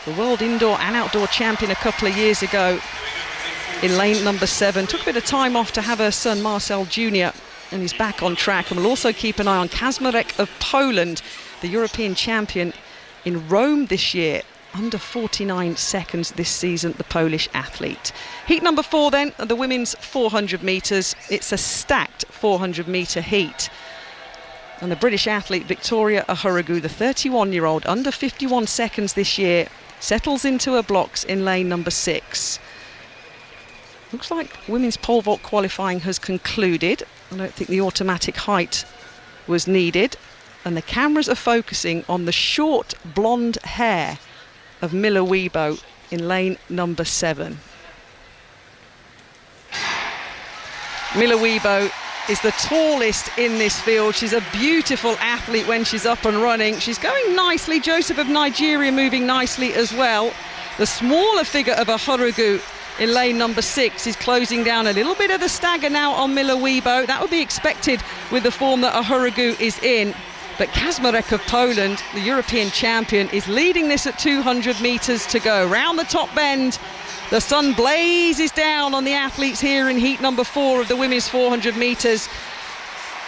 the world indoor and outdoor champion a couple of years ago, in lane number 7. Took a bit of time off to have her son Marcel Jr. and he's back on track. And we'll also keep an eye on Kaczmarek of Poland, the European champion in Rome this year. Under 49 seconds this season, the Polish athlete. Heat number 4 then, the women's 400 metres. It's a stacked 400 metre heat. And the British athlete Victoria Ahurugu, the 31-year-old, under 51 seconds this year, settles into her blocks in lane number 6. Looks like women's pole vault qualifying has concluded. I don't think the automatic height was needed. And the cameras are focusing on the short blonde hair of Miller Weibo in lane number 7. Miller Weibo is the tallest in this field. She's a beautiful athlete when she's up and running. She's going nicely. Joseph of Nigeria moving nicely as well. The smaller figure of Ahurugu in lane number 6 is closing down a little bit of the stagger now on Miller Weibo. That would be expected with the form that Ahurugu is in. But Kaczmarek of Poland, the European champion, is leading this at 200 metres to go. Round the top bend, the sun blazes down on the athletes here in heat number 4 of the women's 400 metres.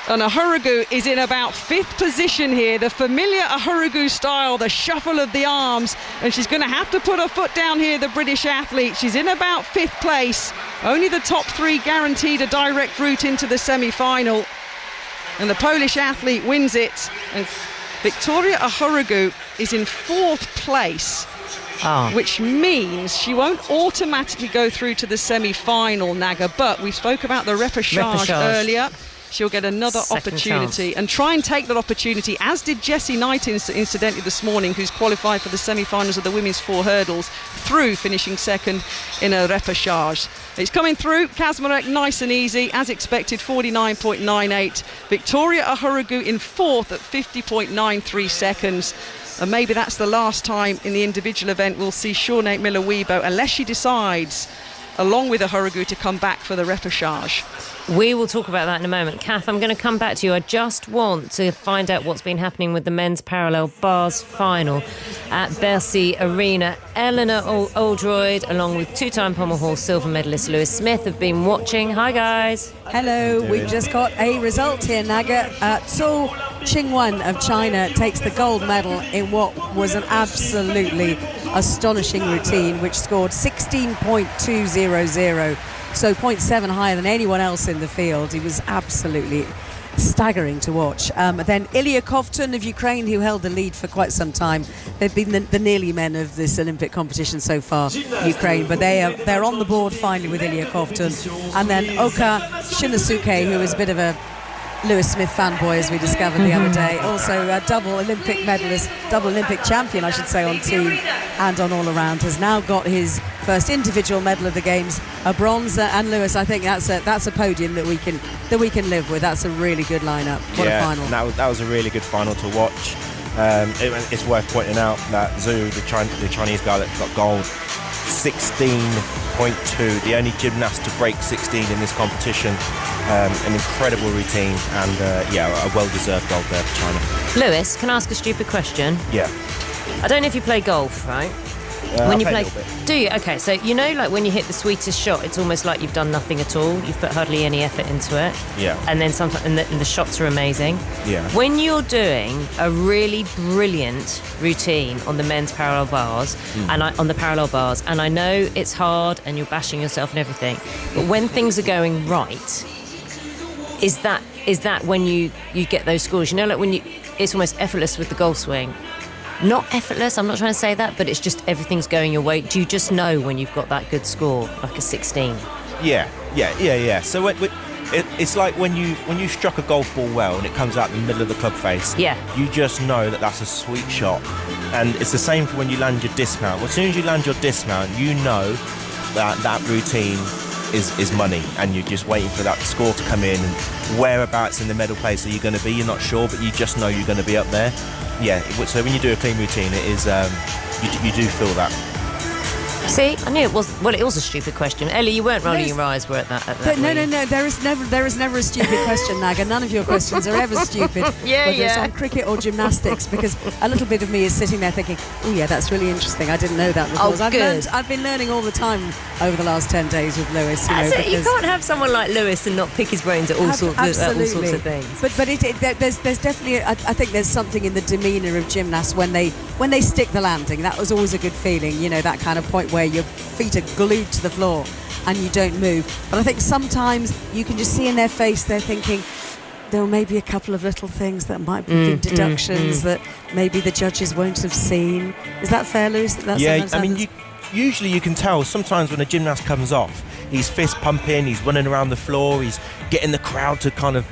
And Ahurugu is in about 5th position here, the familiar Ahurugu style, the shuffle of the arms. And she's going to have to put her foot down here, the British athlete. She's in about 5th place. Only the top 3 guaranteed a direct route into the semi-final. And the Polish athlete wins it. And Victoria Ahurugu is in 4th place, which means she won't automatically go through to the semi-final, Naga. But we spoke about the repechage earlier. She'll get another opportunity and try and take that opportunity, as did Jessie Knight incidentally this morning, who's qualified for the semi-finals of the women's 4 hurdles, through finishing second in a repechage. It's coming through. Kaczmarek nice and easy, as expected, 49.98. Victoria Ahurugu in 4th at 50.93 seconds. And maybe that's the last time in the individual event we'll see Sinead Miller Weibo, unless she decides, along with Ahurugu, to come back for the repechage. We will talk about that in a moment. Kath, I'm going to come back to you. I just want to find out what's been happening with the men's parallel bars final at Bercy Arena. Eleanor Oldroyd, along with 2-time Pommel Hall silver medalist Lewis Smith, have been watching. Hi, guys. Hello. We've just got a result here, Naga. Zhou Qingwen of China takes the gold medal in what was an absolutely astonishing routine, which scored 16.200. So 0.7 higher than anyone else in the field. He was absolutely staggering to watch. Then Ilya Kovtun of Ukraine, who held the lead for quite some time. They've been the nearly men of this Olympic competition so far, Ukraine, but they're on the board finally with Ilya Kovtun. And then Oka Shinosuke, who is a bit of a Lewis Smith fanboy, as we discovered the other day. Also a double Olympic medalist, double Olympic champion, I should say, on team and on all around, has now got his first individual medal of the games, a bronze. And Lewis, I think that's a podium that we can live with. That's a really good lineup. What a final! That was a really good final to watch. It's worth pointing out that Zhu, the Chinese guy that got gold, 16.2, the only gymnast to break 16 in this competition. An incredible routine, and a well-deserved gold there for China. Lewis, can I ask a stupid question? Yeah. I don't know if you play golf, right? When you play, a little bit. Do you? Okay, so you know, like when you hit the sweetest shot, it's almost like you've done nothing at all. You've put hardly any effort into it. Yeah. And then sometimes, and the shots are amazing. Yeah. When you're doing a really brilliant routine on the men's parallel bars, and on the parallel bars, and I know it's hard and you're bashing yourself and everything, but when things are going right, is that when you get those scores? You know, like when it's almost effortless with the golf swing. Not effortless, I'm not trying to say that, but it's just everything's going your way. Do you just know when you've got that good score, like a 16? Yeah. So it's like when you struck a golf ball well and it comes out in the middle of the club face. Yeah. You just know that that's a sweet shot. And it's the same for when you land your dismount. As soon as you land your dismount, you know that routine is money, and you're just waiting for that score to come in, and whereabouts in the medal place are you going to be? You're not sure, but you just know you're going to be up there. Yeah, so when you do a clean routine, it is you do feel that. See, I knew it was. Well, it was a stupid question. Ellie, you weren't rolling your eyes. Were at that. No. There is never a stupid question, Naga. None of your questions are ever stupid. Whether it's on cricket or gymnastics, because a little bit of me is sitting there thinking, oh yeah, that's really interesting. I didn't know that before. I've been learning all the time over the last 10 days with Lewis. You can't have someone like Lewis and not pick his brains at all sorts of things. But there's definitely I think there's something in the demeanour of gymnasts when they stick the landing. That was always a good feeling. That kind of point where your feet are glued to the floor and you don't move. But I think sometimes you can just see in their face they're thinking there may be a couple of little things that might be deductions that maybe the judges won't have seen. Is that fair, Lewis? Usually you can tell sometimes when a gymnast comes off, he's fist pumping, he's running around the floor, he's getting the crowd to kind of,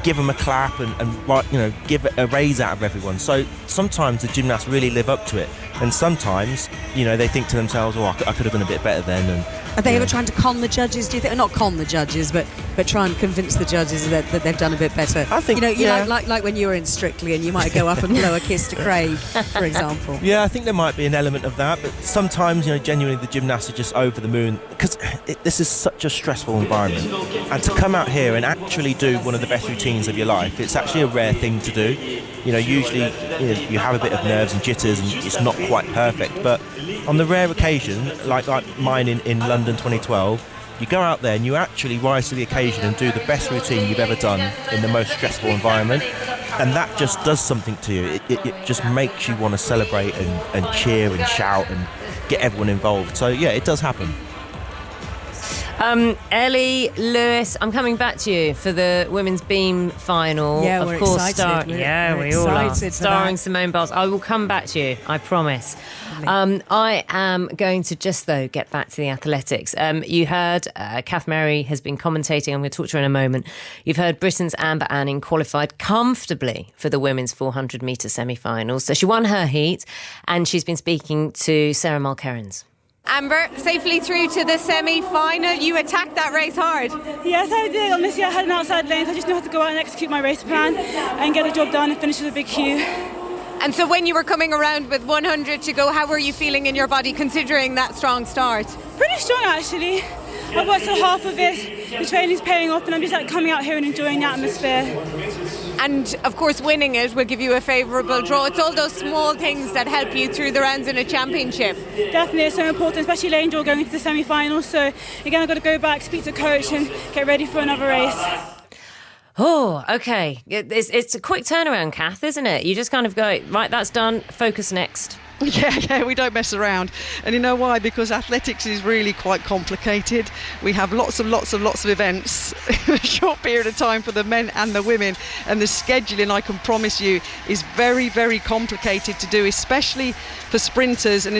give him a clap and give a raise out of everyone. So sometimes the gymnasts really live up to it, and sometimes, they think to themselves, I could have done a bit better then. And are they ever trying to con the judges, do you think? Not con the judges, but try and convince the judges that they've done a bit better? I think, like when you were in Strictly and you might go up and blow a kiss to Craig, for example. Yeah, I think there might be an element of that, but sometimes, genuinely the gymnasts are just over the moon, because this is such a stressful environment, and to come out here and actually do one of the best routines of your life, it's actually a rare thing to do. Usually you have a bit of nerves and jitters and it's not quite perfect, but on the rare occasion like mine in London 2012, you go out there and you actually rise to the occasion and do the best routine you've ever done in the most stressful environment, and that just does something to you. It just makes you want to celebrate and cheer and shout and get everyone involved. So yeah, it does happen. Ellie, Lewis, I'm coming back to you for the women's beam final. Yeah, we're excited. We all are. excited. Starring Simone Biles. I will come back to you, I promise. I am going to just, though, get back to the athletics. You heard Kath Merry has been commentating. I'm going to talk to her in a moment. You've heard Britain's Amber Anning qualified comfortably for the women's 400-metre semi-finals. So she won her heat, and she's been speaking to Sarah Mulkerrins. Amber, safely through to the semi-final. You attacked that race hard. Yes, I did. Honestly, I had an outside lane, so I just knew how to go out and execute my race plan and get the job done and finish with a big Q. And so when you were coming around with 100 to go, how were you feeling in your body considering that strong start? Pretty strong, actually. I've worked till half of it. The training's paying off and I'm just coming out here and enjoying the atmosphere. And of course winning it will give you a favourable draw. It's all those small things that help you through the rounds in a championship. Definitely, it's so important, especially lane draw going into the semi-finals. So again, I've got to go back, speak to coach and get ready for another race. Oh, okay. It's a quick turnaround, Kath, isn't it? You just kind of go, right, that's done, focus next. Yeah, we don't mess around. And you know why? Because athletics is really quite complicated. We have lots of events in a short period of time for the men and the women, and the scheduling, I can promise you, is very, very complicated to do, especially for sprinters and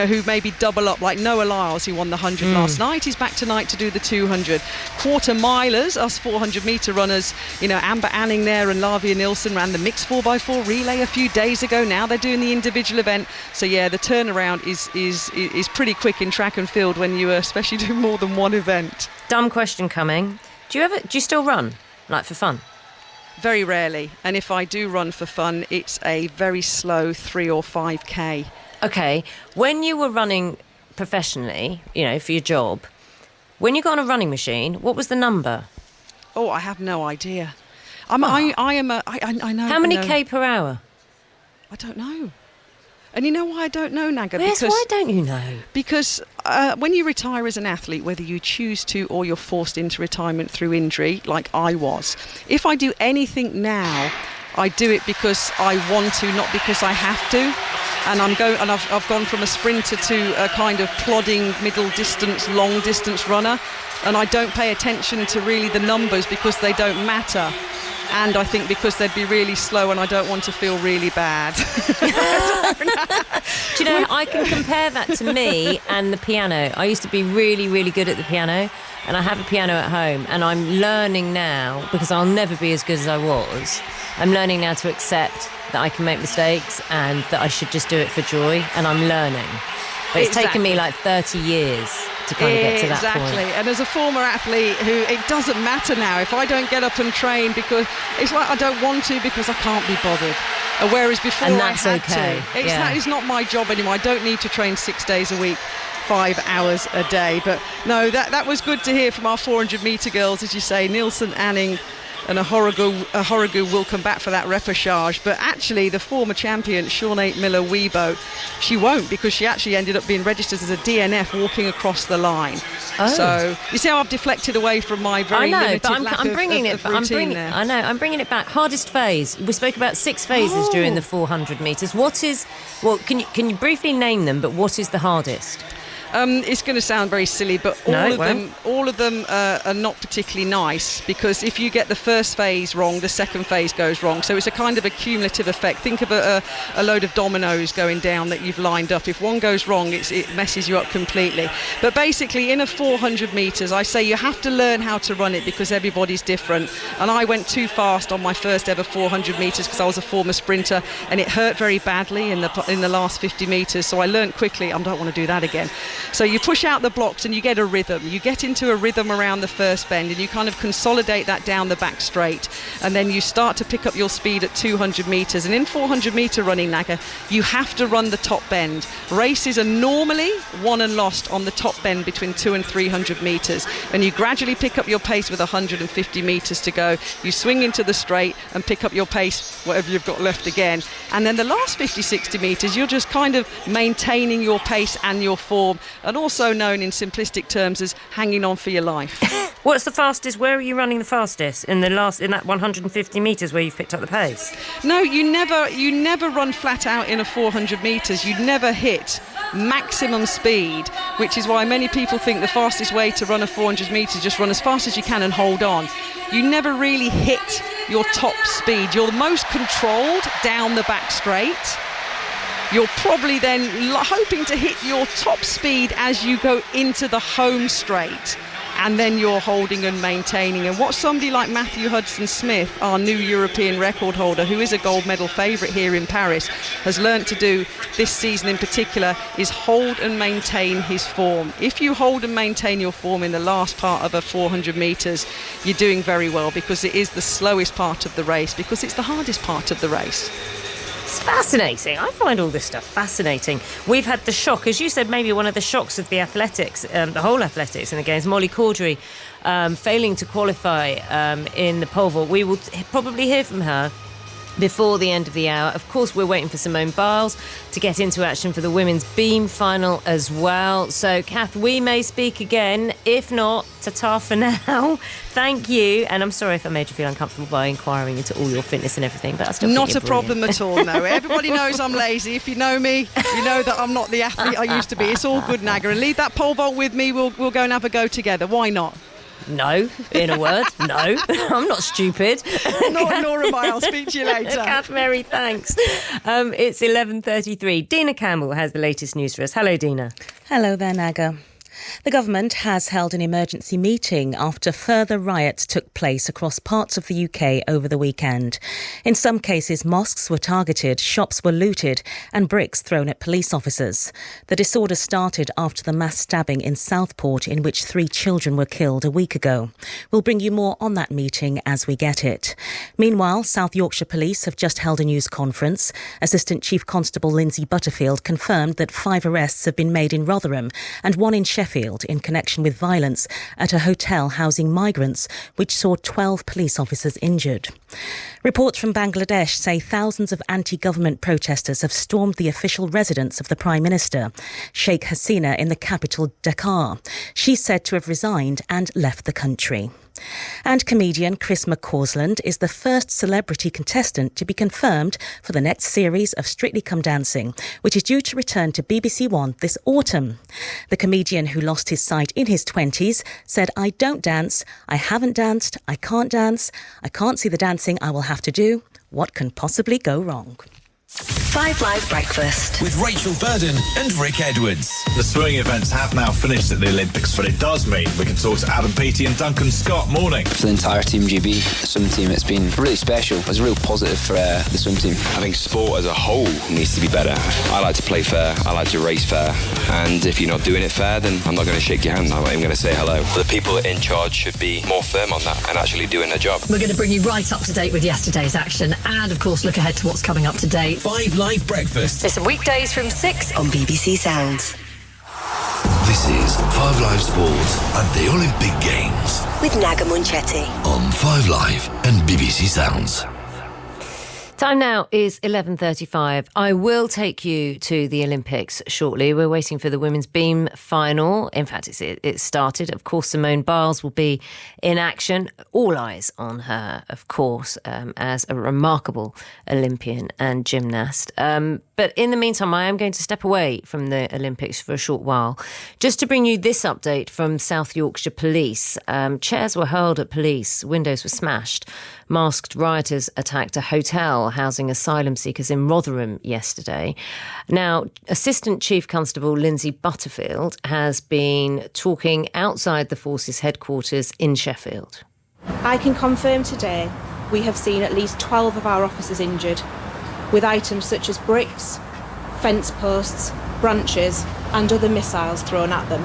who maybe double up, like Noah Lyles, who won the 100 last night. He's back tonight to do the 200. Quarter milers, us 400-metre runners, Amber Anning there and Lavia Nilsson ran the mixed 4x4 relay a few days ago. Now they're doing the individual event. So yeah, the turnaround is pretty quick in track and field when you especially do more than one event. Dumb question coming. Do you still run, like for fun? Very rarely, and if I do run for fun, it's a very slow 3 or 5k. Okay, when you were running professionally, for your job, when you got on a running machine, what was the number? Oh, I have no idea. I know. How many k per hour? I don't know. And you know why I don't know, Naga? Yes, why don't you know? Because when you retire as an athlete, whether you choose to or you're forced into retirement through injury, like I was, if I do anything now, I do it because I want to, not because I have to. And I've gone from a sprinter to a kind of plodding middle distance, long distance runner, and I don't pay attention to really the numbers because they don't matter. And I think because they'd be really slow and I don't want to feel really bad. Do you know, I can compare that to me and the piano. I used to be really, really good at the piano, and I have a piano at home, and I'm learning now, because I'll never be as good as I was, I'm learning now to accept that I can make mistakes and that I should just do it for joy, and I'm learning. But it's taken me like 30 years to kind of get to that point. Exactly. And as a former athlete who, it doesn't matter now if I don't get up and train, because it's like I don't want to because I can't be bothered. Whereas before and that's I had to. It's not my job anymore. I don't need to train 6 days a week, 5 hours a day. But no, that was good to hear from our 400 metre girls, as you say. Nielsen, Anning and Ahorogu will come back for that repechage. But actually, the former champion, Sinead Miller-Weibo, she won't, because she actually ended up being registered as a DNF walking across the line. Oh. So you see how I've deflected away from my very limited lack of routine there. I know, I'm bringing it back. Hardest phase. We spoke about 6 phases during the 400 metres. Can you briefly name them, but what is the hardest? It's going to sound very silly, but all of them are not particularly nice, because if you get the first phase wrong, the second phase goes wrong. So it's a kind of a cumulative effect. Think of a load of dominoes going down that you've lined up. If one goes wrong, it messes you up completely. But basically, in a 400 metres, I say you have to learn how to run it, because everybody's different. And I went too fast on my first ever 400 metres because I was a former sprinter, and it hurt very badly in the last 50 metres. So I learned quickly, I don't want to do that again. So you push out the blocks and you get a rhythm. You get into a rhythm around the first bend, and you kind of consolidate that down the back straight. And then you start to pick up your speed at 200 metres. And in 400 metre running, Naga, you have to run the top bend. Races are normally won and lost on the top bend between 200 and 300 metres. And you gradually pick up your pace with 150 metres to go. You swing into the straight and pick up your pace, whatever you've got left again. And then the last 50, 60 metres, you're just kind of maintaining your pace and your form, and also known in simplistic terms as hanging on for your life. What's the fastest? Where are you running the fastest in that 150 metres where you've picked up the pace? No, you never run flat out in a 400 metres. You never hit maximum speed, which is why many people think the fastest way to run a 400 metres is just run as fast as you can and hold on. You never really hit your top speed. You're the most controlled down the back straight. You're probably then hoping to hit your top speed as you go into the home straight, and then you're holding and maintaining. And what somebody like Matthew Hudson-Smith, our new European record holder, who is a gold medal favourite here in Paris, has learnt to do this season in particular is hold and maintain his form. If you hold and maintain your form in the last part of a 400 metres, you're doing very well, because it is the slowest part of the race, because it's the hardest part of the race. It's fascinating. I find all this stuff fascinating. We've had the shock, as you said, maybe one of the shocks of the athletics, the whole athletics in the Games, Molly Caudry failing to qualify in the pole vault. We will probably hear from her before the end of the hour. Of course, we're waiting for Simone Biles to get into action for the women's beam final as well. So, Kath, we may speak again. If not, ta-ta for now. Thank you. And I'm sorry if I made you feel uncomfortable by inquiring into all your fitness and everything, but I still not think a problem at all, no. Everybody knows I'm lazy. If you know me, you know that I'm not the athlete I used to be. It's all good, Naga. And leave that pole vault with me. We'll go and have a go together. Why not? No, in a word, no. I'm not stupid. Nor am I. I'll speak to you later. Kath Mary, thanks. It's 11:33. Dina Campbell has the latest news for us. Hello, Dina. Hello there, Naga. The government has held an emergency meeting after further riots took place across parts of the UK over the weekend. In some cases, mosques were targeted, shops were looted and bricks thrown at police officers. The disorder started after the mass stabbing in Southport, in which 3 children were killed a week ago. We'll bring you more on that meeting as we get it. Meanwhile, South Yorkshire Police have just held a news conference. Assistant Chief Constable Lindsay Butterfield confirmed that 5 arrests have been made in Rotherham and 1 in Sheffield in connection with violence at a hotel housing migrants, which saw 12 police officers injured. Reports from Bangladesh say thousands of anti-government protesters have stormed the official residence of the Prime Minister, Sheikh Hasina, in the capital Dhaka. She's said to have resigned and left the country. And comedian Chris McCausland is the first celebrity contestant to be confirmed for the next series of Strictly Come Dancing, which is due to return to BBC One this autumn. The comedian, who lost his sight in his 20s, said, "I don't dance, I haven't danced, I can't see the dancing I will have to do. What can possibly go wrong?" 5 Live Breakfast with Rachel Burden and Rick Edwards. The swimming events have now finished at the Olympics, but it does mean we can talk to Adam Peaty and Duncan Scott. Morning. For the entire Team GB, the swim team, it's been really special. It was a real positive for the swim team. I think sport as a whole needs to be better. I like to play fair, I like to race fair, and if you're not doing it fair, then I'm not going to shake your hand, I'm not even going to say hello. The people in charge should be more firm on that and actually doing their job. We're going to bring you right up to date with yesterday's action and, of course, look ahead to what's coming up to date. 5 Live Breakfast. Listen weekdays from 6 on BBC Sounds. This is 5 Live Sport and the Olympic Games With Naga Munchetty. on 5 Live and BBC Sounds. Time now is 11:35. I will take you to the Olympics shortly. We're waiting for the women's beam final. In fact, it's started. Of course, Simone Biles will be in action. All eyes on her, of course, as a remarkable Olympian and gymnast. But in the meantime, I am going to step away from the Olympics for a short while, just to bring you this update from South Yorkshire Police. Chairs were hurled at police, windows were smashed. Masked rioters attacked a hotel housing asylum seekers in Rotherham yesterday. Now, Assistant Chief Constable Lindsay Butterfield has been talking outside the force's headquarters in Sheffield. I can confirm today we have seen at least 12 of our officers injured, with items such as bricks, fence posts, branches and other missiles thrown at them.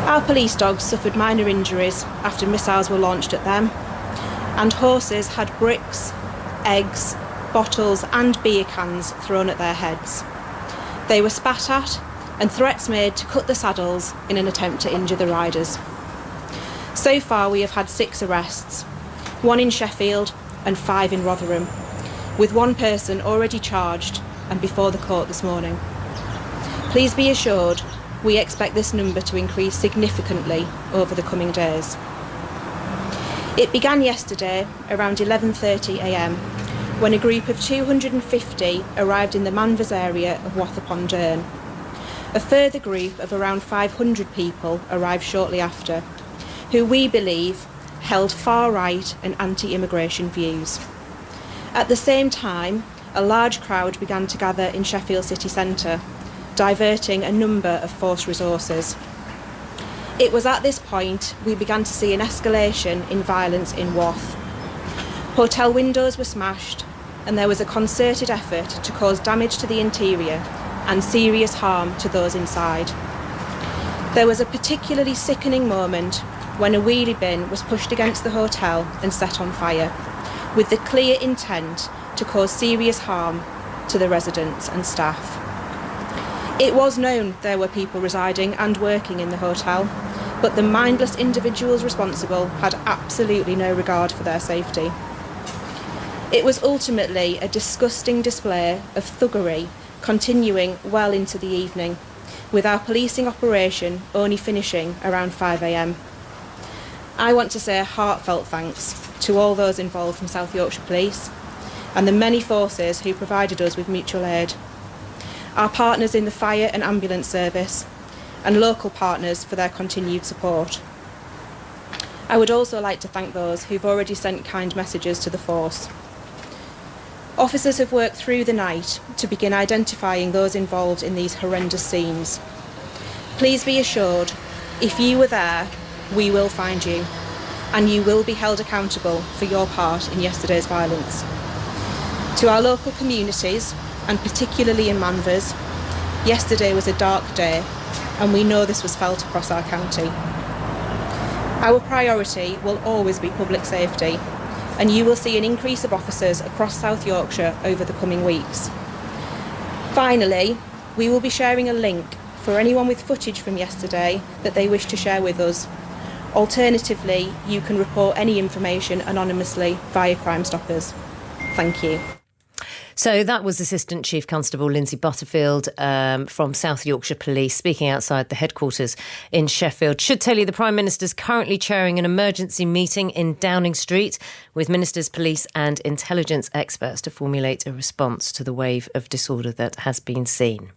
Our police dogs suffered minor injuries after missiles were launched at them, and horses had bricks, eggs, bottles and beer cans thrown at their heads. They were spat at and threats made to cut the saddles in an attempt to injure the riders. So far we have had 6 arrests, 1 in Sheffield and 5 in Rotherham, with 1 person already charged and before the court this morning. Please be assured we expect this number to increase significantly over the coming days. It began yesterday around 11:30 a.m. when a group of 250 arrived in the Manvers area of Wath-upon-Dearne. A further group of around 500 people arrived shortly after, who we believe held far-right and anti-immigration views. At the same time, a large crowd began to gather in Sheffield city centre, diverting a number of force resources. It was at this point we began to see an escalation in violence in Wath. Hotel windows were smashed and there was a concerted effort to cause damage to the interior and serious harm to those inside. There was a particularly sickening moment when a wheelie bin was pushed against the hotel and set on fire, with the clear intent to cause serious harm to the residents and staff. It was known there were people residing and working in the hotel, but the mindless individuals responsible had absolutely no regard for their safety. It was ultimately a disgusting display of thuggery continuing well into the evening, with our policing operation only finishing around 5 a.m. I want to say a heartfelt thanks to all those involved from South Yorkshire Police and the many forces who provided us with mutual aid. Our partners in the fire and ambulance service, and local partners for their continued support. I would also like to thank those who've already sent kind messages to the force. Officers have worked through the night to begin identifying those involved in these horrendous scenes. Please be assured, if you were there, we will find you, and you will be held accountable for your part in yesterday's violence. To our local communities, and particularly in Manvers, yesterday was a dark day, and we know this was felt across our county. Our priority will always be public safety, and you will see an increase of officers across South Yorkshire over the coming weeks. Finally, we will be sharing a link for anyone with footage from yesterday that they wish to share with us. Alternatively, you can report any information anonymously via Crime Stoppers. Thank you. So that was Assistant Chief Constable Lindsay Butterfield from South Yorkshire Police speaking outside the headquarters in Sheffield. Should tell you the Prime Minister's currently chairing an emergency meeting in Downing Street with ministers, police and intelligence experts to formulate a response to the wave of disorder that has been seen.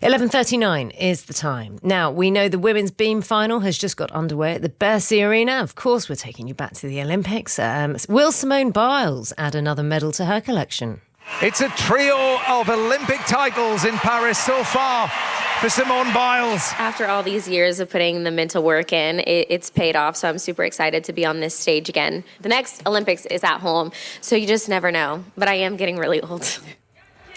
11:39 is the time. Now, we know the women's beam final has just got underway at the Bercy Arena. Of course, we're taking you back to the Olympics. Will Simone Biles add another medal to her collection? It's a trio of Olympic titles in Paris so far for Simone Biles. After all these years of putting the mental work in, it's paid off, so I'm super excited to be on this stage again. The next Olympics is at home, so you just never know, but I am getting really old.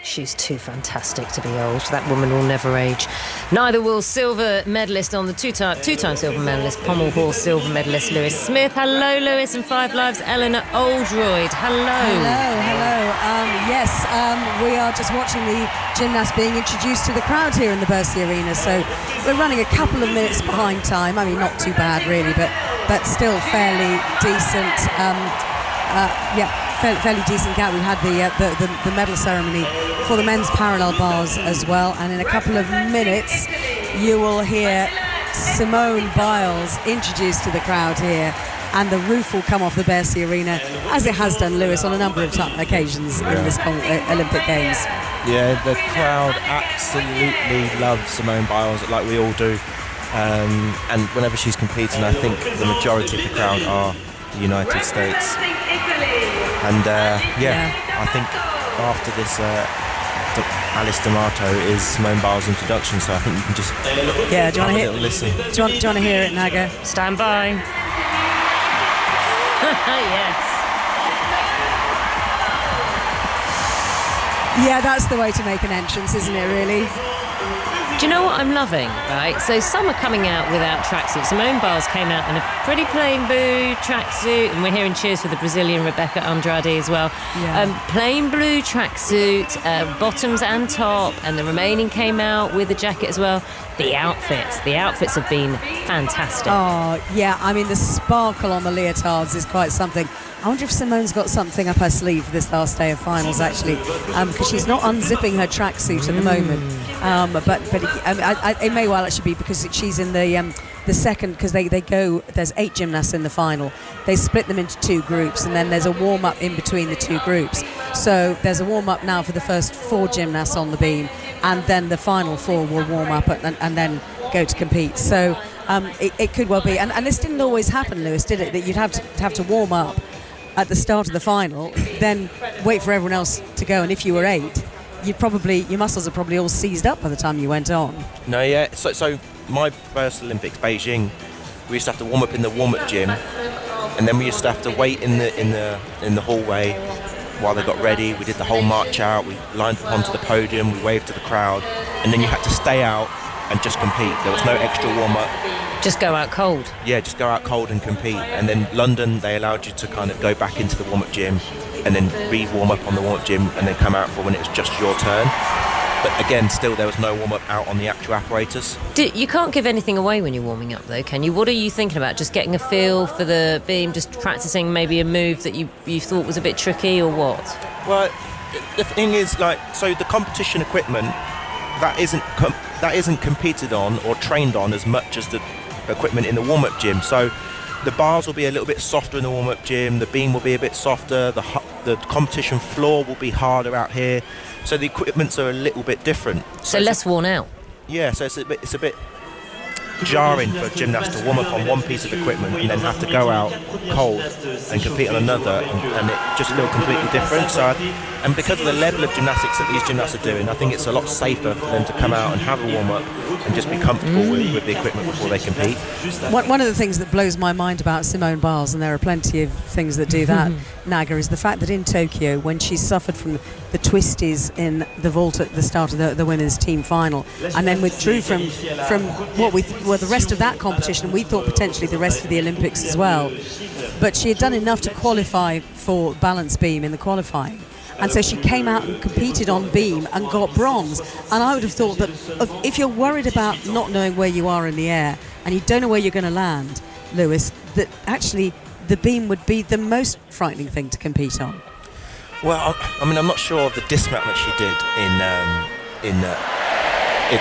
She's too fantastic to be old. That woman will never age. Neither will silver medalist on the two-time silver medalist, pommel horse silver medalist Lewis Smith. Hello, Lewis, and Five Lives' Eleanor Oldroyd. Hello. Yes, we are just watching the gymnast being introduced to the crowd here in the Bercy Arena. So we're running a couple of minutes behind time. I mean, not too bad really, but still fairly decent. Fairly decent gap. We've had the medal ceremony for the men's parallel bars as well, and in a couple of minutes you will hear Simone Biles introduced to the crowd here, and the roof will come off the Bercy Arena, as it has done, Lewis, on a number of occasions in this Olympic Games. Yeah, the crowd absolutely loves Simone Biles, like we all do, and whenever she's competing, I think the majority of the crowd are the United States. And I think after this, Alice D'Amato is Simone Biles' introduction, so I think you can just do you want to hear? Listen. Do you want to hear it, Naga? Stand by. Yes. Yeah, that's the way to make an entrance, isn't it, really? Do you know what I'm loving, right? So some are coming out without tracksuits. Simone Biles came out in a pretty plain blue tracksuit, and we're hearing cheers for the Brazilian Rebecca Andrade as well. Yeah. Plain blue tracksuit, bottoms and top, and the remaining came out with a jacket as well. The outfits have been fantastic. Oh, yeah, I mean, the sparkle on the leotards is quite something. I wonder if Simone's got something up her sleeve for this last day of finals, actually, because she's not unzipping her tracksuit at the moment. But it may well actually be because she's in the second, because they go, there's 8 gymnasts in the final. They split them into 2 groups, and then there's a warm-up in between the 2 groups. So there's a warm-up now for the first 4 gymnasts on the beam, and then the final 4 will warm up and then go to compete. So it could well be, and this didn't always happen, Lewis, did it? That you'd have to warm up at the start of the final, then wait for everyone else to go, and if you were 8, your muscles are probably all seized up by the time you went on. No, yeah. So my first Olympics, Beijing, we used to have to warm up in the warm-up gym, and then we used to have to wait in the hallway while they got ready. We did the whole march out. We lined up onto the podium. We waved to the crowd, and then you had to stay out and just compete. There was no extra warm-up. Just go out cold. Yeah, just go out cold and compete. And then London, they allowed you to kind of go back into the warm-up gym and then re-warm up on the warm-up gym and then come out for when it was just your turn. But again, still there was no warm-up out on the actual apparatus. You can't give anything away when you're warming up, though, can you? What are you thinking about? Just getting a feel for the beam, just practising maybe a move that you thought was a bit tricky, or what? Well, the thing is, so the competition equipment, that isn't competed on or trained on as much as the equipment in the warm-up gym. So the bars will be a little bit softer in the warm-up gym, the beam will be a bit softer, the competition floor will be harder out here, so the equipments are a little bit different. So less worn out. Yeah, so it's a bit jarring for gymnasts to warm up on one piece of equipment and then have to go out cold and compete on another, and it just feels completely different. So and because of the level of gymnastics that these gymnasts are doing, I think it's a lot safer for them to come out and have a warm-up and just be comfortable with the equipment before they compete. One of the things that blows my mind about Simone Biles, and there are plenty of things that do that, Naga, is the fact that in Tokyo, when she suffered from the twisties in the vault at the start of the women's team final, and then withdrew from what the rest of that competition, we thought potentially the rest of the Olympics as well, but she had done enough to qualify for balance beam in the qualifying. And so she came out and competed on beam and got bronze. And I would have thought that if you're worried about not knowing where you are in the air and you don't know where you're going to land, Lewis, that actually the beam would be the most frightening thing to compete on. Well, I mean, I'm not sure of the dismount that she did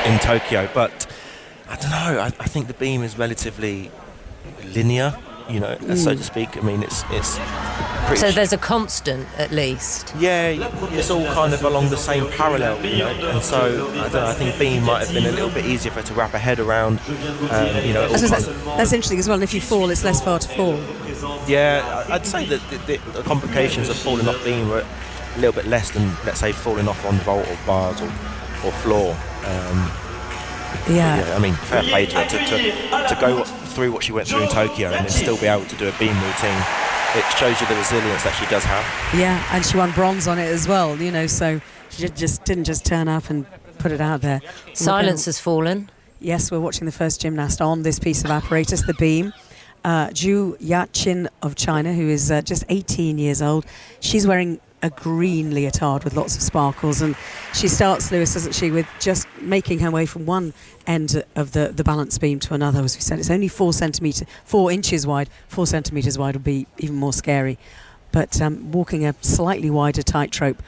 in Tokyo, but I don't know. I think the beam is relatively linear, so to speak. I mean, it's pretty. So there's a constant, at least. Yeah, it's all kind of along the same parallel, and so I don't know. I think beam might have been a little bit easier for her to wrap her head around. I suppose that's interesting as well. And if you fall, it's less far to fall. Yeah, I'd say that the complications of falling off beam were a little bit less than, let's say, falling off on vault or bars or floor. I mean, fair play to her to go through what she went through in Tokyo and then still be able to do a beam routine. It shows you the resilience that she does have. Yeah, and she won bronze on it as well, so she didn't just turn up and put it out there. Silence has fallen. Yes, we're watching the first gymnast on this piece of apparatus, the beam. Zhu Yaqin of China, who is just 18 years old. She's wearing a green leotard with lots of sparkles, and she starts, Lewis, doesn't she, with just making her way from one end of the balance beam to another. As we said, it's only 4 inches wide. 4 centimetres wide would be even more scary. But walking a slightly wider tightrope,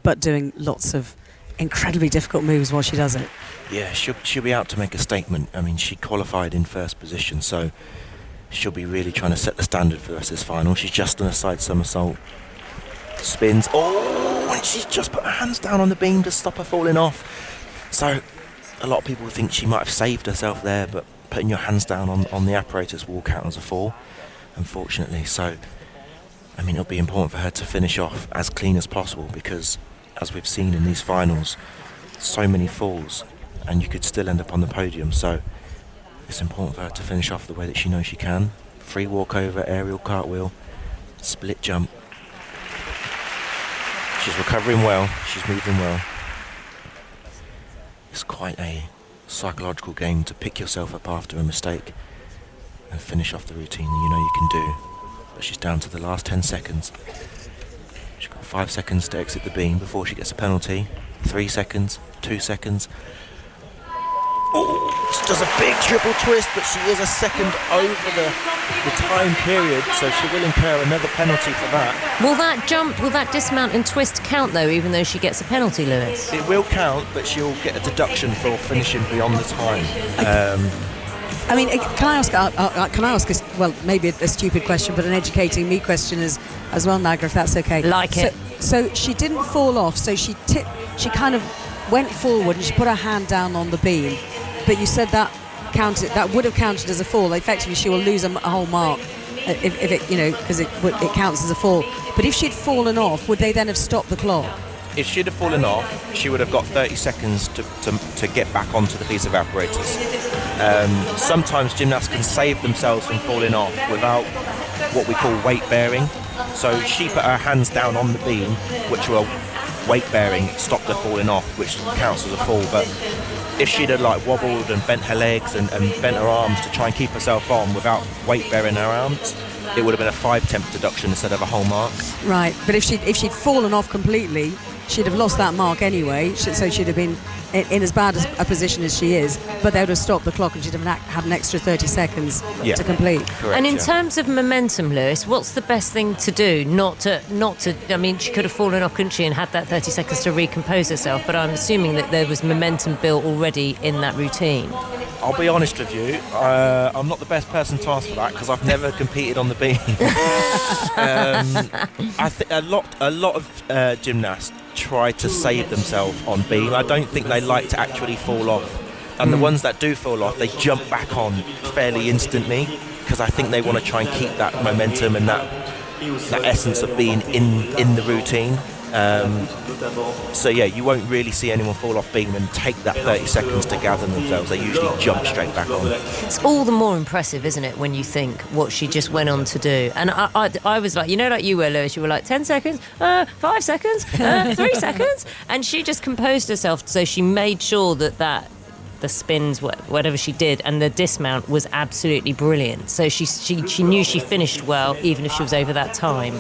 but doing lots of incredibly difficult moves while she does it. Yeah, she'll be out to make a statement. I mean, she qualified in first position, so she'll be really trying to set the standard for the rest of this final. She's just done a side somersault. Spins. And she's just put her hands down on the beam to stop her falling off. So a lot of people think she might have saved herself there, but putting your hands down on the apparatus will count as a fall, unfortunately. So, I mean, it'll be important for her to finish off as clean as possible, because as we've seen in these finals, so many falls and you could still end up on the podium. So it's important for her to finish off the way that she knows she can. Free walkover, aerial cartwheel, split jump. She's recovering well, she's moving well. It's quite a psychological game to pick yourself up after a mistake and finish off the routine that you know you can do. But she's down to the last 10 seconds. She's got 5 seconds to exit the beam before she gets a penalty. 3 seconds, 2 seconds. She does a big triple twist, but she is a second over the time period, so she will incur another penalty for that. Will that dismount and twist count, though, even though she gets a penalty, Lewis? It will count, but she'll get a deduction for finishing beyond the time. I mean, can I ask well, maybe a stupid question, but an educating me question as well, Naga, if that's okay. So she didn't fall off, so she kind of went forward and she put her hand down on the beam, but you said that would have counted as a fall. Effectively, she will lose a whole mark if it, because it counts as a fall. But if she'd fallen off, would they then have stopped the clock? If she'd have fallen off, she would have got 30 seconds to get back onto the piece of apparatus. Sometimes gymnasts can save themselves from falling off without what we call weight bearing. So she put her hands down on the beam, which were weight bearing, stopped her falling off, which counts as a fall. But if she'd have wobbled and bent her legs and bent her arms to try and keep herself on without weight bearing her arms, it would have been a 5 temp deduction instead of a whole mark. Right, but if she'd fallen off completely, she'd have lost that mark anyway, so she'd have been in as bad a position as she is, but they would have stopped the clock and she'd have had an extra 30 seconds to complete. Correct, and in terms of momentum, Lewis, what's the best thing to do? Not to. I mean, she could have fallen off, couldn't she, and had that 30 seconds to recompose herself, but I'm assuming that there was momentum built already in that routine. I'll be honest with you, I'm not the best person to ask for that because I've never competed on the beam. I think a lot of gymnasts try to save themselves on beam. I don't think they like to actually fall off. And the ones that do fall off, they jump back on fairly instantly because I think they want to try and keep that momentum and that essence of being in the routine. So yeah, you won't really see anyone fall off beam and take that 30 seconds to gather themselves. They usually jump straight back on. It's all the more impressive, isn't it, when you think what she just went on to do. And I was like, like you were, Lewis, you were like 10 seconds, 5 seconds, 3 seconds, and she just composed herself, so she made sure that the spins, whatever she did, and the dismount was absolutely brilliant. So she knew she finished well, even if she was over that time.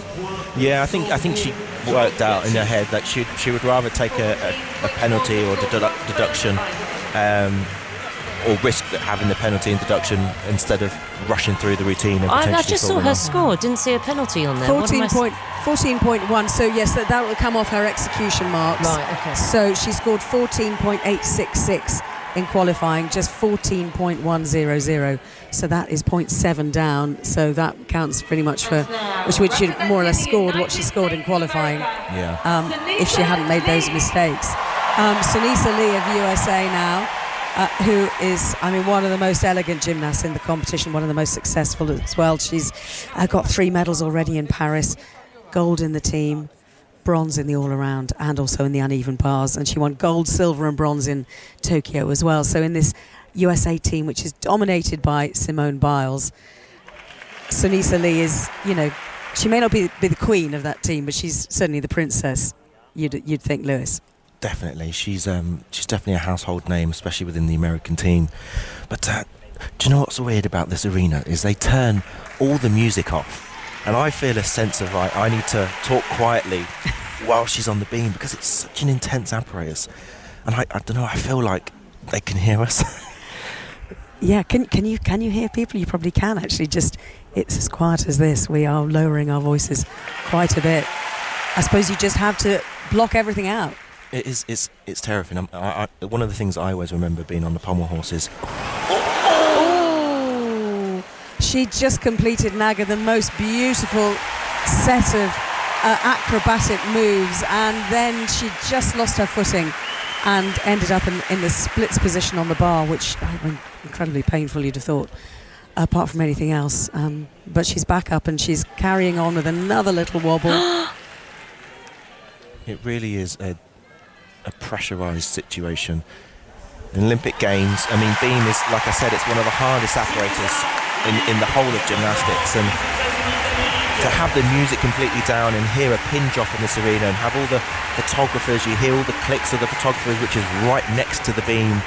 Yeah, I think she worked out in her head that she would rather take a penalty or deduction, or risk having the penalty and deduction instead of rushing through the routine and potentially I just saw her off. score, didn't see a penalty on there. 14.1, so yes, that will come off her execution marks. Right, okay. So she scored 14.866 in qualifying, just 14.100. So that is 0.7 down. So that counts pretty much for which she more or less scored what she scored in qualifying. Yeah. If she hadn't made those mistakes. Sunisa Lee of USA now, who is, one of the most elegant gymnasts in the competition, one of the most successful as well. She's got 3 medals already in Paris, gold in the team. bronze in the all-around and also in the uneven bars, and she won gold, silver and bronze in Tokyo as well. So in this USA team, which is dominated by Simone Biles, Sunisa Lee is, she may not be the queen of that team, but she's certainly the princess, you'd think, Lewis. Definitely. She's definitely a household name, especially within the American team. But do you know what's weird about this arena is they turn all the music off. And I feel a sense of, I need to talk quietly while she's on the beam because it's such an intense apparatus. And I don't know, I feel like they can hear us. Yeah, can you hear people? You probably can, actually. Just, it's as quiet as this. We are lowering our voices quite a bit. I suppose you just have to block everything out. It's terrifying. One of the things I always remember being on the pommel horses. She just completed, Naga, the most beautiful set of acrobatic moves, and then she just lost her footing and ended up in the splits position on the bar, which incredibly painful, you'd have thought, apart from anything else. But she's back up and she's carrying on with another little wobble. It really is a pressurised situation. In Olympic Games, beam is, like I said, it's one of the hardest apparatus in the whole of gymnastics, and to have the music completely down and hear a pin drop in this arena and have all the photographers, you hear all the clicks of the photographers, which is right next to the beam.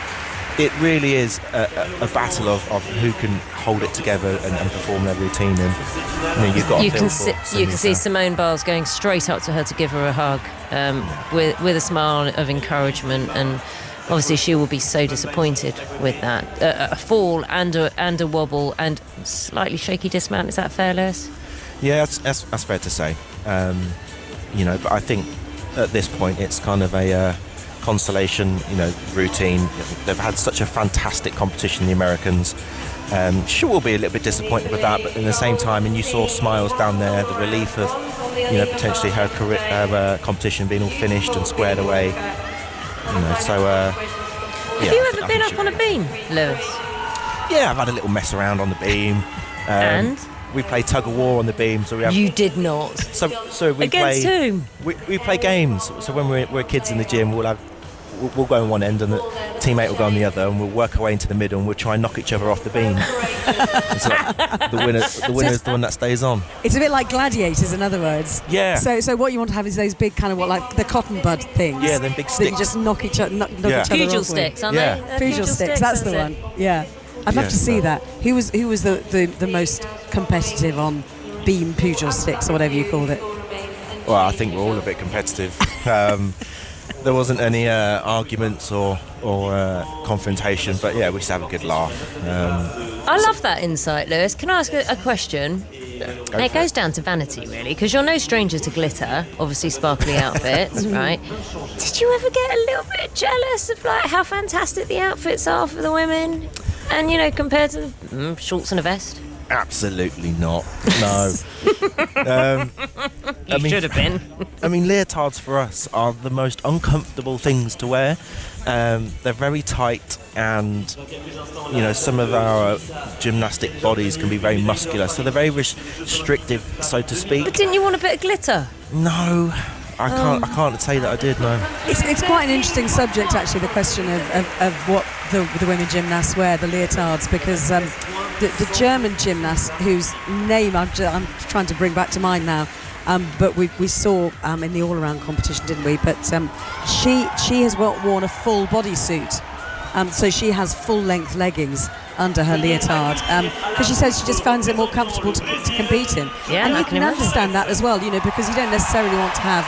It really is a battle of who can hold it together and perform their routine. And you've got you can see Simone Biles going straight up to her to give her a hug with a smile of encouragement, and obviously she will be so disappointed with that. A fall and a wobble and slightly shaky dismount. Is that fair, Lewis? Yeah, that's fair to say. But I think at this point it's kind of a consolation, routine. They've had such a fantastic competition, the Americans. She will be a little bit disappointed with that, but at the same time, and you saw smiles down there, the relief of, potentially her competition being all finished and squared away. Have you ever been up on a beam, Lewis? Yeah, I've had a little mess around on the beam. And? We play tug of war on the beam, so we have. You did not. So we against play. whom? We play games. So when we're kids in the gym, we'll go on one end and the teammate will go on the other, and we'll work our way into the middle and we'll try and knock each other off the beam. So the winner is the one that stays on. It's a bit like gladiators, in other words. Yeah. So what you want to have is those big kind of like the cotton bud things. Yeah, them big sticks. That you just knock each other off. Pugil sticks, aren't they? Pugil sticks. That's the one. Yeah. I'd love to see that. Who was the most competitive on beam pugil sticks, or whatever you called it? Well, I think we're all a bit competitive. There wasn't any arguments or confrontation, but yeah, we just have a good laugh. I love that insight, Lewis. Can I ask a question? And it goes down to vanity, really, because you're no stranger to glitter, obviously sparkly outfits, right? Did you ever get a little bit jealous of how fantastic the outfits are for the women? And, compared to shorts and a vest? Absolutely not. No. You should have been. Leotards for us are the most uncomfortable things to wear. They're very tight, and some of our gymnastic bodies can be very muscular, so they're very restrictive, so to speak. But didn't you want a bit of glitter? No. I can't say that I did, no. It's quite an interesting subject, actually, the question of what the women gymnasts wear, the leotards, because the German gymnast, whose name I'm trying to bring back to mind now, but we saw in the all-around competition, didn't we? But she has worn a full bodysuit, so she has full-length leggings under her leotard, because she says she just finds it more comfortable to compete in. Yeah, and you can understand that as well, because you don't necessarily want to have.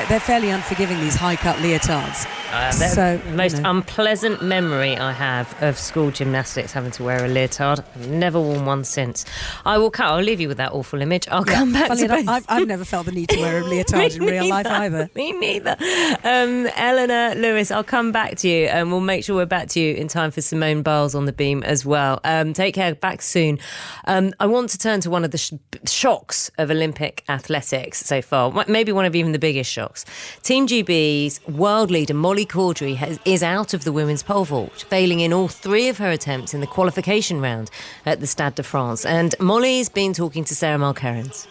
They're fairly unforgiving, these high-cut leotards. The most unpleasant memory I have of school gymnastics, having to wear a leotard. I've never worn one since. I'll leave you with that awful image. I'll come back to enough, I've never felt the need to wear a leotard in real life either. Me neither. Eleanor, Lewis, I'll come back to you, and we'll make sure we're back to you in time for Simone Biles on the beam as well. Take care, back soon. I want to turn to one of the shocks of Olympic athletics so far, maybe one of even the biggest shocks. Team GB's world leader Molly Caudry is out of the women's pole vault, failing in all three of her attempts in the qualification round at the Stade de France. And Molly's been talking to Sarah Mulkerrins.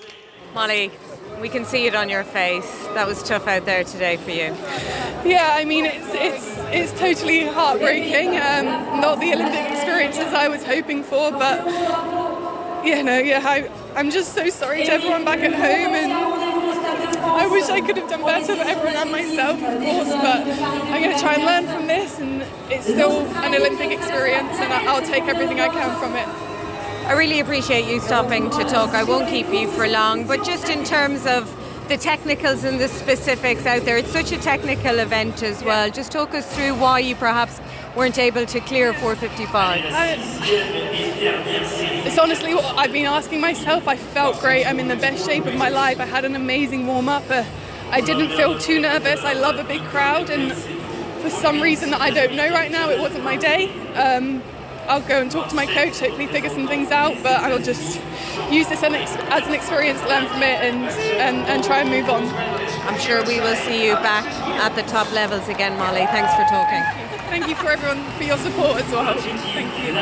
Molly, We can see it on your face. That was tough out there today for you. Yeah, I mean, it's totally heartbreaking. Not the Olympic experiences I was hoping for, but I'm just so sorry to everyone back at home, and I wish I could have done better for everyone and myself, of course, but I'm going to try and learn from this, and it's still an Olympic experience, and I'll take everything I can from it. I really appreciate you stopping to talk. I won't keep you for long, but just in terms of the technicals and the specifics out there, it's such a technical event as well. Just talk us through why you perhaps weren't able to clear 4:55. It's honestly what I've been asking myself. I felt great. I'm in the best shape of my life. I had an amazing warm-up. I didn't feel too nervous. I love a big crowd, and for some reason that I don't know right now, it wasn't my day. I'll go and talk to my coach, hopefully figure some things out, but I'll just use this as an experience, learn from it, and try and move on. I'm sure we will see you back at the top levels again, Molly. Thanks for talking. Thank you for everyone for your support as well. Thank you.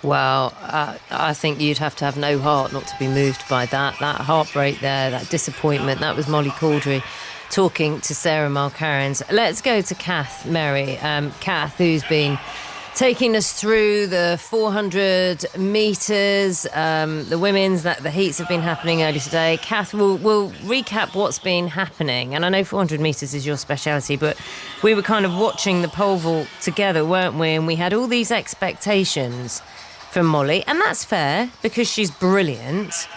Well, I think you'd have to have no heart not to be moved by that heartbreak there, that disappointment. That was Molly Caudry talking to Sarah Mulcairns. Let's go to Kath Merry. Kath, who's been taking us through the 400 metres, the women's, the heats have been happening early today. Kath, we'll recap what's been happening. And I know 400 metres is your speciality, but we were kind of watching the pole vault together, weren't we? And we had all these expectations from Molly. And that's fair, because she's brilliant.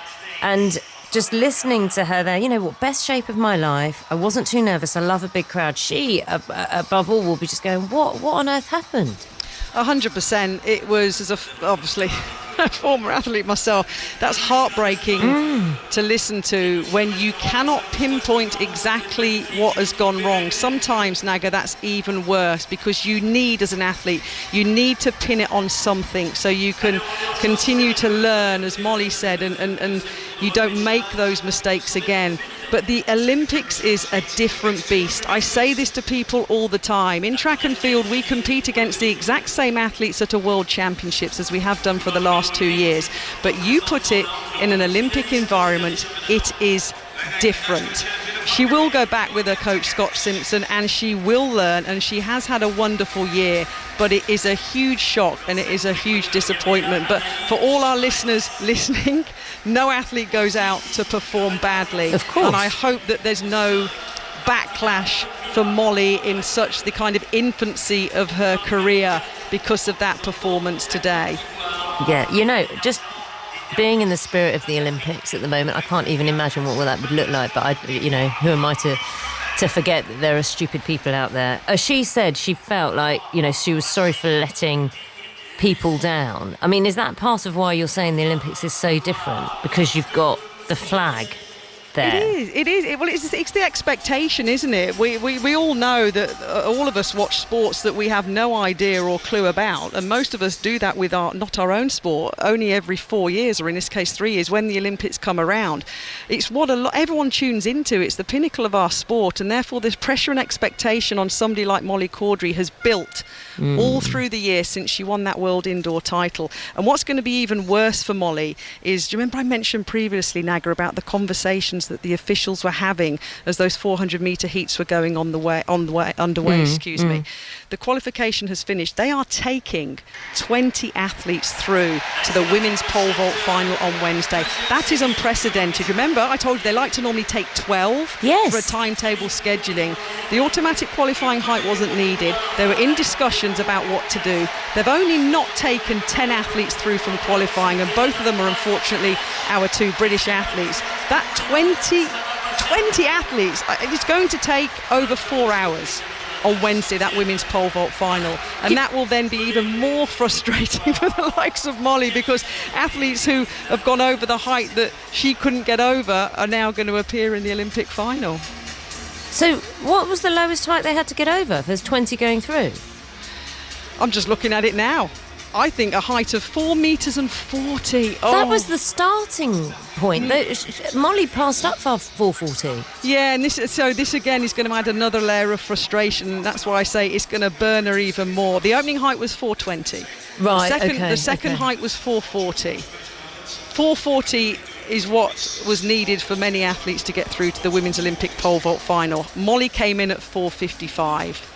And just listening to her there, you know what, best shape of my life. I wasn't too nervous. I love a big crowd. She, above all, will be just going, what on earth happened? 100%. It was, obviously a former athlete myself, that's heartbreaking to listen to when you cannot pinpoint exactly what has gone wrong. Sometimes, Naga, that's even worse, because you need, as an athlete, you need to pin it on something so you can continue to learn, as Molly said, and you don't make those mistakes again. But the Olympics is a different beast. I say this to people all the time. In track and field, we compete against the exact same athletes at a World Championships as we have done for the last 2 years. But you put it in an Olympic environment, it is different. She will go back with her coach, Scott Simpson, and she will learn, and she has had a wonderful year, but it is a huge shock and it is a huge disappointment. But for all our listeners listening, no athlete goes out to perform badly. Of course. And I hope that there's no backlash for Molly in such the kind of infancy of her career because of that performance today. Yeah, you know, just being in the spirit of the Olympics at the moment, I can't even imagine what that would look like. But who am I to forget that there are stupid people out there? As she said, she felt like, she was sorry for letting people down. I mean, is that part of why you're saying the Olympics is so different? Because you've got the flag there. It is. Well, it's the expectation, isn't it? We all know that all of us watch sports that we have no idea or clue about, and most of us do that with not our own sport, only every 4 years, or in this case 3 years, when the Olympics come around. It's what everyone tunes into. It's the pinnacle of our sport, and therefore this pressure and expectation on somebody like Molly Caudry has built all through the year since she won that world indoor title. And what's going to be even worse for Molly is, do you remember I mentioned previously, Naga, about the conversations that the officials were having as those 400-metre heats were going underway. The qualification has finished. They are taking 20 athletes through to the women's pole vault final on Wednesday. That is unprecedented. Remember, I told you they like to normally take 12 for a timetable scheduling. The automatic qualifying height wasn't needed. They were in discussions about what to do. They've only not taken 10 athletes through from qualifying, and both of them are unfortunately our 2 British athletes. That 20 athletes, it's going to take over 4 hours on Wednesday, that women's pole vault final, and that will then be even more frustrating for the likes of Molly, because athletes who have gone over the height that she couldn't get over are now going to appear in the Olympic final. So what was the lowest height they had to get over? There's 20 going through. I'm just looking at it now. I think a height of 4 metres and 40. That was the starting point. Molly passed up for 4:40. Yeah, and this again is going to add another layer of frustration. That's why I say it's going to burn her even more. The opening height was 4:20. Right, The second height was 4:40. 4:40 is what was needed for many athletes to get through to the women's Olympic pole vault final. Molly came in at 4:55.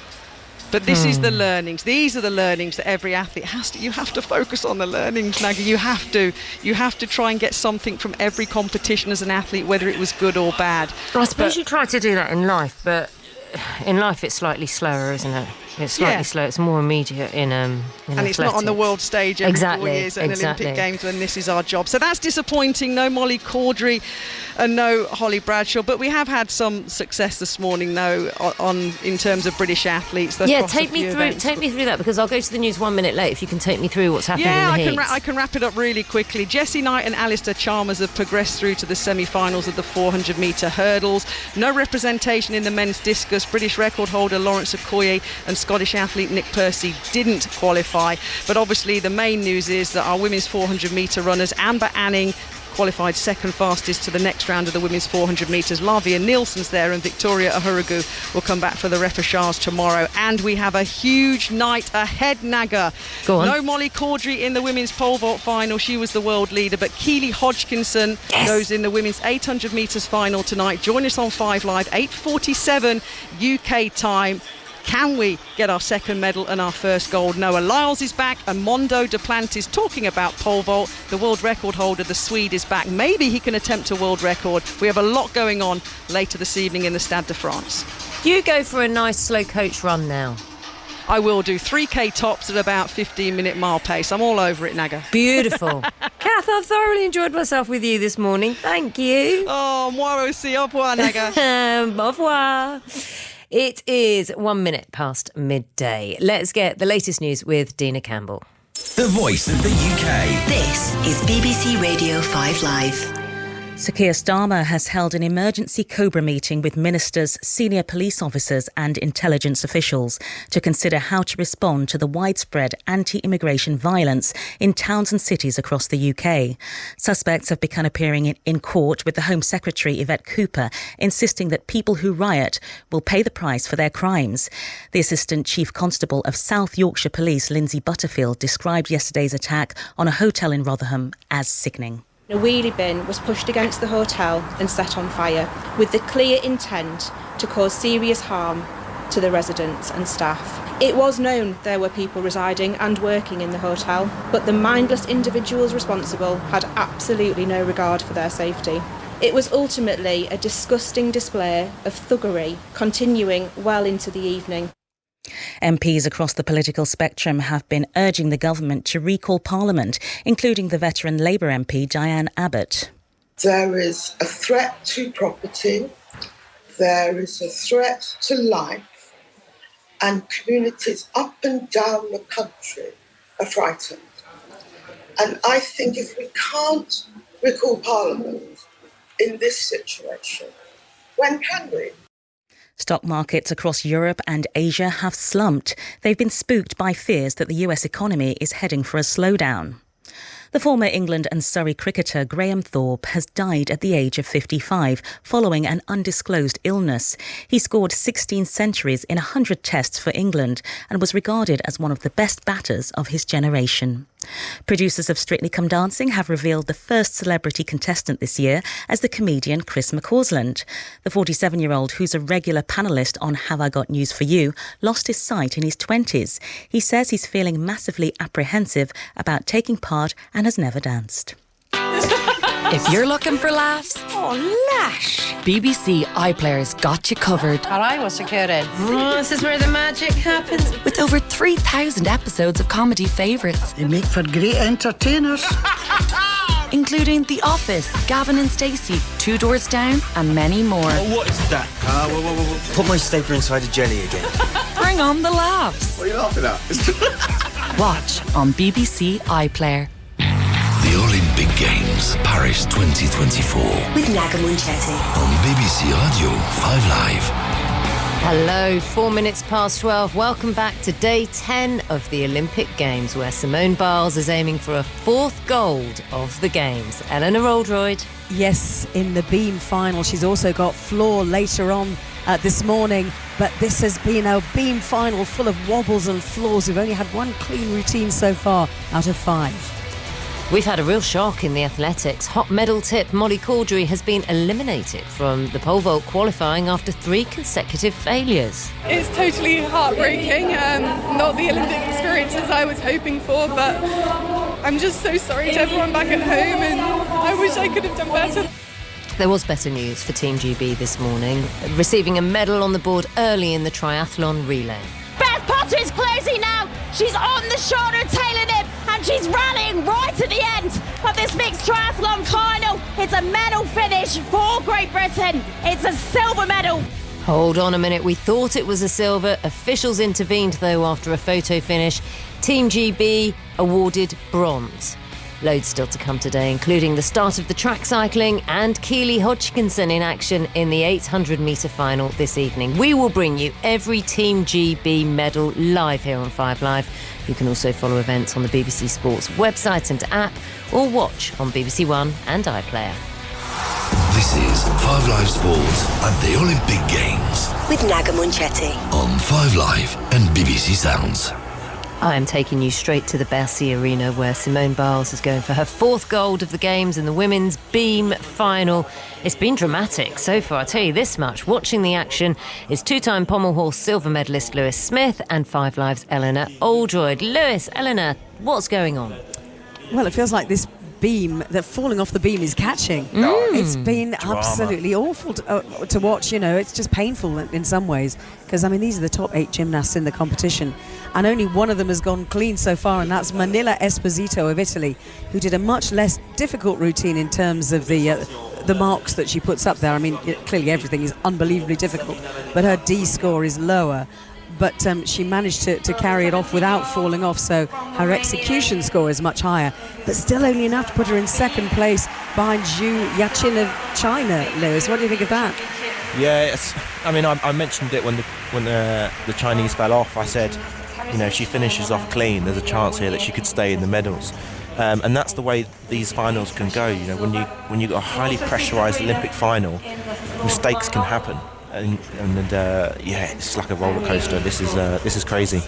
But this is the learnings. These are the learnings that every athlete has to. You have to focus on the learnings, Naga. You have to try and get something from every competition as an athlete, whether it was good or bad. Well, I suppose you try to do that in life, but in life it's slightly slower, isn't it? It's slightly slow. It's more immediate in and it's not on the world stage every 4 years at an exactly. Olympic Games when this is our job. So that's disappointing. No Molly Caudry and no Holly Bradshaw. But we have had some success this morning, though, in terms of British athletes. Take me through that, because I'll go to the news 1 minute late if you can take me through what's happening in the heats. I can wrap it up really quickly. Jessie Knight and Alistair Chalmers have progressed through to the semi-finals of the 400-metre hurdles. No representation in the men's discus. British record holder Lawrence Okoye and Scottish athlete Nick Percy didn't qualify. But obviously the main news is that our women's 400-metre runners, Amber Anning, qualified second fastest to the next round of the women's 400 metres. Lavia Nielsen's there, and Victoria Ahuragu will come back for the repechage tomorrow. And we have a huge night ahead, Naga. Go on. No Molly Caudry in the women's pole vault final. She was the world leader. But Keely Hodgkinson goes in the women's 800 metres final tonight. Join us on 5 Live, 8:47 UK time. Can we get our second medal and our first gold? Noah Lyles is back, and Mondo Duplantis talking about pole vault. The world record holder, the Swede, is back. Maybe he can attempt a world record. We have a lot going on later this evening in the Stade de France. You go for a nice slow coach run now. I will do 3K tops at about 15-minute mile pace. I'm all over it, Naga. Beautiful. Kath, I've thoroughly enjoyed myself with you this morning. Thank you. Oh, moi aussi. Au revoir, Naga. Au revoir. It is 1 minute past midday. Let's get the latest news with Dina Campbell. The voice of the UK. This is BBC Radio 5 Live. Sir Keir Starmer has held an emergency Cobra meeting with ministers, senior police officers and intelligence officials to consider how to respond to the widespread anti-immigration violence in towns and cities across the UK. Suspects have begun appearing in court, with the Home Secretary Yvette Cooper insisting that people who riot will pay the price for their crimes. The Assistant Chief Constable of South Yorkshire Police, Lindsay Butterfield, described yesterday's attack on a hotel in Rotherham as sickening. A wheelie bin was pushed against the hotel and set on fire, with the clear intent to cause serious harm to the residents and staff. It was known there were people residing and working in the hotel, but the mindless individuals responsible had absolutely no regard for their safety. It was ultimately a disgusting display of thuggery, continuing well into the evening. MPs across the political spectrum have been urging the government to recall Parliament, including the veteran Labour MP Diane Abbott. There is a threat to property, there is a threat to life, and communities up and down the country are frightened. And I think if we can't recall Parliament in this situation, when can we? Stock markets across Europe and Asia have slumped. They've been spooked by fears that the US economy is heading for a slowdown. The former England and Surrey cricketer Graham Thorpe has died at the age of 55 following an undisclosed illness. He scored 16 centuries in 100 tests for England and was regarded as one of the best batters of his generation. Producers of Strictly Come Dancing have revealed the first celebrity contestant this year as the comedian Chris McCausland. The 47-year-old, who's a regular panellist on Have I Got News For You, lost his sight in his 20s. He says he's feeling massively apprehensive about taking part and has never danced. If you're looking for laughs, Lash. BBC iPlayer's got you covered. Alright, what's secured? This is where the magic happens. With over 3,000 episodes of comedy favourites. They make for great entertainers. Including The Office, Gavin and Stacey, Two Doors Down, and many more. Oh, what is that? Whoa. Put my stapler inside a jelly again. Bring on the laughs. What are you laughing at? Watch on BBC iPlayer. The Olympic Games, Paris 2024. With Naga Munchetty. On BBC Radio 5 Live. Hello, 4 minutes past 12. Welcome back to day 10 of the Olympic Games, where Simone Biles is aiming for a fourth gold of the Games. Eleanor Oldroyd. Yes, in the beam final. She's also got floor later on this morning, but this has been a beam final full of wobbles and flaws. We've only had one clean routine so far out of 5. We've had a real shock in the athletics. Hot medal tip Molly Caudry has been eliminated from the pole vault qualifying after 3 consecutive failures. It's totally heartbreaking. Not the Olympic experience as I was hoping for, but I'm just so sorry to everyone back at home, and I wish I could have done better. There was better news for Team GB this morning, receiving a medal on the board early in the triathlon relay. Beth Potter is closing now. She's on the shoulder of Taylor Knibb, and she's rallying right at the end of this mixed triathlon final. It's a medal finish for Great Britain. It's a silver medal. Hold on a minute, we thought it was a silver. Officials intervened though after a photo finish. Team GB awarded bronze. Loads still to come today, including the start of the track cycling and Keely Hodgkinson in action in the 800-metre final this evening. We will bring you every Team GB medal live here on 5 Live. You can also follow events on the BBC Sports website and app, or watch on BBC One and iPlayer. This is 5 Live Sport and the Olympic Games With Naga Munchetty. on 5 Live and BBC Sounds. I am taking you straight to the Bercy Arena, where Simone Biles is going for her 4th gold of the Games in the women's beam final. It's been dramatic so far. I'll tell you this much. Watching the action is 2-time pommel horse silver medalist Lewis Smith and 5 Live's Eleanor Oldroyd. Lewis, Eleanor, what's going on? Well, it feels like this beam, that falling off the beam is catching. It's been absolutely awful to watch. It's just painful in some ways, because these are the top 8 gymnasts in the competition, and only one of them has gone clean so far, and that's Manila Esposito of Italy, who did a much less difficult routine in terms of the marks that she puts up there. Clearly everything is unbelievably difficult, but her D score is lower. But she managed to carry it off without falling off, so her execution score is much higher, but still only enough to put her in 2nd place behind Zhu Yaqin of China. Lewis, what do you think of that? Yeah, I mentioned it when the Chinese fell off. I said, if she finishes off clean, there's a chance here that she could stay in the medals. And that's the way these finals can go. When you've got a highly pressurised Olympic final, mistakes can happen. And it's like a roller coaster. This is crazy.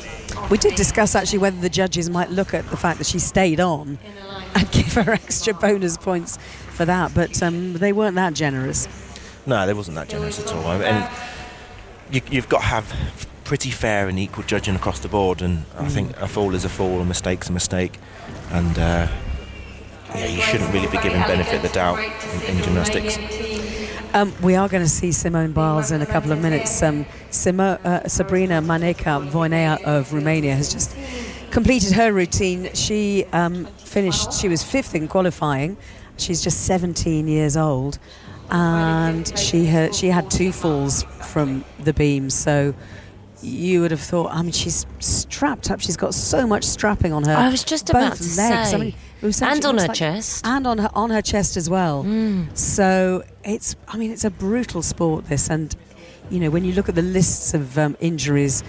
We did discuss actually whether the judges might look at the fact that she stayed on and give her extra bonus points for that, but they weren't that generous. No, they wasn't that generous at all. And you've got to have pretty fair and equal judging across the board, and I think a fall is a fall, a mistake's a mistake, and you shouldn't really be given benefit of the doubt in gymnastics. We are going to see Simone Biles in a couple of minutes. Sabrina Maneka Voinea of Romania has just completed her routine. She finished, she was 5th in qualifying. She's just 17 years old, and she had 2 falls from the beam, so you would have thought, she's strapped up. She's got so much strapping on her. I was just about to legs. say. And on her chest. And on her chest as well. So it's a brutal sport, this. And, when you look at the lists of injuries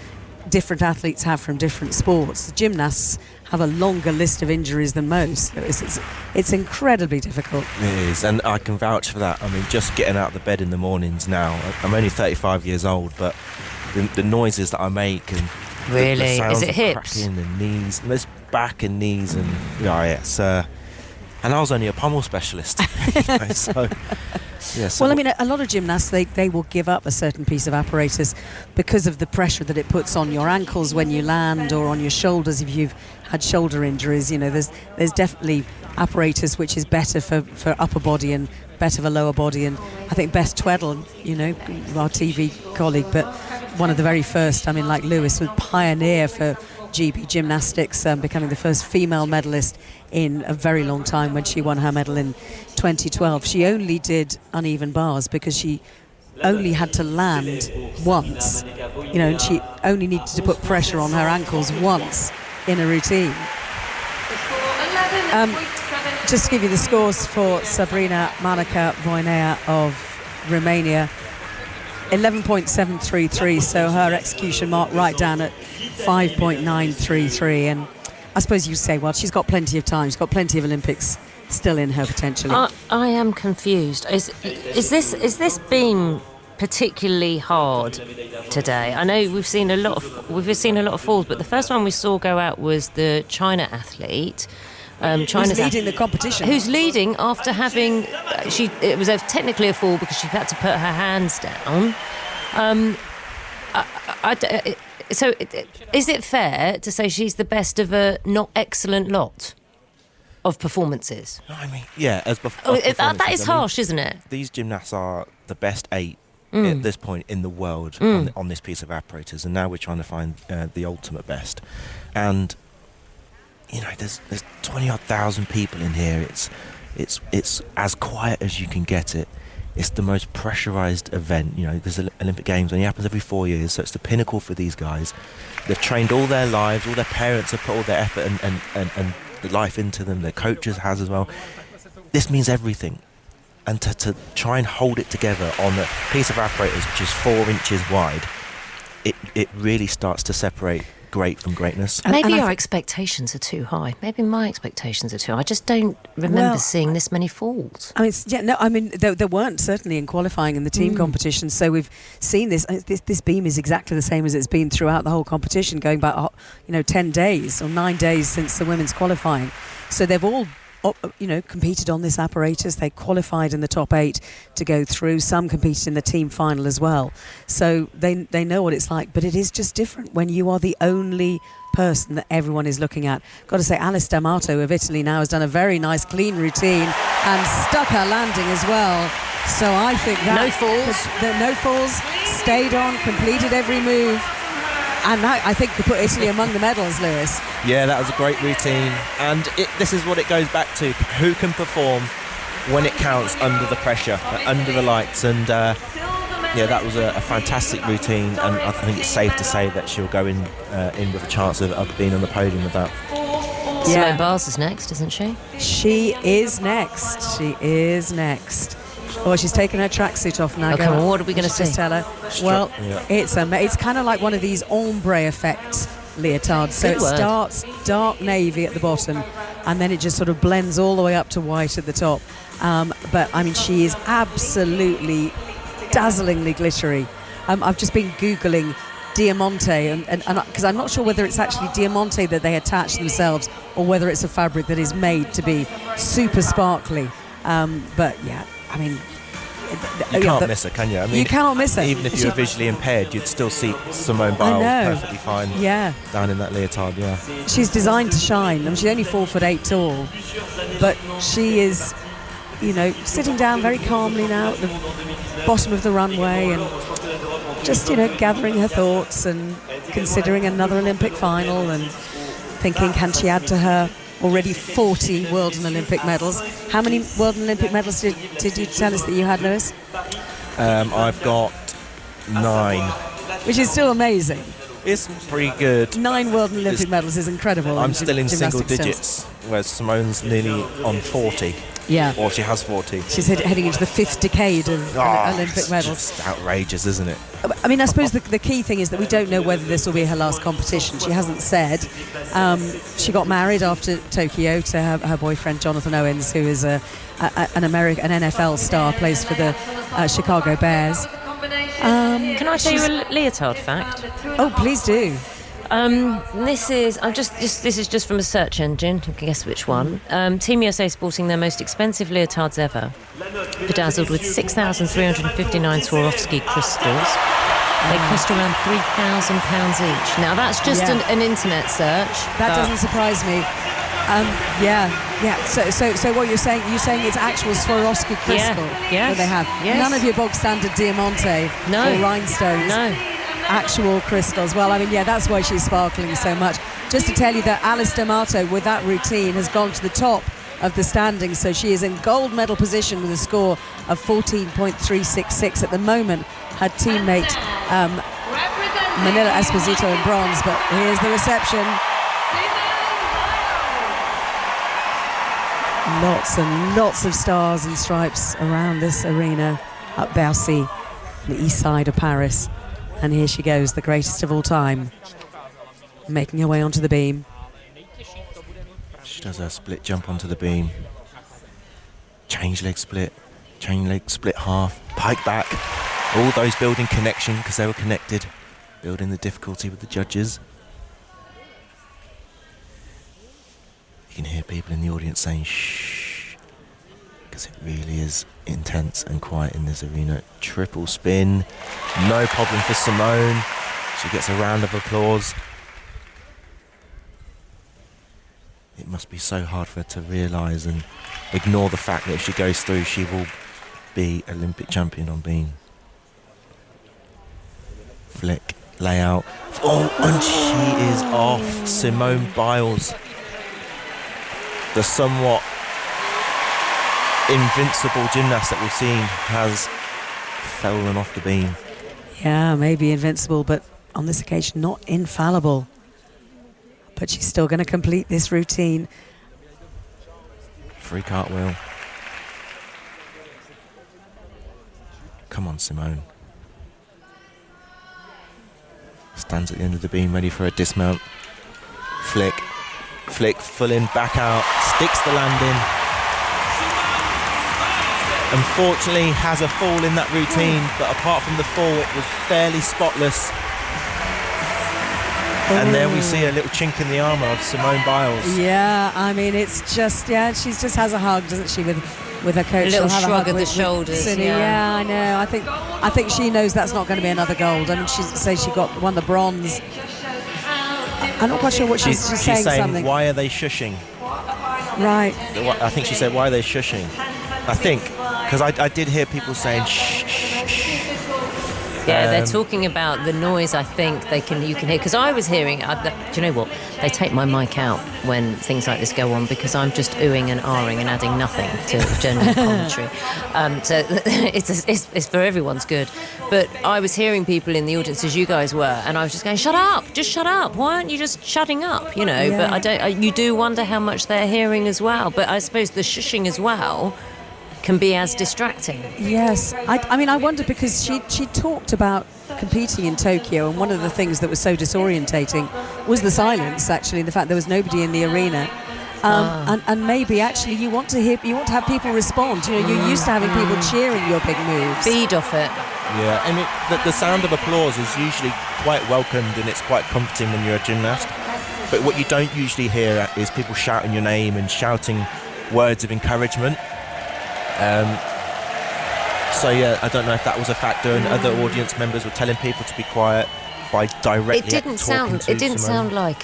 different athletes have from different sports, the gymnasts have a longer list of injuries than most. It's incredibly difficult. It is, and I can vouch for that. Just getting out of the bed in the mornings now. I'm only 35 years old, but the noises that I make and really, the sounds is it of hips? cracking and knees, and it's back and knees, and it's. And I was only a pommel specialist, so. Yeah, so a lot of gymnasts they will give up a certain piece of apparatus because of the pressure that it puts on your ankles when you land, or on your shoulders if you've had shoulder injuries. There's definitely apparatus which is better for upper body and better for lower body. And I think Beth Tweddle, our TV colleague, but one of the very first, like Lewis, was pioneer for GB gymnastics, becoming the first female medalist in a very long time when she won her medal in 2012. She only did uneven bars because she only had to land once, and she only needed to put pressure on her ankles once in a routine. Just to give you the scores for Sabrina Maneka Voinea of Romania, 11.733, so her execution mark right down at 5.933. And I suppose you say, well, she's got plenty of time, she's got plenty of Olympics still in her potentially. I am confused. Is this beam particularly hard today? I know we've seen a lot of falls, but the first one we saw go out was the China athlete. China's leading the competition. Who's leading after having it was technically a fall because she had to put her hands down. So is it fair to say she's the best of a not excellent lot of performances? I mean, yeah, that is harsh, isn't it? These gymnasts are the best 8 at this point in the world on this piece of apparatus, and now we're trying to find the ultimate best. And there's 20,000 people in here. It's as quiet as you can get it. It's the most pressurised event. There's Olympic Games only happens every 4 years, so it's the pinnacle for these guys. They've trained all their lives. All their parents have put all their effort and life into them. Their coaches has as well. This means everything. And to try and hold it together on a piece of apparatus which is 4 inches wide, it really starts to separate great from greatness. Maybe our expectations are too high. Maybe my expectations are too high. I just don't remember seeing this many falls. There weren't certainly in qualifying in the team competition, so we've seen this beam is exactly the same as it's been throughout the whole competition, going back 10 days or 9 days since the women's qualifying. So they've all competed on this apparatus. They qualified in the top 8 to go through. Some competed in the team final as well. So they know what it's like. But it is just different when you are the only person that everyone is looking at. Got to say, Alice D'Amato of Italy now has done a very nice clean routine and stuck her landing as well. So I think that no falls, stayed on, completed every move. And that, I think, could put Italy among the medals, Lewis. Yeah, that was a great routine. And this is what it goes back to. Who can perform when it counts under the pressure, under the lights? And, that was a fantastic routine. And I think it's safe to say that she'll go in with a chance of being on the podium with that. Simone Biles is next, isn't she? She is next. Oh, she's taken her tracksuit off now. Okay, well, what are we going to see? Tell her. Well, it's kind of like one of these ombre effect leotards. So it starts dark navy at the bottom, and then it just sort of blends all the way up to white at the top. But I mean, she is absolutely dazzlingly glittery. I've just been Googling Diamante, and because I'm not sure whether it's actually Diamante that they attach themselves or whether it's a fabric that is made to be super sparkly. But yeah, I mean, you can't miss her, can you? I mean, you cannot miss her. Even if you were visually impaired, you'd still see Simone Biles perfectly fine down in that leotard. Yeah, she's designed to shine. I mean, she's only 4'8" tall, but she is, sitting down very calmly now at the bottom of the runway and just, gathering her thoughts and considering another Olympic final and thinking, can she add to her already 40 World and Olympic medals? How many World and Olympic medals did you tell us that you had, Lewis? I've got 9. Which is still amazing. It's pretty good. 9 World and Olympic medals is incredible. I'm still in single digits, whereas Simone's nearly on 40. Yeah. Or she has 40. She's heading into the 5th decade of Olympic medals. It's just outrageous, isn't it? I mean, I suppose the key thing is that we don't know whether this will be her last competition. She hasn't said. She got married after Tokyo to her boyfriend Jonathan Owens, who is an NFL star, plays for the Chicago Bears. Can I tell you a leotard fact? Oh, please do. This is just from a search engine. You can guess which one. Team USA sporting their most expensive leotards ever, bedazzled with 6,359 Swarovski crystals. They cost around £3,000 each. Now that's just an internet search. That doesn't surprise me. So what you're saying it's actual Swarovski crystal that they have. Yes. None of your bog standard Diamante or rhinestones. No. Actual crystals. Well, I mean, that's why she's sparkling so much. Just to tell you that Alice D'Amato, with that routine, has gone to the top of the standings, so she is in gold medal position with a score of 14.366 at the moment. Her teammate Manila Esposito in bronze, but here's the reception. Lots and lots of stars and stripes around this arena at Bercy, the east side of Paris. And here she goes, the greatest of all time, making her way onto the beam. She does her split jump onto the beam. Chain leg split half, pike back. All those building connection because they were connected, building the difficulty with the judges. You can hear people in the audience saying shh, because it really is intense and quiet in this arena. Triple spin, no problem for Simone. She gets a round of applause. It must be so hard for her to realise and ignore the fact that if she goes through, she will be Olympic champion on beam. Flick, layout. Oh, and she is off. Simone Biles, the somewhat invincible gymnast that we've seen, has fallen off the beam. Yeah, maybe invincible, but on this occasion not infallible. But she's still going to complete this routine. Free cartwheel. Come on, Simone. Stands at the end of the beam, ready for a dismount. Flick, full in, back out, sticks the landing. Unfortunately, has a fall in that routine, but apart from the fall, it was fairly spotless. And there we see a little chink in the armour of Simone Biles. Yeah, I mean, it's just, she just has a hug, doesn't she, with her coach. A little shrug of the shoulders. Yeah, I know. I think she knows that's not going to be another gold. I mean, she won the bronze. I'm not quite sure what she's saying something. Why are they shushing? Right. I think she said, why are they shushing? I think, because I did hear people saying shh, shh, shh. Yeah, they're talking about the noise. I think you can hear, because I was hearing. Do you know what? They take my mic out when things like this go on because I'm just oohing and ahhing and adding nothing to general commentary. So it's for everyone's good. But I was hearing people in the audience, as you guys were, and I was just going, "Shut up! Just shut up! Why aren't you just shutting up?" You know. Yeah. But you do wonder how much they're hearing as well. But I suppose the shushing as well can be as distracting. Yes, I mean, I wonder, because she talked about competing in Tokyo, and one of the things that was so disorientating was the silence, actually, the fact there was nobody in the arena. And maybe actually you want to have people respond. You know, you're used to having people cheering your big moves. Feed off it. Yeah, I mean, the sound of applause is usually quite welcomed and it's quite comforting when you're a gymnast. But what you don't usually hear is people shouting your name and shouting words of encouragement. So yeah, I don't know if that was a factor, and other audience members were telling people to be quiet by directly It didn't sound like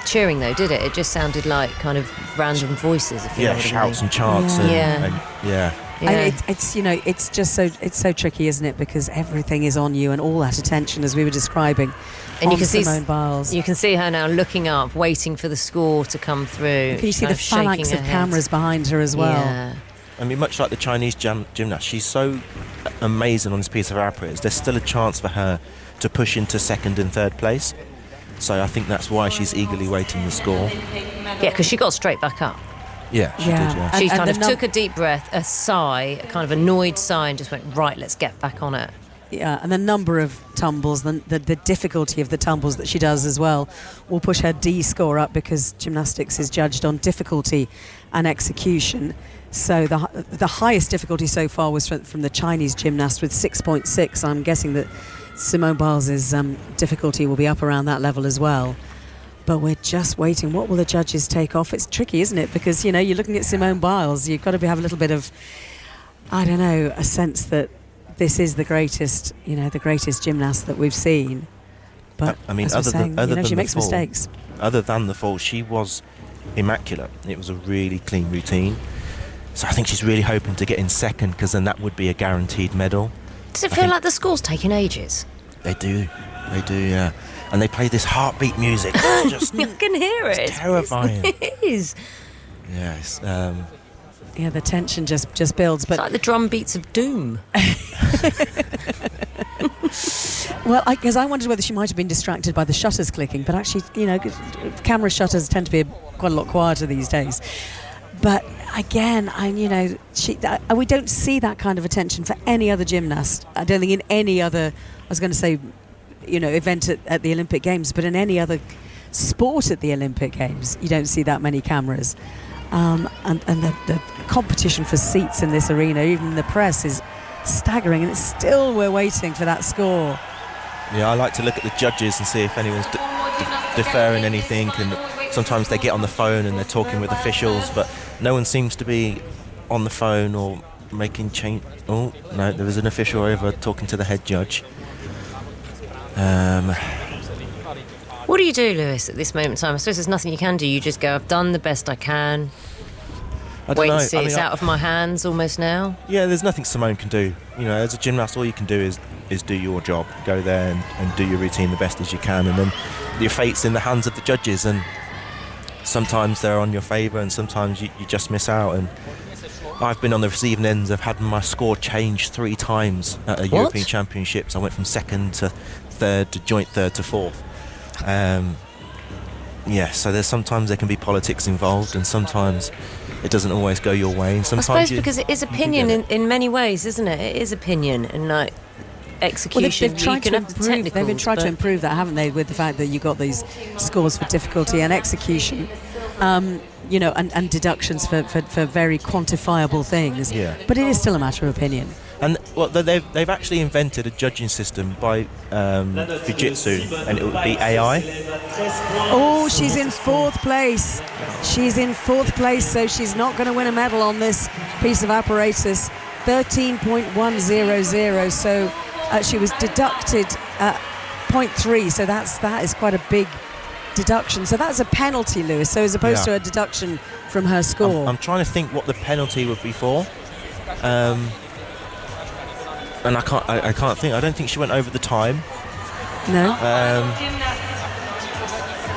cheering though, did it? It just sounded like kind of random voices. If you know what shouts I mean. and chants. Yeah. And it's just so tricky, isn't it? Because everything is on you and all that attention, as we were describing. And you can Simone Biles. You can see her now looking up, waiting for the score to come through. Can you see the phalanx of cameras behind her as well? Yeah. I mean, much like the Chinese gymnast, she's so amazing on this piece of apparatus. There's still a chance for her to push into second and third place. So I think that's why she's eagerly waiting the score. Yeah, because she got straight back up. Yeah, she did, yeah. She kind of took a deep breath, a sigh, a kind of annoyed sigh, and just went, right, let's get back on it. Yeah, and the number of tumbles, the difficulty of the tumbles that she does as well, will push her D score up, because gymnastics is judged on difficulty and execution. So the highest difficulty so far was from the Chinese gymnast with 6.6. I'm guessing that Simone Biles' difficulty will be up around that level as well. But we're just waiting. What will the judges take off? It's tricky, isn't it? Because, you know, you're looking at Simone Biles. You've got to have a little bit of, I don't know, a sense that this is the greatest gymnast that we've seen. But I mean, as she makes mistakes. Other than the fall, she was immaculate. It was a really clean routine. So I think she's really hoping to get in second, because then that would be a guaranteed medal. Does it feel like the score's taking ages? They do, yeah. And they play this heartbeat music. Just, I can hear it. It's terrifying. It is. Yes. Yeah, the tension just builds. But it's like the drum beats of doom. Well, because I wondered whether she might have been distracted by the shutters clicking, but actually, you know, camera shutters tend to be quite a lot quieter these days. But again, we don't see that kind of attention for any other gymnast. I don't think in any other, I was going to say, event at the Olympic Games, but in any other sport at the Olympic Games, you don't see that many cameras. And the competition for seats in this arena, even the press, is staggering, and still we're waiting for that score. Yeah, I like to look at the judges and see if anyone's deferring anything, and sometimes they get on the phone and they're talking with officials, but no one seems to be on the phone or making change. Oh no, there was an official over talking to the head judge. What do you do, Lewis, at this moment in time? I suppose there's nothing you can do. You just go, I've done the best I can. Wait and see. It's out of my hands almost now. Yeah, there's nothing Simone can do. You know, as a gymnast, all you can do is do your job. Go there and do your routine the best as you can, and then your fate's in the hands of the judges. And sometimes they're on your favour, and sometimes you just miss out. And I've been on the receiving ends of had my score changed 3 times at a European Championships. I went from 2nd to 3rd to joint 3rd to 4th. So there's sometimes there can be politics involved, and sometimes it doesn't always go your way. And sometimes I suppose because it is opinion in many ways, isn't it? It is opinion and like execution. They've been trying to improve that, haven't they, with the fact that you got these scores for difficulty and execution, and deductions for very quantifiable things. Yeah. But it is still a matter of opinion. And they've actually invented a judging system by Fujitsu, and it would be AI. Oh, she's in 4th place. She's in 4th place, so she's not going to win a medal on this piece of apparatus. 13.100, so she was deducted 0.3, so that is quite a big deduction. So that's a penalty, Lewis, so as opposed to a deduction from her score. I'm trying to think what the penalty would be for. And I can't think. I don't think she went over the time. No.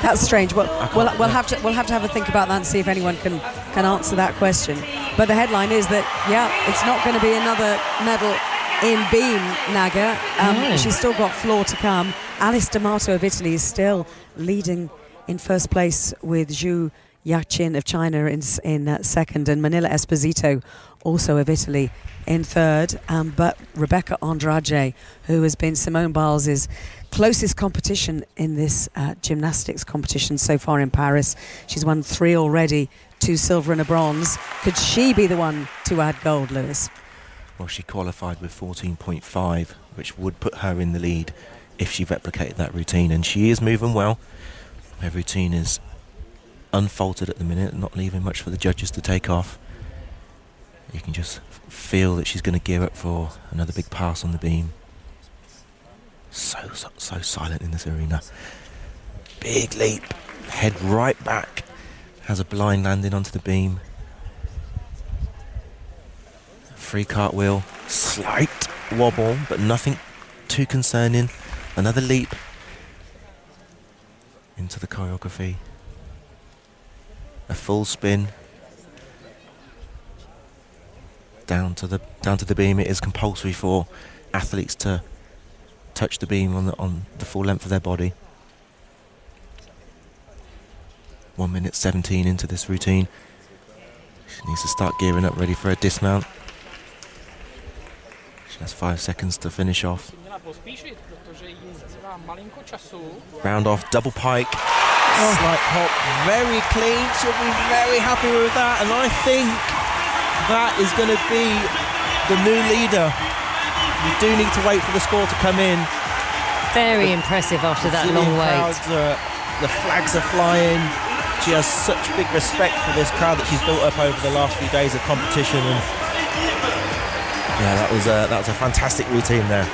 That's strange. We'll have to have a think about that and see if anyone can answer that question. But the headline is that it's not going to be another medal in beam, Naga. She's still got floor to come. Alice D'Amato of Italy is still leading in first place with Zhu Yaqin of China in second, and Manila Esposito also of Italy in third. But Rebecca Andrade, who has been Simone Biles' closest competition in this gymnastics competition so far in Paris, she's won 3 already, 2 silver and a bronze. Could she be the one to add gold, Lewis? Well, she qualified with 14.5, which would put her in the lead if she replicated that routine, and she is moving well. Her routine is unfaltered at the minute, not leaving much for the judges to take off. You can just feel that she's going to gear up for another big pass on the beam. So silent in this arena. Big leap, head right back, has a blind landing onto the beam. Free cartwheel, slight wobble, but nothing too concerning. Another leap into the choreography. A full spin down to the beam. It is compulsory for athletes to touch the beam on the full length of their body. 1 minute 17 into this routine. She needs to start gearing up, ready for a dismount. She has 5 seconds to finish off. Round off, double pike. Slight hop, very clean. She'll be very happy with that, and I think that is going to be the new leader. You do need to wait for the score to come in. Very impressive after that long wait. The flags are flying. She has such big respect for this crowd that she's built up over the last few days of competition, and that was a fantastic routine there.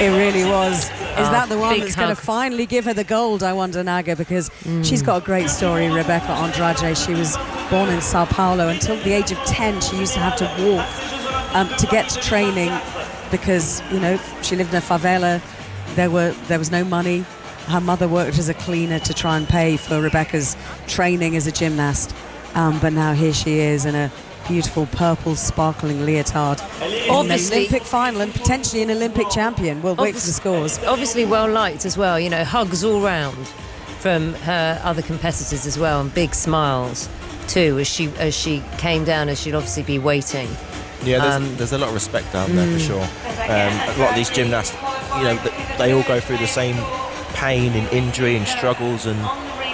It really was. Is that the one that's going to finally give her the gold, I wonder, Naga? Because she's got a great story, Rebecca Andrade. She was born in Sao Paulo. Until the age of 10, she used to have to walk to get to training because, she lived in a favela. There was no money. Her mother worked as a cleaner to try and pay for Rebecca's training as a gymnast. But now here she is in a beautiful purple sparkling leotard in an Olympic final and potentially an Olympic champion. We'll wait for the scores. Obviously well liked as well, hugs all round from her other competitors as well, and big smiles too as she came down, as she'd obviously be waiting. Yeah, there's a lot of respect down there for sure. A lot of these gymnasts, they all go through the same pain and injury and struggles and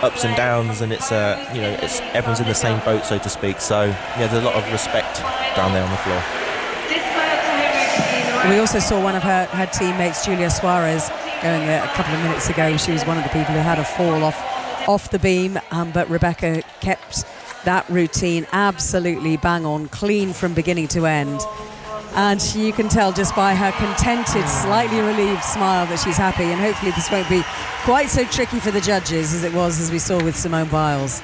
ups and downs, and it's everyone's in the same boat, so to speak. So there's a lot of respect down there on the floor. We also saw one of her teammates, Julia Suarez, going a couple of minutes ago. She was one of the people who had a fall off off the beam, but Rebecca kept that routine absolutely bang on, clean from beginning to end. And you can tell just by her contented, slightly relieved smile that she's happy, and hopefully this won't be quite so tricky for the judges as it was, as we saw with Simone Biles.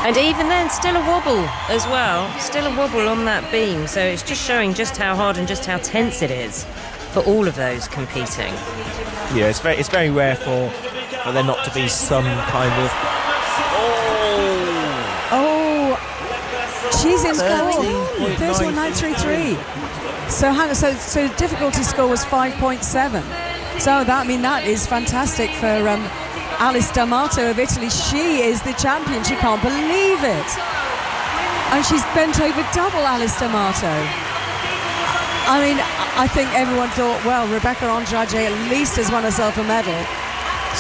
And even then, still a wobble as well. Still a wobble on that beam. So it's just showing just how hard and just how tense it is for all of those competing. Yeah, it's very rare for there not to be some kind of... Oh, she's in score. 31.933. So difficulty score was 5.7. So that is fantastic for Alice D'Amato of Italy. She is the champion. She can't believe it. And she's bent over double, Alice D'Amato. I mean, I think everyone thought, well, Rebecca Andrade at least has won herself a medal.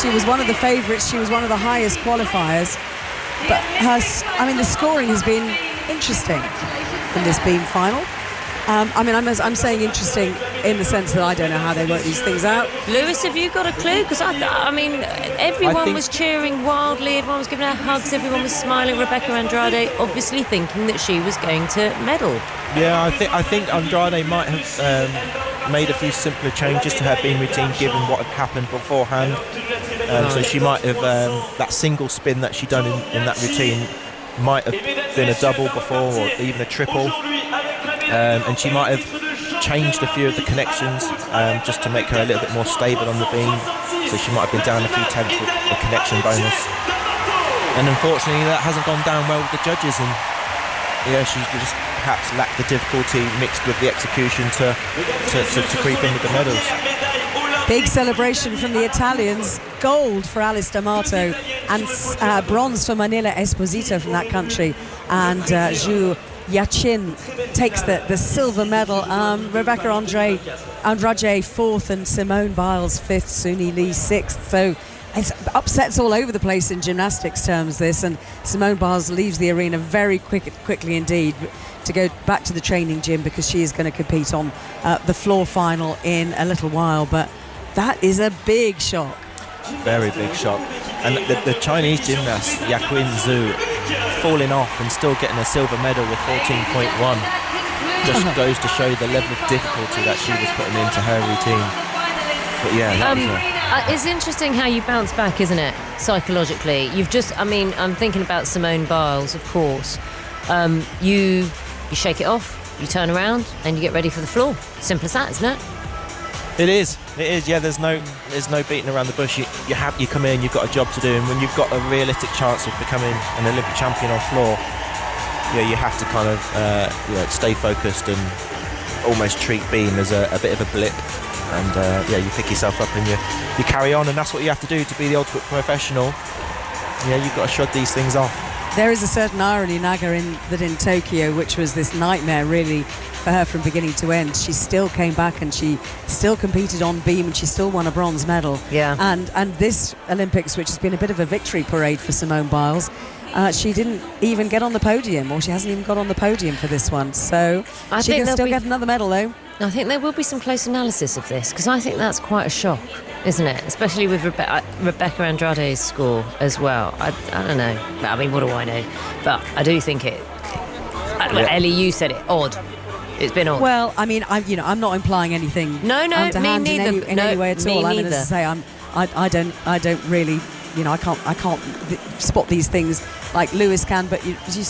She was one of the favourites. She was one of the highest qualifiers. But the scoring has been interesting in this beam final. I'm saying interesting in the sense that I don't know how they work these things out. Lewis, have you got a clue? Because everyone was cheering wildly, everyone was giving her hugs, everyone was smiling. Rebecca Andrade obviously thinking that she was going to medal. Yeah, I think Andrade might have made a few simpler changes to her beam routine given what had happened beforehand. So she might have, that single spin that she done in that routine might have been a double before, or even a triple. And she might have changed a few of the connections just to make her a little bit more stable on the beam. So she might have been down a few tenths with the connection bonus. And unfortunately, that hasn't gone down well with the judges. And she just perhaps lacked the difficulty mixed with the execution to creep in with the medals. Big celebration from the Italians. Gold for Alice D'Amato and bronze for Manila Esposito from that country. And Zhu Yachin takes the silver medal. Rebecca Andrade fourth, and Simone Biles fifth, Suni Lee sixth. So it's upsets all over the place in gymnastics terms, this, and Simone Biles leaves the arena very quickly indeed to go back to the training gym, because she is going to compete on the floor final in a little while. But that is a big shock. Very big shock. And the Chinese gymnast Yaquin Zhu falling off and still getting a silver medal with 14.1 just goes to show the level of difficulty that she was putting into her routine. But yeah, that was it's interesting how you bounce back, isn't it, psychologically? I'm thinking about Simone Biles, of course. You shake it off, you turn around and you get ready for the floor. Simple as that, isn't it? It is. Yeah, there's no beating around the bush. You come in, you've got a job to do, and when you've got a realistic chance of becoming an Olympic champion on floor, you have to kind of stay focused and almost treat beam as a bit of a blip. And you pick yourself up and you carry on, and that's what you have to do to be the ultimate professional. You've got to shrug these things off. There is a certain irony, Naga, in Tokyo, which was this nightmare really for her from beginning to end. She still came back and she still competed on beam, and she still won a bronze medal. Yeah. And this Olympics, which has been a bit of a victory parade for Simone Biles, she didn't even get on the podium, or she hasn't even got on the podium for this one. So she can still get another medal, though. I think there will be some close analysis of this, because I think that's quite a shock, isn't it? Especially with Rebecca Andrade's score as well. I don't know. I mean, what do I know? But I do think it. Ellie, you said it. Odd. It's been odd. Well, I mean, I'm not implying anything. No, me neither. In any way at all. Me neither. As I say, I don't really. I can't spot these things like Lewis can, but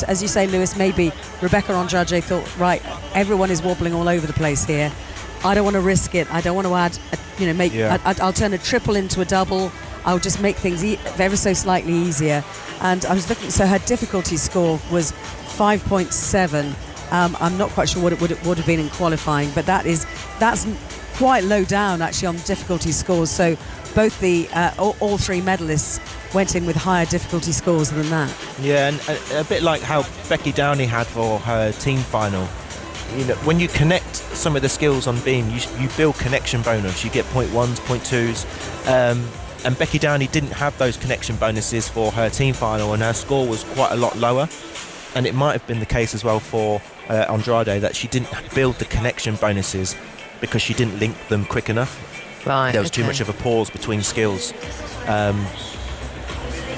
as you say, Lewis, maybe Rebecca Andrade thought, right, everyone is wobbling all over the place here. I don't want to risk it. I don't want to add, I'll turn a triple into a double. I'll just make things ever so slightly easier. And I was looking, so her difficulty score was 5.7. I'm not quite sure what it would have been in qualifying, but that's quite low down actually on difficulty scores. So both all three medalists went in with higher difficulty scores than that. Yeah, and a bit like how Becky Downey had for her team final. When you connect some of the skills on beam, you build connection bonus. You get 0.1s, 0.2s, and Becky Downey didn't have those connection bonuses for her team final, and her score was quite a lot lower. And it might have been the case as well for Andrade that she didn't build the connection bonuses because she didn't link them quick enough. Right. There was too much of a pause between skills.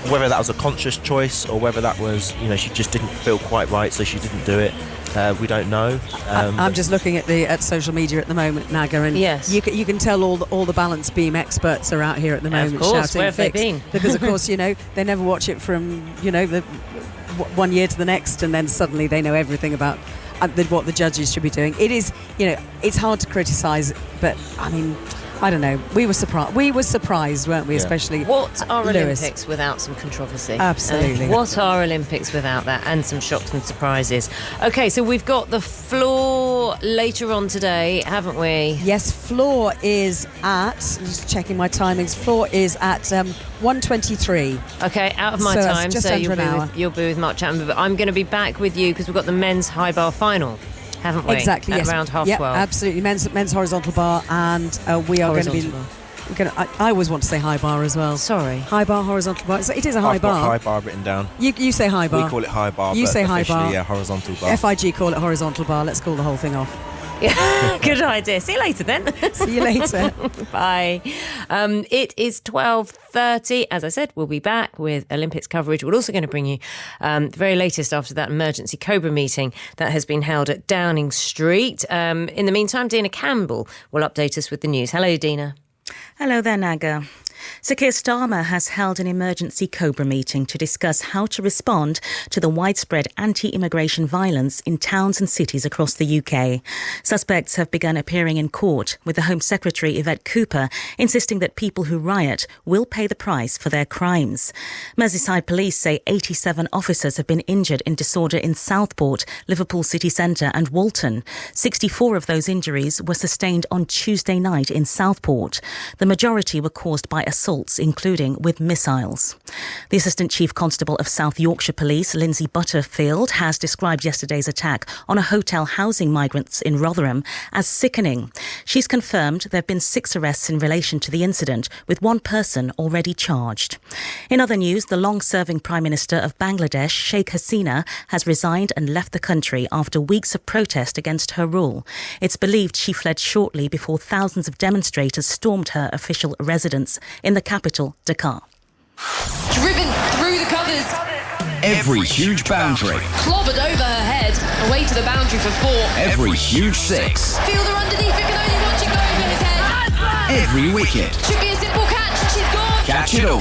Whether that was a conscious choice or whether that was, she just didn't feel quite right, so she didn't do it. We don't know. I'm just looking at social media at the moment, Naga, and yes, you can tell all the balance beam experts are out here at the moment of course, shouting where have fix, they been? because of course they never watch it from the 1 year to the next, and then suddenly they know everything about what the judges should be doing. It is it's hard to criticise, but I mean, I don't know. We were surprised, weren't we? Yeah. Especially what are Lewis. Olympics without some controversy? Absolutely. What are Olympics without that, and some shocks and surprises? Okay, so we've got the floor later on today, haven't we? Yes, floor is at. Just checking my timings. Floor is at 1:23. Okay, out of my time, just so under you'll be with Mark Chapman. But I'm going to be back with you because we've got the men's high bar final. Haven't we? Exactly, at yes. around 12:30. Yeah, absolutely. Men's horizontal bar, and we are going to be. I always want to say high bar as well. Sorry. High bar, horizontal bar. It is a high I've bar. got high bar written down. You say high bar. We call it high bar. You say high bar. Yeah, horizontal bar. FIG call it horizontal bar. Let's call the whole thing off. Yeah, good idea. See you later then. See you later. Bye. It is 12:30. As I said, we'll be back with Olympics coverage. We're also going to bring you the very latest after that emergency COBRA meeting that has been held at Downing Street. In the meantime, Dina Campbell will update us with the news. Hello, Dina. Hello there, Naga. Sir Keir Starmer has held an emergency COBRA meeting to discuss how to respond to the widespread anti-immigration violence in towns and cities across the UK. Suspects have begun appearing in court, with the Home Secretary Yvette Cooper insisting that people who riot will pay the price for their crimes. Merseyside police say 87 officers have been injured in disorder in Southport, Liverpool city centre and Walton. 64 of those injuries were sustained on Tuesday night in Southport. The majority were caused by assaults, including with missiles. The Assistant Chief Constable of South Yorkshire Police, Lindsay Butterfield, has described yesterday's attack on a hotel housing migrants in Rotherham as sickening. She's confirmed there have been 6 arrests in relation to the incident, with 1 person already charged. In other news, the long-serving Prime Minister of Bangladesh, Sheikh Hasina, has resigned and left the country after weeks of protest against her rule. It's believed she fled shortly before thousands of demonstrators stormed her official residence in the capital, Dhaka. Driven through the covers. Every huge boundary. Clobbered over her head. Away to the boundary for 4. Every huge six. Fielder underneath it, can only watch it go over his head. Every wicket. Should be a simple catch. She's gone. Catch it all.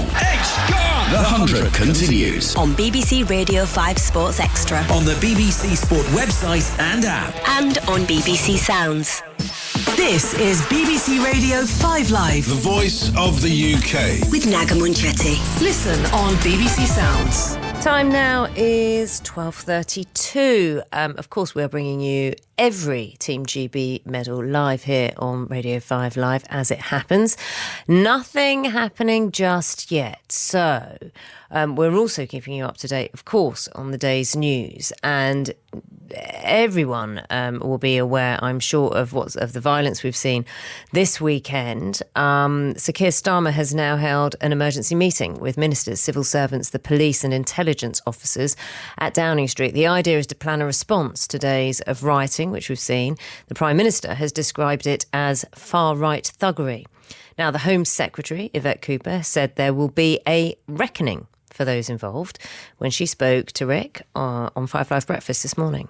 The 100 continues. On BBC Radio 5 Sports Extra. On the BBC Sport website and app. And on BBC Sounds. This is BBC Radio 5 Live. The voice of the UK. With Naga Munchetty. Listen on BBC Sounds. Time now is 12:32. Of course, we are bringing you every Team GB medal live here on Radio 5 Live as it happens. Nothing happening just yet. So we're also keeping you up to date, of course, on the day's news. And everyone will be aware, I'm sure, of the violence we've seen this weekend. Sir Keir Starmer has now held an emergency meeting with ministers, civil servants, the police and intelligence officers at Downing Street. The idea is to plan a response to days of rioting, which we've seen. The Prime Minister has described it as far-right thuggery. Now, the Home Secretary, Yvette Cooper, said there will be a reckoning for those involved when she spoke to Rick on 5 Live Breakfast this morning.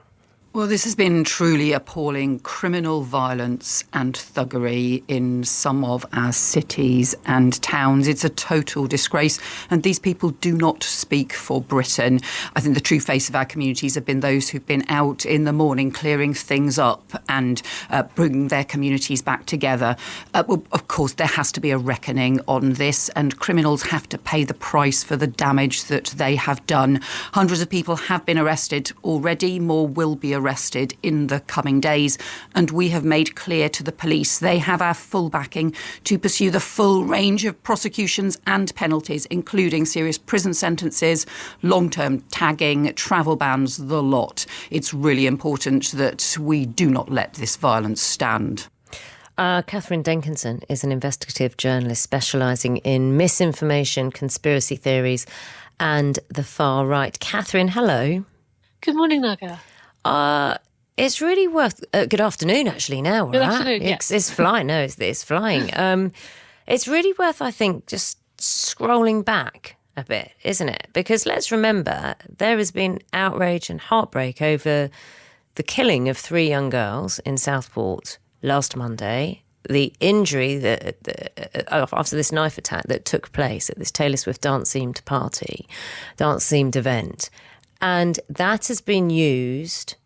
Well, this has been truly appalling criminal violence and thuggery in some of our cities and towns. It's a total disgrace, and these people do not speak for Britain. I think the true face of our communities have been those who've been out in the morning clearing things up and bringing their communities back together. Well, of course, there has to be a reckoning on this, and criminals have to pay the price for the damage that they have done. Hundreds of people have been arrested already. More will be arrested in the coming days, and we have made clear to the police they have our full backing to pursue the full range of prosecutions and penalties, including serious prison sentences, long-term tagging, travel bans, the lot. It's really important that we do not let this violence stand. Catherine Denkinson is an investigative journalist specialising in misinformation, conspiracy theories and the far right. Catherine, hello. Good morning, Naga. It's really worth. Good afternoon, actually. Now we're Good at. afternoon. It's flying. No, it's flying. It's really worth, I think, just scrolling back a bit, isn't it? Because let's remember, there has been outrage and heartbreak over the killing of 3 young girls in Southport last Monday. The injury after this knife attack that took place at this Taylor Swift dance-themed event, and that has been used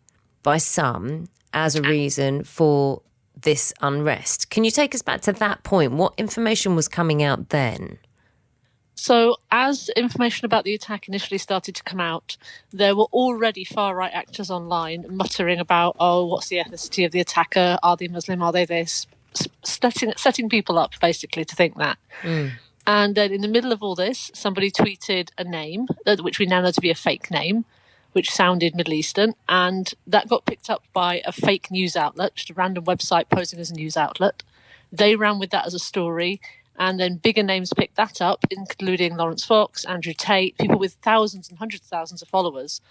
by some as a reason for this unrest. Can you take us back to that point? What information was coming out then? So as information about the attack initially started to come out, there were already far-right actors online muttering about, what's the ethnicity of the attacker? Are they Muslim? Are they this? Setting people up, basically, to think that. And then in the middle of all this, somebody tweeted a name, which we now know to be a fake name, which sounded Middle Eastern, and that got picked up by a fake news outlet, just a random website posing as a news outlet. They ran with that as a story, and then bigger names picked that up, including Lawrence Fox, Andrew Tate, people with thousands and hundreds of thousands of followers.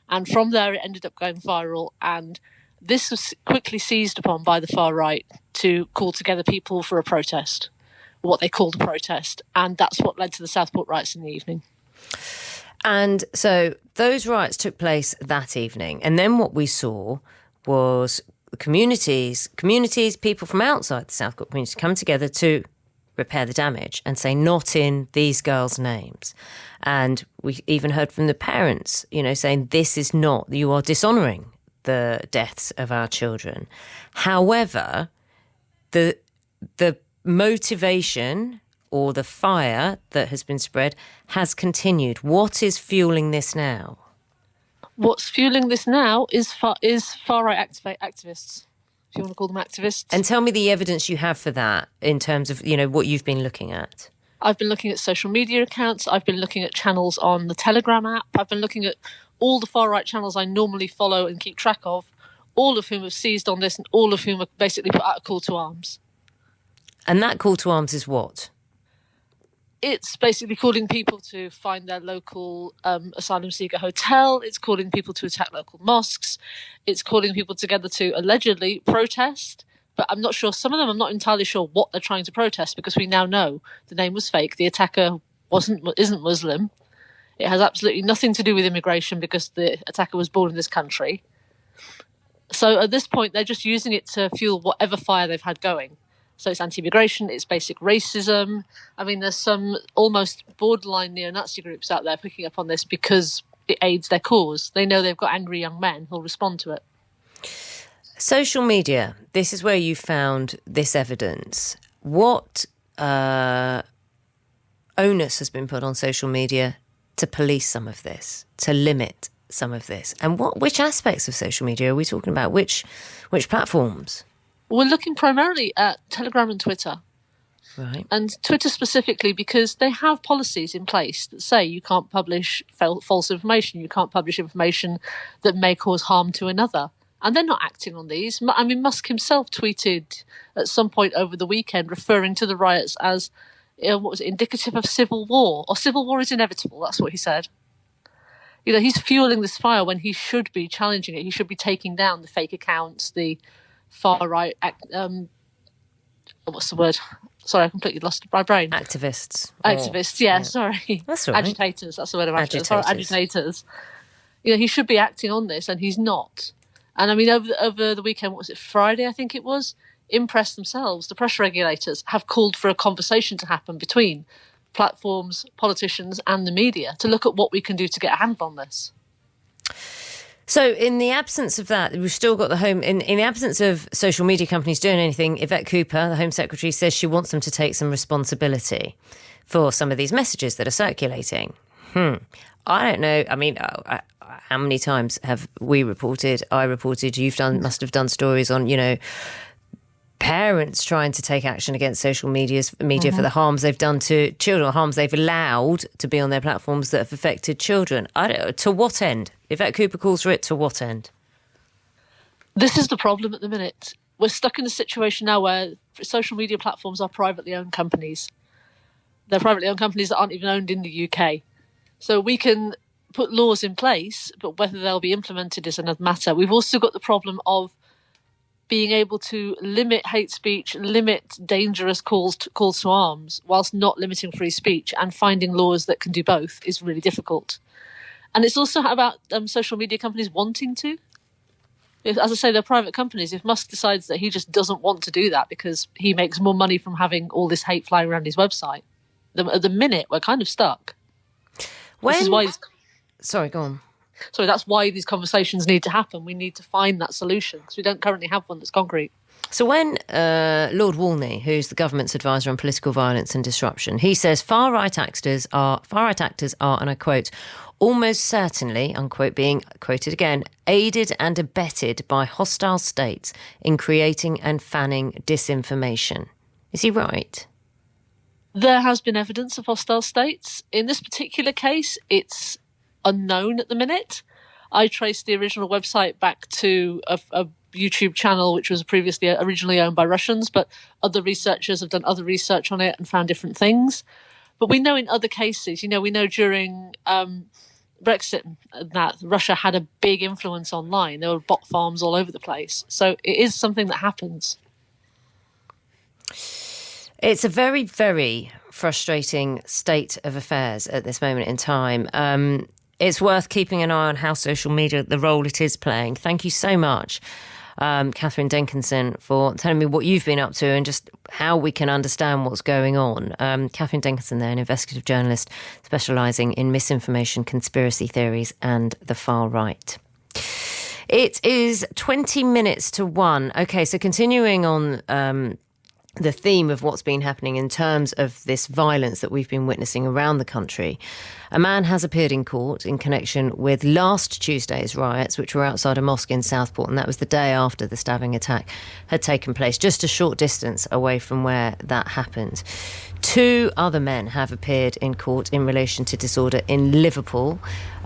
And from there, it ended up going viral, and this was quickly seized upon by the far right to call together people for a protest, what they called a protest, and that's what led to the Southport riots in the evening. And so those riots took place that evening. And then what we saw was communities, people from outside the Southport community come together to repair the damage and say, not in these girls' names. And we even heard from the parents, saying, this is not, you are dishonouring the deaths of our children. However, the motivation or the fire that has been spread has continued. What is fueling this now? What's fueling this now is far-right activists, if you want to call them activists. And tell me the evidence you have for that in terms of, what you've been looking at. I've been looking at social media accounts. I've been looking at channels on the Telegram app. I've been looking at all the far-right channels I normally follow and keep track of, all of whom have seized on this and all of whom have basically put out a call to arms. And that call to arms is what? It's basically calling people to find their local asylum seeker hotel. It's calling people to attack local mosques. It's calling people together to allegedly protest. But I'm not sure. Some of them, I'm not entirely sure what they're trying to protest, because we now know the name was fake. The attacker isn't Muslim. It has absolutely nothing to do with immigration because the attacker was born in this country. So at this point, they're just using it to fuel whatever fire they've had going. So it's anti-immigration, it's basic racism. I mean, there's some almost borderline neo-Nazi groups out there picking up on this because it aids their cause. They know they've got angry young men who'll respond to it. Social media, this is where you found this evidence. What onus has been put on social media to police some of this, to limit some of this? And which aspects of social media are we talking about? Which platforms? We're looking primarily at Telegram and Twitter. Right. And Twitter specifically because they have policies in place that say you can't publish false information, you can't publish information that may cause harm to another. And they're not acting on these. I mean, Musk himself tweeted at some point over the weekend referring to the riots as, indicative of civil war, or civil war is inevitable. That's what he said. He's fueling this fire when he should be challenging it. He should be taking down the fake accounts, the far right, what's the word? Sorry, I completely lost my brain. Activists, sorry. That's all right. Agitators, that's the word I'm after. Sorry, agitators. He should be acting on this, and he's not. And I mean, over the weekend, what was it, Friday, I think it was, Impress themselves, the press regulators, have called for a conversation to happen between platforms, politicians, and the media to look at what we can do to get a handle on this. So in the absence of that, we've still got in the absence of social media companies doing anything, Yvette Cooper, the Home Secretary, says she wants them to take some responsibility for some of these messages that are circulating. I don't know. I mean, how many times have we reported, I reported, must have done stories on, parents trying to take action against social media for the harms they've done to children, or harms they've allowed to be on their platforms that have affected children. To what end? Yvette Cooper calls for it, to what end? This is the problem at the minute. We're stuck in a situation now where social media platforms are privately owned companies. They're privately owned companies that aren't even owned in the UK. So we can put laws in place, but whether they'll be implemented is another matter. We've also got the problem of being able to limit hate speech, limit dangerous calls to arms, whilst not limiting free speech, and finding laws that can do both is really difficult. And it's also about social media companies wanting to. As I say, they're private companies. If Musk decides that he just doesn't want to do that because he makes more money from having all this hate flying around his website, at the minute we're kind of stuck. This is why. Sorry, go on. So that's why these conversations need to happen. We need to find that solution because we don't currently have one that's concrete. So when Lord Walney, who's the government's advisor on political violence and disruption, he says far-right actors are, and I quote, almost certainly, unquote, being quoted again, aided and abetted by hostile states in creating and fanning disinformation. Is he right? There has been evidence of hostile states. In this particular case, it's unknown at the minute. I traced the original website back to a YouTube channel which was originally owned by Russians, but other researchers have done other research on it and found different things. But we know in other cases, we know during Brexit that Russia had a big influence online. There were bot farms all over the place. So it is something that happens. It's a very, very frustrating state of affairs at this moment in time. It's worth keeping an eye on how social media, the role it is playing. Thank you so much, Catherine Denkinson, for telling me what you've been up to and just how we can understand what's going on. Catherine Denkinson there, an investigative journalist specialising in misinformation, conspiracy theories and the far right. It is 20 minutes to 1. OK, so continuing on the theme of what's been happening in terms of this violence that we've been witnessing around the country, a man has appeared in court in connection with last Tuesday's riots, which were outside a mosque in Southport, and that was the day after the stabbing attack had taken place, just a short distance away from where that happened. 2 other men have appeared in court in relation to disorder in Liverpool.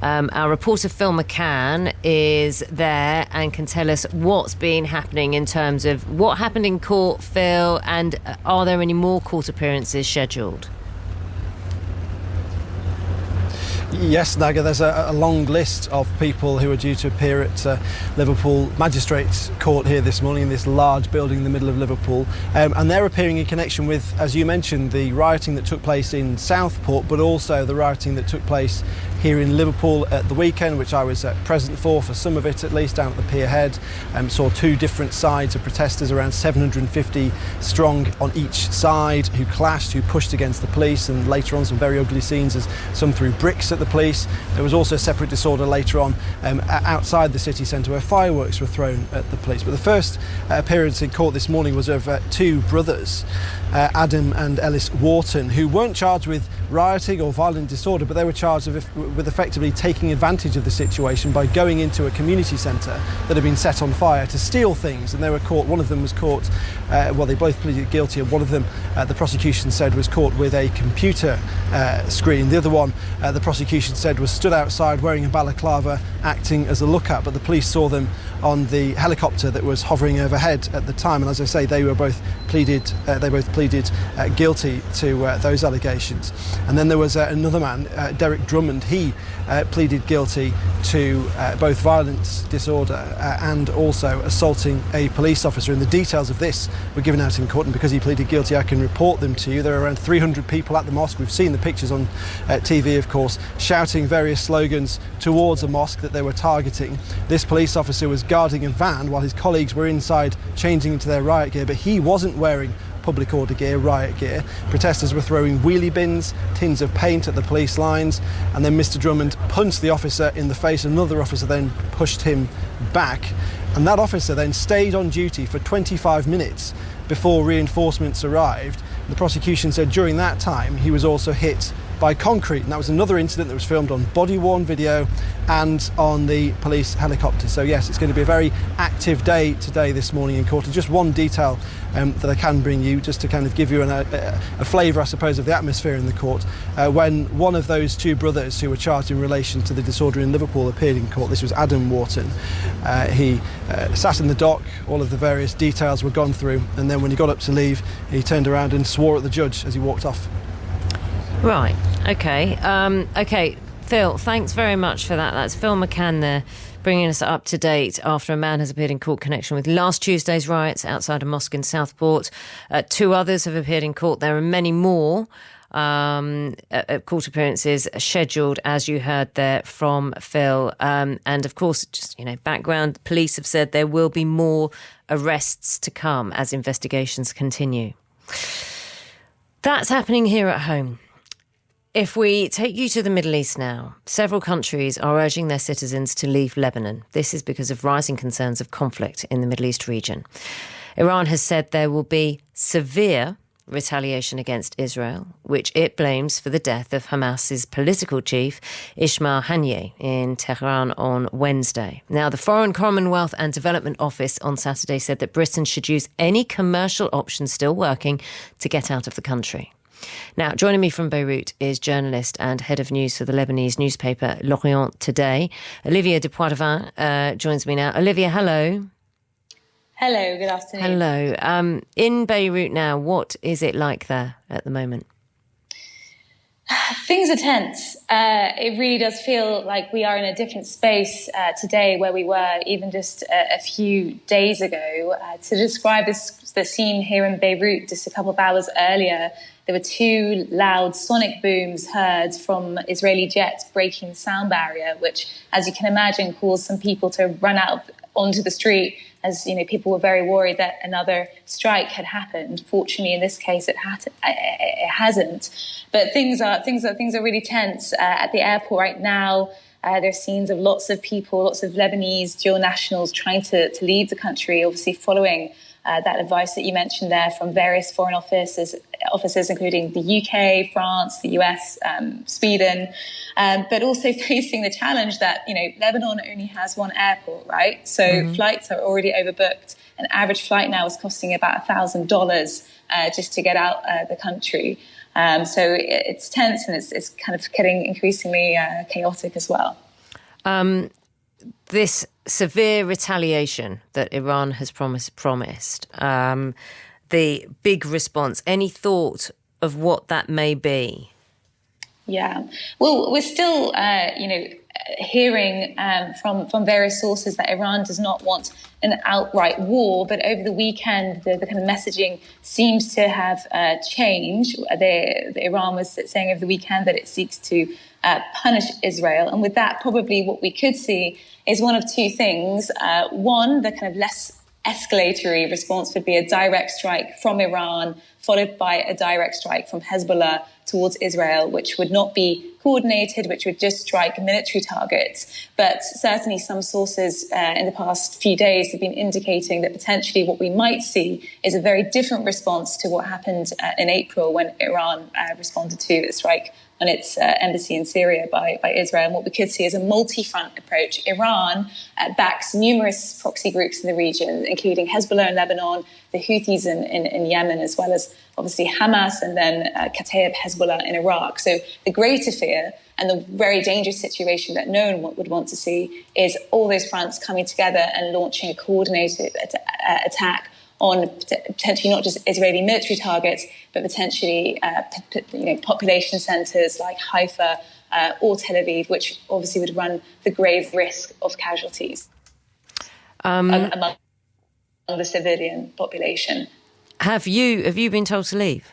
Our reporter Phil McCann is there and can tell us what's been happening in terms of what happened in court, Phil, and are there any more court appearances scheduled? Yes, Naga, there's a long list of people who are due to appear at Liverpool Magistrates Court here this morning in this large building in the middle of Liverpool. And they're appearing in connection with, as you mentioned, the rioting that took place in Southport, but also the rioting that took place here in Liverpool at the weekend, which I was present for some of it at least, down at the Pier Head. Saw 2 different sides of protesters, around 750 strong on each side, who clashed, who pushed against the police, and later on some very ugly scenes as some threw bricks at the police. There was also separate disorder later on outside the city centre where fireworks were thrown at the police. But the first appearance in court this morning was of 2 brothers, Adam and Ellis Wharton, who weren't charged with rioting or violent disorder, but they were charged with effectively taking advantage of the situation by going into a community centre that had been set on fire to steal things. And they were caught, one of them was caught, they both pleaded guilty, and one of them, the prosecution said, was caught with a computer screen. The other one, the prosecution said, was stood outside wearing a balaclava, acting as a lookout, but the police saw them on the helicopter that was hovering overhead at the time. And as I say, they both pleaded guilty to those allegations. And then there was another man, Derek Drummond. He pleaded guilty to both violence disorder and also assaulting a police officer. And the details of this were given out in court, and because he pleaded guilty, I can report them to you. There are around 300 people at the mosque. We've seen the pictures on TV, of course, shouting various slogans towards a mosque that they were targeting. This police officer was guarding a van while his colleagues were inside changing into their riot gear, but he wasn't wearing public order gear, riot gear. Protesters were throwing wheelie bins, tins of paint at the police lines, and then Mr. Drummond punched the officer in the face. Another officer then pushed him back, and that officer then stayed on duty for 25 minutes before reinforcements arrived. The prosecution said during that time he was also hit by concrete, and that was another incident that was filmed on body-worn video and on the police helicopter. So yes, it's going to be a very active day today, this morning in court. And just one detail that I can bring you, just to kind of give you a flavour, I suppose, of the atmosphere in the court. When one of those 2 brothers who were charged in relation to the disorder in Liverpool appeared in court, this was Adam Wharton, he sat in the dock, all of the various details were gone through, and then when he got up to leave, he turned around and swore at the judge as he walked off. Right, OK. Phil, thanks very much for that. That's Phil McCann there, bringing us up to date after a man has appeared in court in connection with last Tuesday's riots outside a mosque in Southport. 2 others have appeared in court. There are many more court appearances scheduled, as you heard there from Phil. And of course, just, background, police have said there will be more arrests to come as investigations continue. That's happening here at home. If we take you to the Middle East now, several countries are urging their citizens to leave Lebanon. This is because of rising concerns of conflict in the Middle East region. Iran has said there will be severe retaliation against Israel, which it blames for the death of Hamas's political chief, Ismail Haniyeh, in Tehran on Wednesday. Now, the Foreign, Commonwealth and Development Office on Saturday said that Britain should use any commercial option still working to get out of the country. Now, joining me from Beirut is journalist and head of news for the Lebanese newspaper L'Orient Today, Olivia de Poitevin, joins me now. Olivia, hello. Hello, good afternoon. Hello. In Beirut now, what is it like there at the moment? Things are tense. It really does feel like we are in a different space today where we were even just a few days ago. To describe the scene here in Beirut just a couple of hours earlier, there were 2 loud sonic booms heard from Israeli jets breaking the sound barrier, which, as you can imagine, caused some people to run out onto the street, as people were very worried that another strike had happened. Fortunately, in this case, it hasn't. But things are really tense at the airport right now. There are scenes of lots of people, lots of Lebanese dual nationals trying to leave the country, obviously following that advice that you mentioned there from various foreign offices, including the UK, France, the US, Sweden, but also facing the challenge that, Lebanon only has 1 airport, right? So flights are already overbooked. An average flight now is costing about $1,000 just to get out the country. So it's tense and it's kind of getting increasingly chaotic as well. This severe retaliation that Iran has promised, the big response, any thought of what that may be? Yeah, well, we're still, hearing from various sources that Iran does not want an outright war, but over the weekend, the kind of messaging seems to have changed. Iran was saying over the weekend that it seeks to punish Israel, and with that, probably what we could see is one of 2 things. One, the kind of less escalatory response would be a direct strike from Iran, followed by a direct strike from Hezbollah towards Israel, which would not be coordinated, which would just strike military targets. But certainly some sources in the past few days have been indicating that potentially what we might see is a very different response to what happened in April when Iran responded to a strike on its embassy in Syria by Israel. And what we could see is a multi-front approach. Iran backs numerous proxy groups in the region, including Hezbollah in Lebanon, the Houthis in Yemen, as well as obviously Hamas and then Kataib Hezbollah in Iraq. So the greater fear and the very dangerous situation that no one would want to see is all those fronts coming together and launching a coordinated attack on potentially not just Israeli military targets, but potentially population centres like Haifa or Tel Aviv, which obviously would run the grave risk of casualties among the civilian population. Have you been told to leave?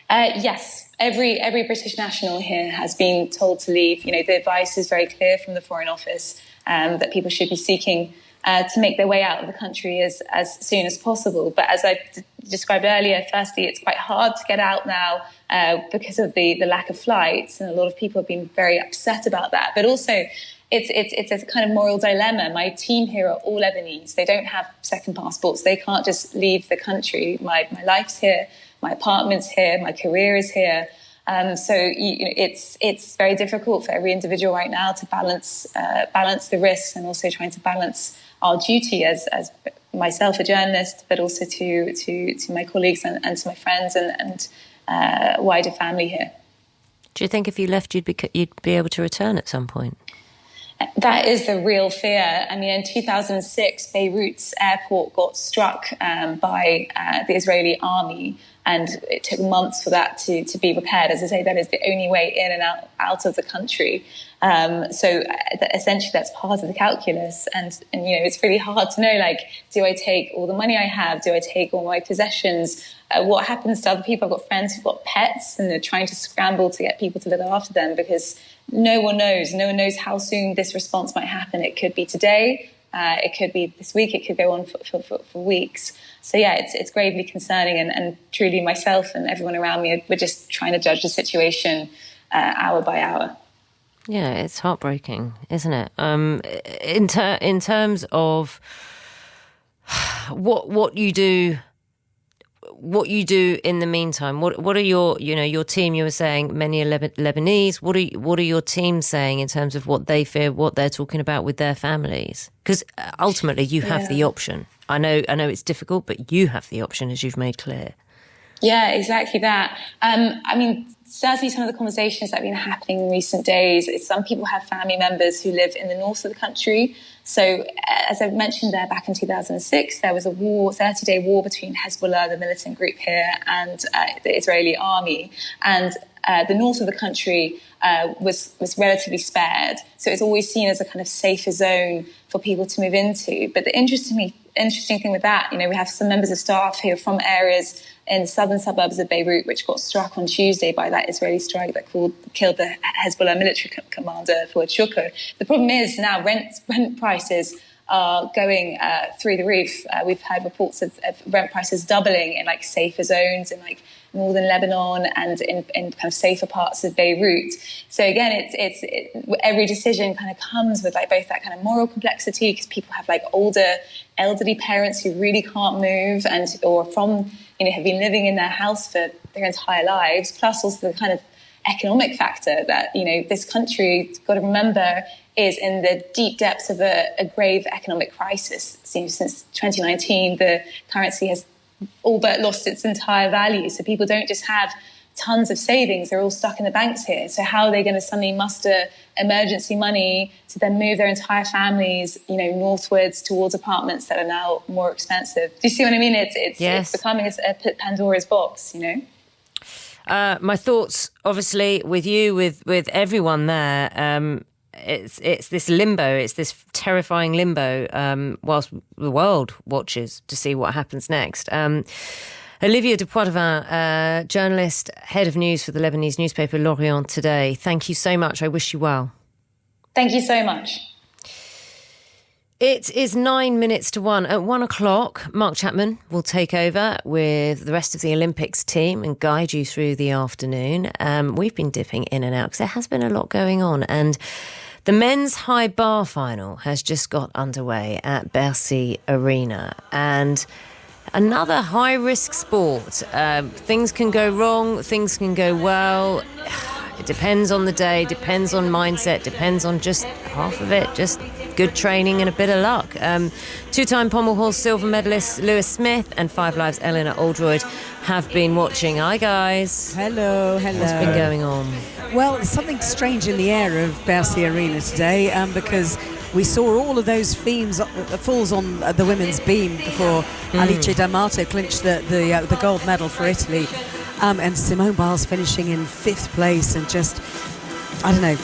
Yes. Every British national here has been told to leave. The advice is very clear from the Foreign Office that people should be seeking to make their way out of the country as soon as possible. But as I described earlier, firstly, it's quite hard to get out now because of the lack of flights, and a lot of people have been very upset about that. But also, it's a kind of moral dilemma. My team here are all Lebanese. They don't have second passports. They can't just leave the country. My life's here, my apartment's here, my career is here. So it's very difficult for every individual right now to balance the risks and also trying to balance our duty as myself, a journalist, but also to my colleagues and to my friends and wider family here. Do you think if you left, you'd be able to return at some point? That is the real fear. I mean, in 2006, Beirut's airport got struck by the Israeli army. and it took months for that to be repaired. As I say, that is the only way in and out of the country. So essentially that's part of the calculus, and it's really hard to know, like, do I take all the money I have? Do I take all my possessions? What happens to other people? I've got friends who've got pets and they're trying to scramble to get people to look after them, because no one knows how soon this response might happen. It could be today, it could be this week, it could go on for weeks. So yeah, it's gravely concerning, and truly myself and everyone around me, we're just trying to judge the situation hour by hour. Yeah, it's heartbreaking, isn't it? In terms of what you do in the meantime, what are your team? You were saying many are Lebanese. What are your team saying in terms of what they fear, what they're talking about with their families? Because ultimately, you have the option. I know it's difficult, but you have the option, as you've made clear. Yeah, exactly that. I mean, certainly some of the conversations that have been happening in recent days is some people have family members who live in the north of the country. So as I've mentioned there, back in 2006, there was a 30-day war between Hezbollah, the militant group here, and the Israeli army. And the north of the country was relatively spared. So it's always seen as a kind of safer zone for people to move into. But the interesting thing with that, we have some members of staff who are from areas in the southern suburbs of Beirut, which got struck on Tuesday by that Israeli strike that killed the Hezbollah military commander Fouad Shukr. The problem is now rent prices are going through the roof. We've had reports of rent prices doubling in like safer zones in like northern Lebanon and in kind of safer parts of Beirut. So again, it's every decision kind of comes with like both that kind of moral complexity, because people have like older, elderly parents who really can't move or have been living in their house for their entire lives, plus also the kind of economic factor that, this country, got to remember, is in the deep depths of a grave economic crisis. Since 2019, the currency has all but lost its entire value. So people don't just have tons of savings, they're all stuck in the banks here. So how are they going to suddenly muster emergency money to then move their entire families, northwards towards apartments that are now more expensive? Do you see what I mean? It's becoming a Pandora's box, My thoughts, obviously, with you, with everyone there. It's this limbo. It's this terrifying limbo. Whilst the world watches to see what happens next. Olivia de Poitevin, journalist, head of news for the Lebanese newspaper L'Orient today. Thank you so much. I wish you well. Thank you so much. It is 9 minutes to 1. At 1 o'clock, Mark Chapman will take over with the rest of the Olympics team and guide you through the afternoon. We've been dipping in and out because there has been a lot going on. And the men's high bar final has just got underway at Bercy Arena. And another high-risk sport. Things can go wrong, things can go well. It depends on the day, depends on mindset, depends on just half of it, just good training and a bit of luck. Two-time Pommel Hall silver medalist Lewis Smith and Five Live's Eleanor Oldroyd have been watching. Hi, guys. Hello. What's been going on? Well, there's something strange in the air of Bercy Arena today because we saw all of those falls on the women's beam before Alice D'Amato clinched the gold medal for Italy. And Simone Biles finishing in 5th place, and just, I don't know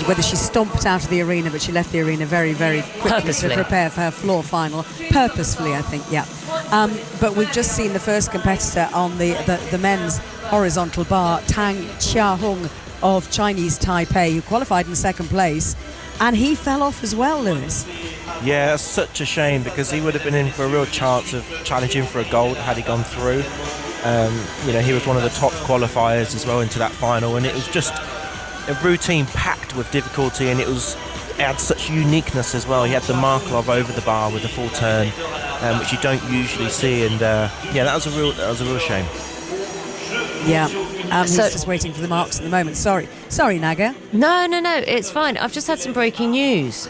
whether she stomped out of the arena, but she left the arena very, very quickly to prepare for her floor final. Purposefully, I think, yeah. But we've just seen the first competitor on the men's horizontal bar, Tang Qiahong of Chinese Taipei, who qualified in 2nd place, and he fell off as well, Lewis. Yeah, that's such a shame, because he would have been in for a real chance of challenging for a gold had he gone through. He was one of the top qualifiers as well into that final, and it was just a routine packed with difficulty, and it had such uniqueness as well. He had the Markov over the bar with the full turn, which you don't usually see, and that was a real shame. Yeah, he's just waiting for the marks at the moment. Sorry, Naga. No, it's fine. I've just had some breaking news.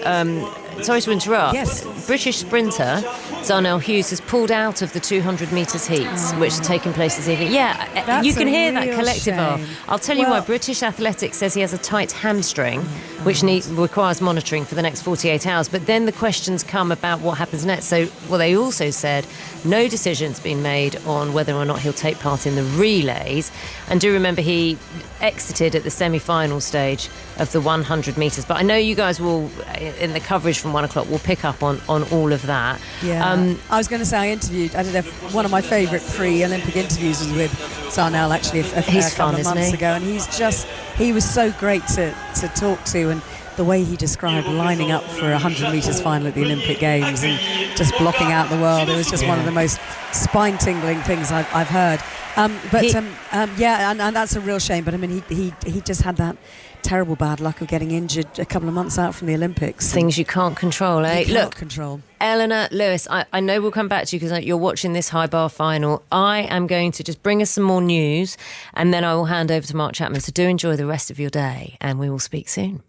Sorry to interrupt. Yes. British sprinter Darnell Hughes has pulled out of the 200 metres heats, which are taking place this evening. Yeah, you can hear that collective. I'll tell you why. British Athletics says he has a tight hamstring, which requires monitoring for the next 48 hours. But then the questions come about what happens next. So, they also said no decision's been made on whether or not he'll take part in the relays. And do remember, he exited at the semi-final stage of the 100 metres. But I know you guys will, in the coverage from 1 o'clock, will pick up on all of that. Yeah. I was going to say, I did one of my favourite pre-Olympic interviews was with Sarnell, actually, a couple of months ago. And he was so great to talk to, and the way he described lining up for a 100 metres final at the Olympic Games and just blocking out the world. It was just one of the most spine-tingling things I've heard. And that's a real shame. But I mean, he just had that terrible bad luck of getting injured a couple of months out from the Olympics. Things you can't control, eh? You can't control. Eleanor Lewis, I know we'll come back to you because you're watching this high bar final. I am going to just bring us some more news, and then I will hand over to Mark Chapman. So do enjoy the rest of your day, and we will speak soon.